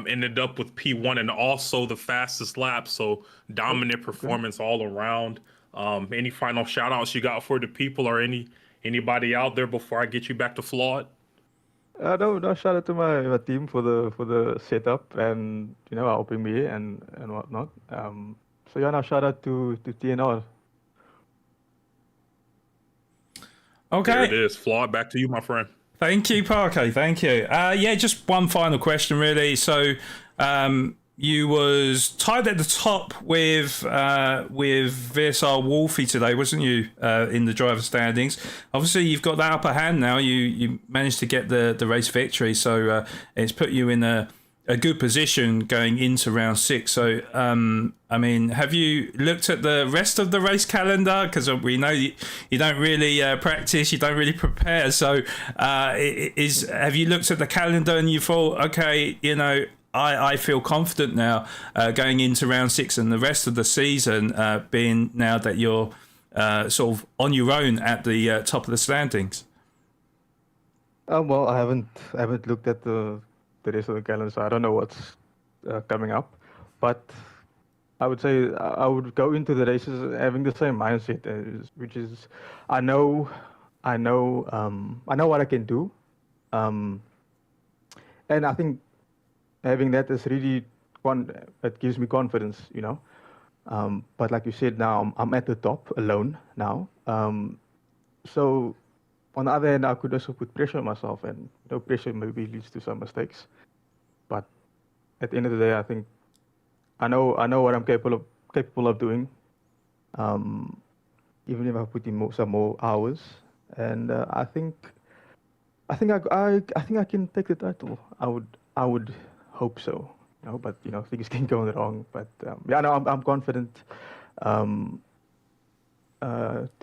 ended up with P1 and also the fastest lap. So dominant performance all around. Any final shout outs you got for the people or anybody out there before I get you back to Flawed? No, shout out to my team for the setup and helping me and whatnot. So yeah, now shout out to TNR. Okay. There it is. Flawed, back to you, my friend. Thank you, Parquet. Thank you. Yeah, just one final question, really. So, you was tied at the top with VSR Wolfie today, wasn't you? In the driver standings. Obviously, you've got that upper hand now. You managed to get the race victory, so it's put you in a a good position going into round 6. So, I mean, have you looked at the rest of the race calendar? Because we know you don't really practice, you don't really prepare. So, have you looked at the calendar and you thought, okay, you know, I feel confident now going into round 6 and the rest of the season, being now that you're sort of on your own at the top of the standings? Well, I haven't looked at the rest of the calendar, so I don't know what's coming up. But I would say I would go into the races having the same mindset, which is I know what I can do, and I think having that is really it gives me confidence, you know. But like you said, now I'm at the top alone now. So on the other hand, I could also put pressure on myself, and pressure maybe leads to some mistakes. But at the end of the day, I think I know what I'm capable of doing. Even if I put in some more hours, and I think I can take the title. I would hope so. But things can go wrong. But yeah, no, I'm confident to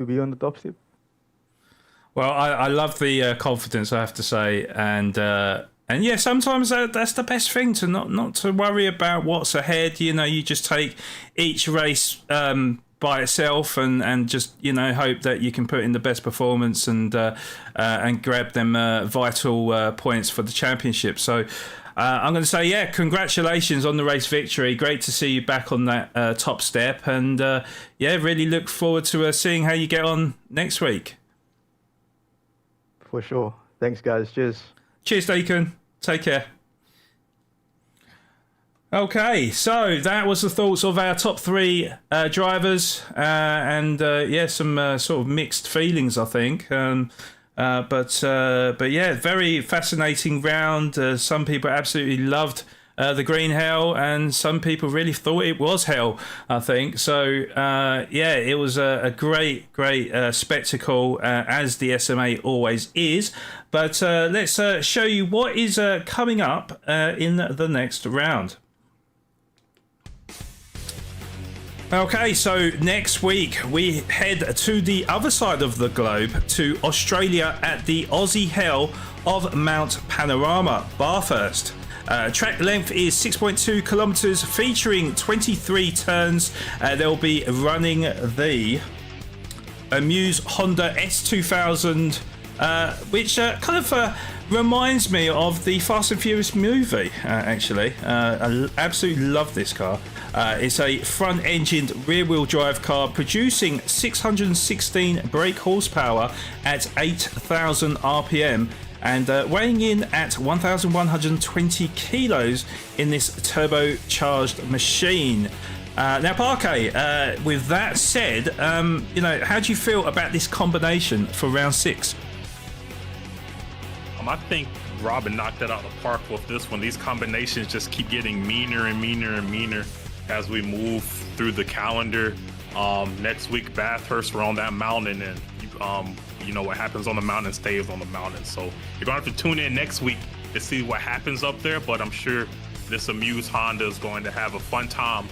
be on the top step. Well, I love the confidence, I have to say, and yeah, sometimes that's the best thing, to not to worry about what's ahead. You just take each race by itself and just hope that you can put in the best performance and grab them vital points for the championship. So I'm going to say, yeah, congratulations on the race victory. Great to see you back on that top step, and yeah, really look forward to seeing how you get on next week. For sure. Thanks, guys. Cheers. Cheers, Deacon. Take care. Okay, so that was the thoughts of our top 3 drivers, and yeah, some sort of mixed feelings, I think. But yeah, very fascinating round. Some people absolutely loved the green hell, and some people really thought it was hell, I think. So yeah, it was a great spectacle, as the SMA always is. But let's show you what is coming up in the next round. Okay, so next week we head to the other side of the globe, to Australia at the Aussie Hell of Mount Panorama, Bathurst. Track length is 6.2 kilometers, featuring 23 turns. They'll be running the Amuse Honda S2000, which kind of reminds me of the Fast and Furious movie, actually. I absolutely love this car. It's a front-engined rear-wheel drive car producing 616 brake horsepower at 8,000 RPM and weighing in at 1,120 kilos in this turbocharged machine. Now, Parquet, with that said, how do you feel about this combination for round 6? I think Robin knocked it out of the park with this one. These combinations just keep getting meaner and meaner and meaner as we move through the calendar. Next week, Bathurst, we're on that mountain, and what happens on the mountain stays on the mountain. So you're gonna have to tune in next week to see what happens up there. But I'm sure this Amuse Honda is going to have a fun time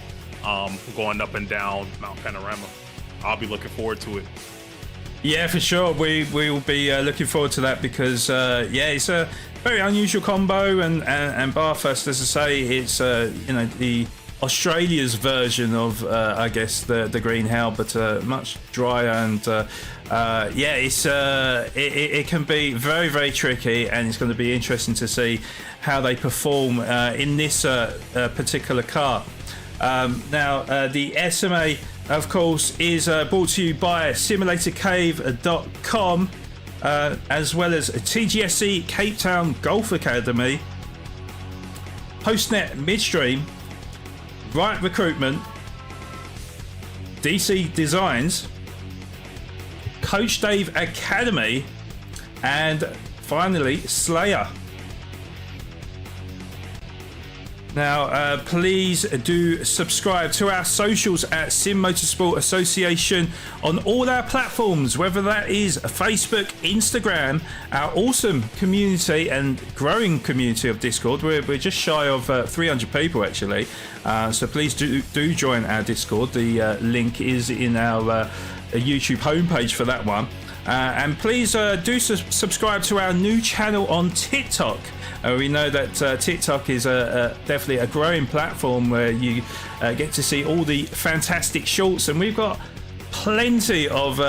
going up and down Mount Panorama. I'll be looking forward to it. Yeah, for sure. We will be looking forward to that because, yeah, it's a very unusual combo. And Bathurst, as I say, it's, the Australia's version of, I guess, the Green Hell, but much drier. And, yeah, it's it can be very, very tricky. And it's going to be interesting to see how they perform in this particular car. Now, the SMA, of course, is brought to you by simulatorcave.com, as well as TGSC Cape Town Golf Academy, Postnet Midstream, Right Recruitment, DC Designs, Coach Dave Academy, and finally Slayer. Now, please do subscribe to our socials at Sim Motorsport Association on all our platforms, whether that is Facebook, Instagram, our awesome community and growing community of Discord. We're just shy of 300 people, actually. So please do join our Discord. The link is in our YouTube homepage for that one. And please do subscribe to our new channel on TikTok. We know that TikTok is definitely a growing platform where you get to see all the fantastic shorts, and we've got plenty of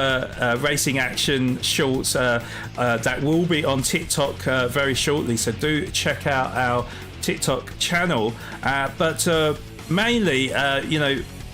racing action shorts that will be on TikTok very shortly. So do check out our TikTok channel. But mainly,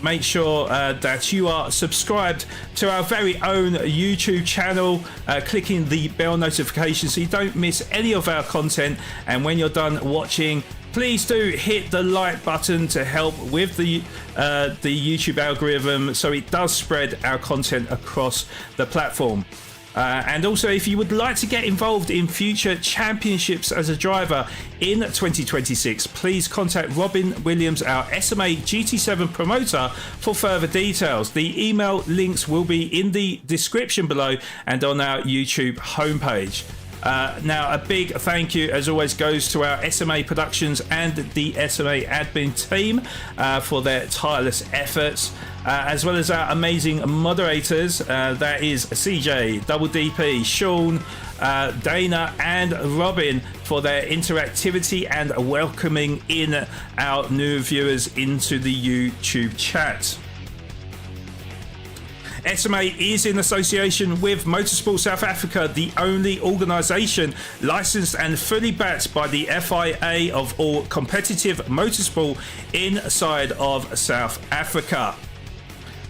make sure that you are subscribed to our very own YouTube channel, clicking the bell notification so you don't miss any of our content. And when you're done watching, please do hit the like button to help with the YouTube algorithm so it does spread our content across the platform. And also, if you would like to get involved in future championships as a driver in 2026, please contact Robin Williams, our SMA GT7 promoter, for further details. The email links will be in the description below and on our YouTube homepage. Now, a big thank you, as always, goes to our SMA Productions and the SMA admin team for their tireless efforts, as well as our amazing moderators. That is CJ, Double DP, Sean, Dana and Robin for their interactivity and welcoming in our new viewers into the YouTube chat. SMA is in association with Motorsport South Africa, the only organisation licensed and fully backed by the FIA of all competitive motorsport inside of South Africa.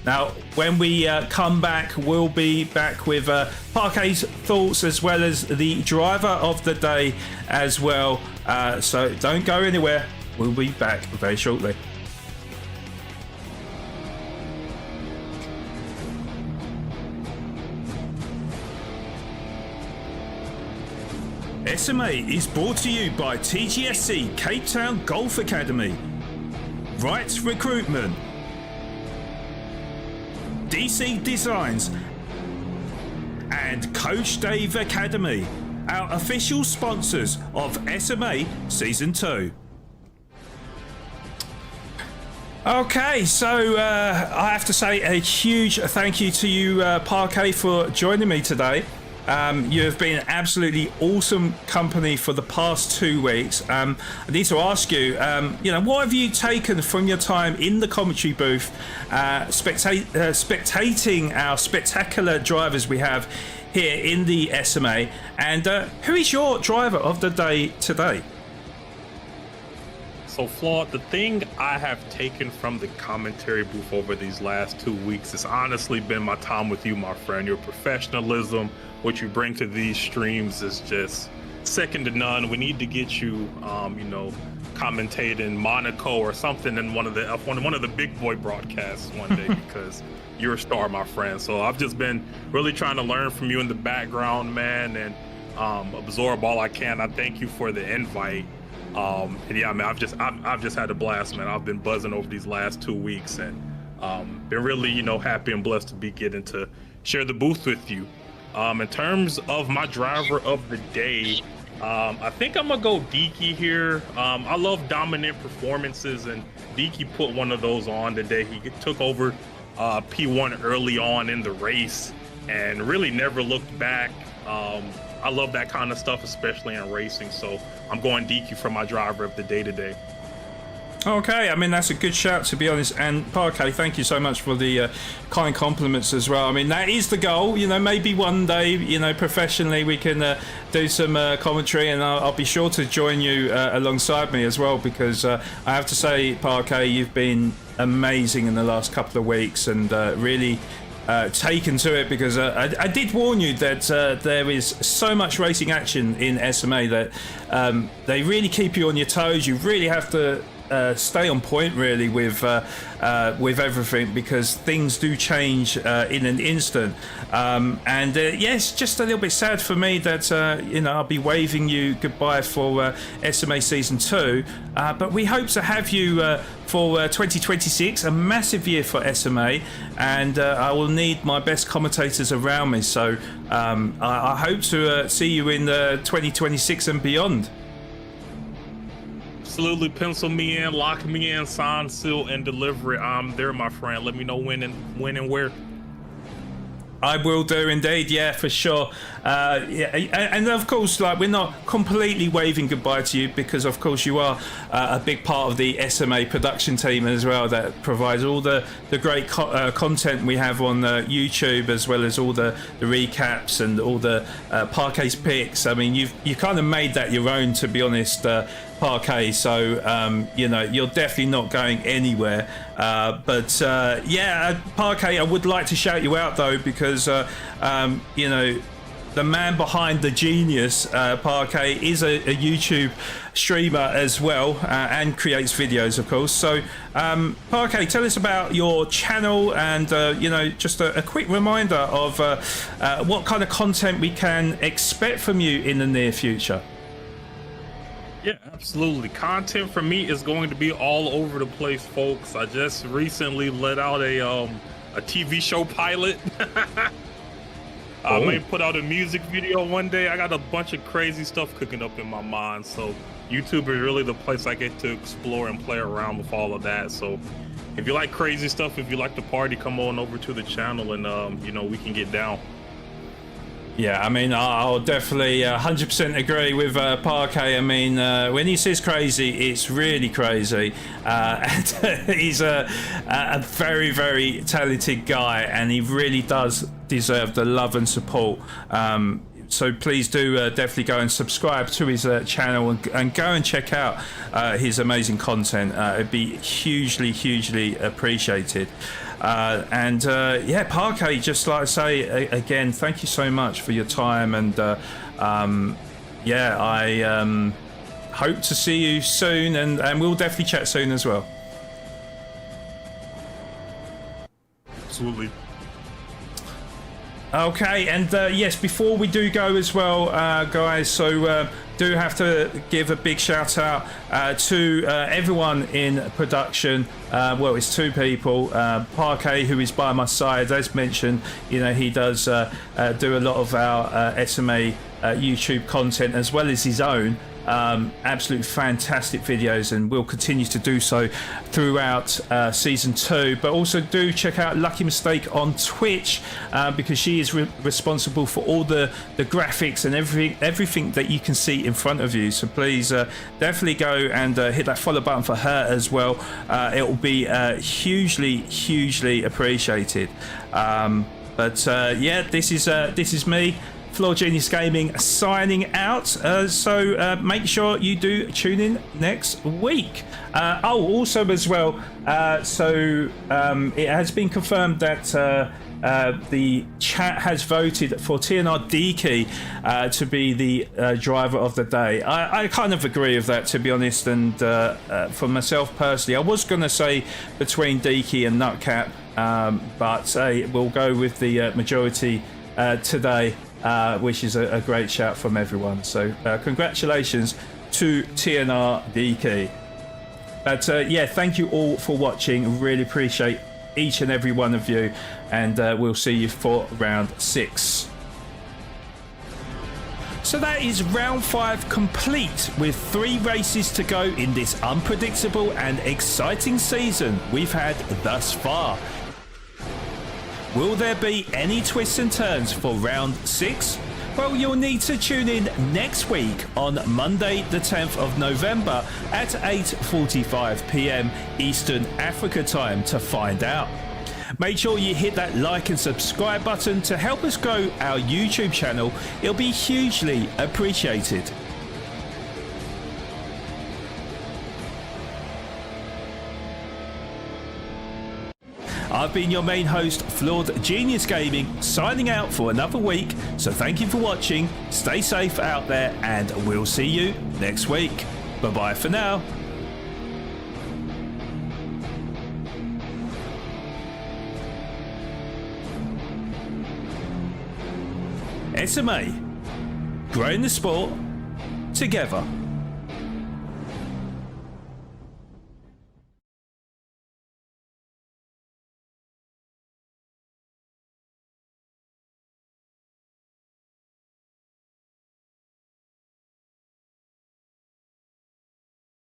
Now, when we come back, we'll be back with Parquet's thoughts as well as the driver of the day as well. So don't go anywhere. We'll be back very shortly. SMA is brought to you by TGSC Cape Town Golf Academy, Wright Recruitment, DC Designs, and Coach Dave Academy, our official sponsors of SMA Season 2. Okay, so I have to say a huge thank you to you, Parquet, for joining me today. You have been absolutely awesome company for the past 2 weeks. I need to ask you, what have you taken from your time in the commentary booth, spectating our spectacular drivers we have here in the SMA, and who is your driver of the day today? So, Flawed, the thing I have taken from the commentary booth over these last 2 weeks has honestly been my time with you, my friend. Your professionalism, what you bring to these streams is just second to none. We need to get you, commentating Monaco or something in one of the big boy broadcasts one day because you're a star, my friend. So I've just been really trying to learn from you in the background, man, and absorb all I can. I thank you for the invite. And yeah, man, I've just had a blast, man. I've been buzzing over these last 2 weeks and been really, happy and blessed to be getting to share the booth with you. In terms of my driver of the day, I think I'm gonna go Deaky here. I love dominant performances, and Deaky put one of those on today. He took over P1 early on in the race and really never looked back. I love that kind of stuff, especially in racing. So I'm going DQ for my driver of the day today. Okay, I mean, that's a good shout, to be honest. And Parquet, thank you so much for the kind compliments as well. I mean, that is the goal. Maybe one day, professionally we can do some commentary, and I'll be sure to join you alongside me as well, because I have to say, Parquet, you've been amazing in the last couple of weeks and really taken to it, because I did warn you that there is so much racing action in SMA that they really keep you on your toes. You really have to stay on point really with everything, because things do change in an instant. Yes, just a little bit sad for me that I'll be waving you goodbye for SMA Season 2, but we hope to have you for 2026, a massive year for SMA, and I will need my best commentators around me, so I hope to see you in 2026 and beyond. Absolutely, pencil me in, lock me in, sign, seal, and deliver it. I'm there, my friend. Let me know when and where. I will do indeed, yeah, for sure. And of course, like, we're not completely waving goodbye to you, because of course you are a big part of the SMA production team as well, that provides all the great content we have on YouTube, as well as all the recaps and all the Parquet's picks. I mean, you kind of made that your own, to be honest, Parquet, so you're definitely not going anywhere, but Parquet, I would like to shout you out though, because the man behind the genius, Parquet, is a YouTube streamer as well, and creates videos, of course. So Parquet, tell us about your channel, and just a quick reminder of what kind of content we can expect from you in the near future. Yeah, absolutely. Content for me is going to be all over the place, folks. I just recently let out a TV show pilot. I may put out a music video one day. I got a bunch of crazy stuff cooking up in my mind. So YouTube is really the place I get to explore and play around with all of that. So if you like crazy stuff, if you like to party, come on over to the channel, and we can get down. Yeah, I mean, I'll definitely 100% agree with Parquet. I mean, when he says crazy, it's really crazy. And he's a very, very talented guy, and he really does deserve the love and support. So please do definitely go and subscribe to his channel, and go and check out his amazing content. It'd be hugely, hugely appreciated. Parquet, just like I say again, thank you so much for your time, and I hope to see you soon, and we'll definitely chat soon as well. Absolutely. Okay, and yes, before we do go as well, guys, so do have to give a big shout out to everyone in production. Well, it's two people. Parquet, who is by my side, as mentioned, he does do a lot of our SMA YouTube content, as well as his own. Absolute fantastic videos, and will continue to do so throughout season 2. But also do check out Lucky Mistake on Twitch, because she is responsible for all the graphics and everything that you can see in front of you. So please definitely go and hit that follow button for her as well. It will be hugely appreciated. This is me, Flawed Genius Gaming, signing out. So make sure you do tune in next week. Also as well, it has been confirmed that the chat has voted for TNR Deaky to be the driver of the day. I kind of agree with that, to be honest, and for myself personally, I was going to say between Deaky and Nutcap, but we'll go with the majority today, which is a great shout from everyone. So congratulations to TNR Deaky. But thank you all for watching. Really appreciate each and every one of you, and we'll see you for round 6. So that is round 5 complete, with 3 races to go in this unpredictable and exciting season we've had thus far. Will there be any twists and turns for round 6? Well, you'll need to tune in next week on Monday the 10th of November at 8:45 PM Eastern Africa time to find out. Make sure you hit that like and subscribe button to help us grow our YouTube channel. It'll be hugely appreciated. I've been your main host, Flawed Genius Gaming, signing out for another week. So thank you for watching, stay safe out there, and we'll see you next week. Bye bye for now. SMA, growing the sport together.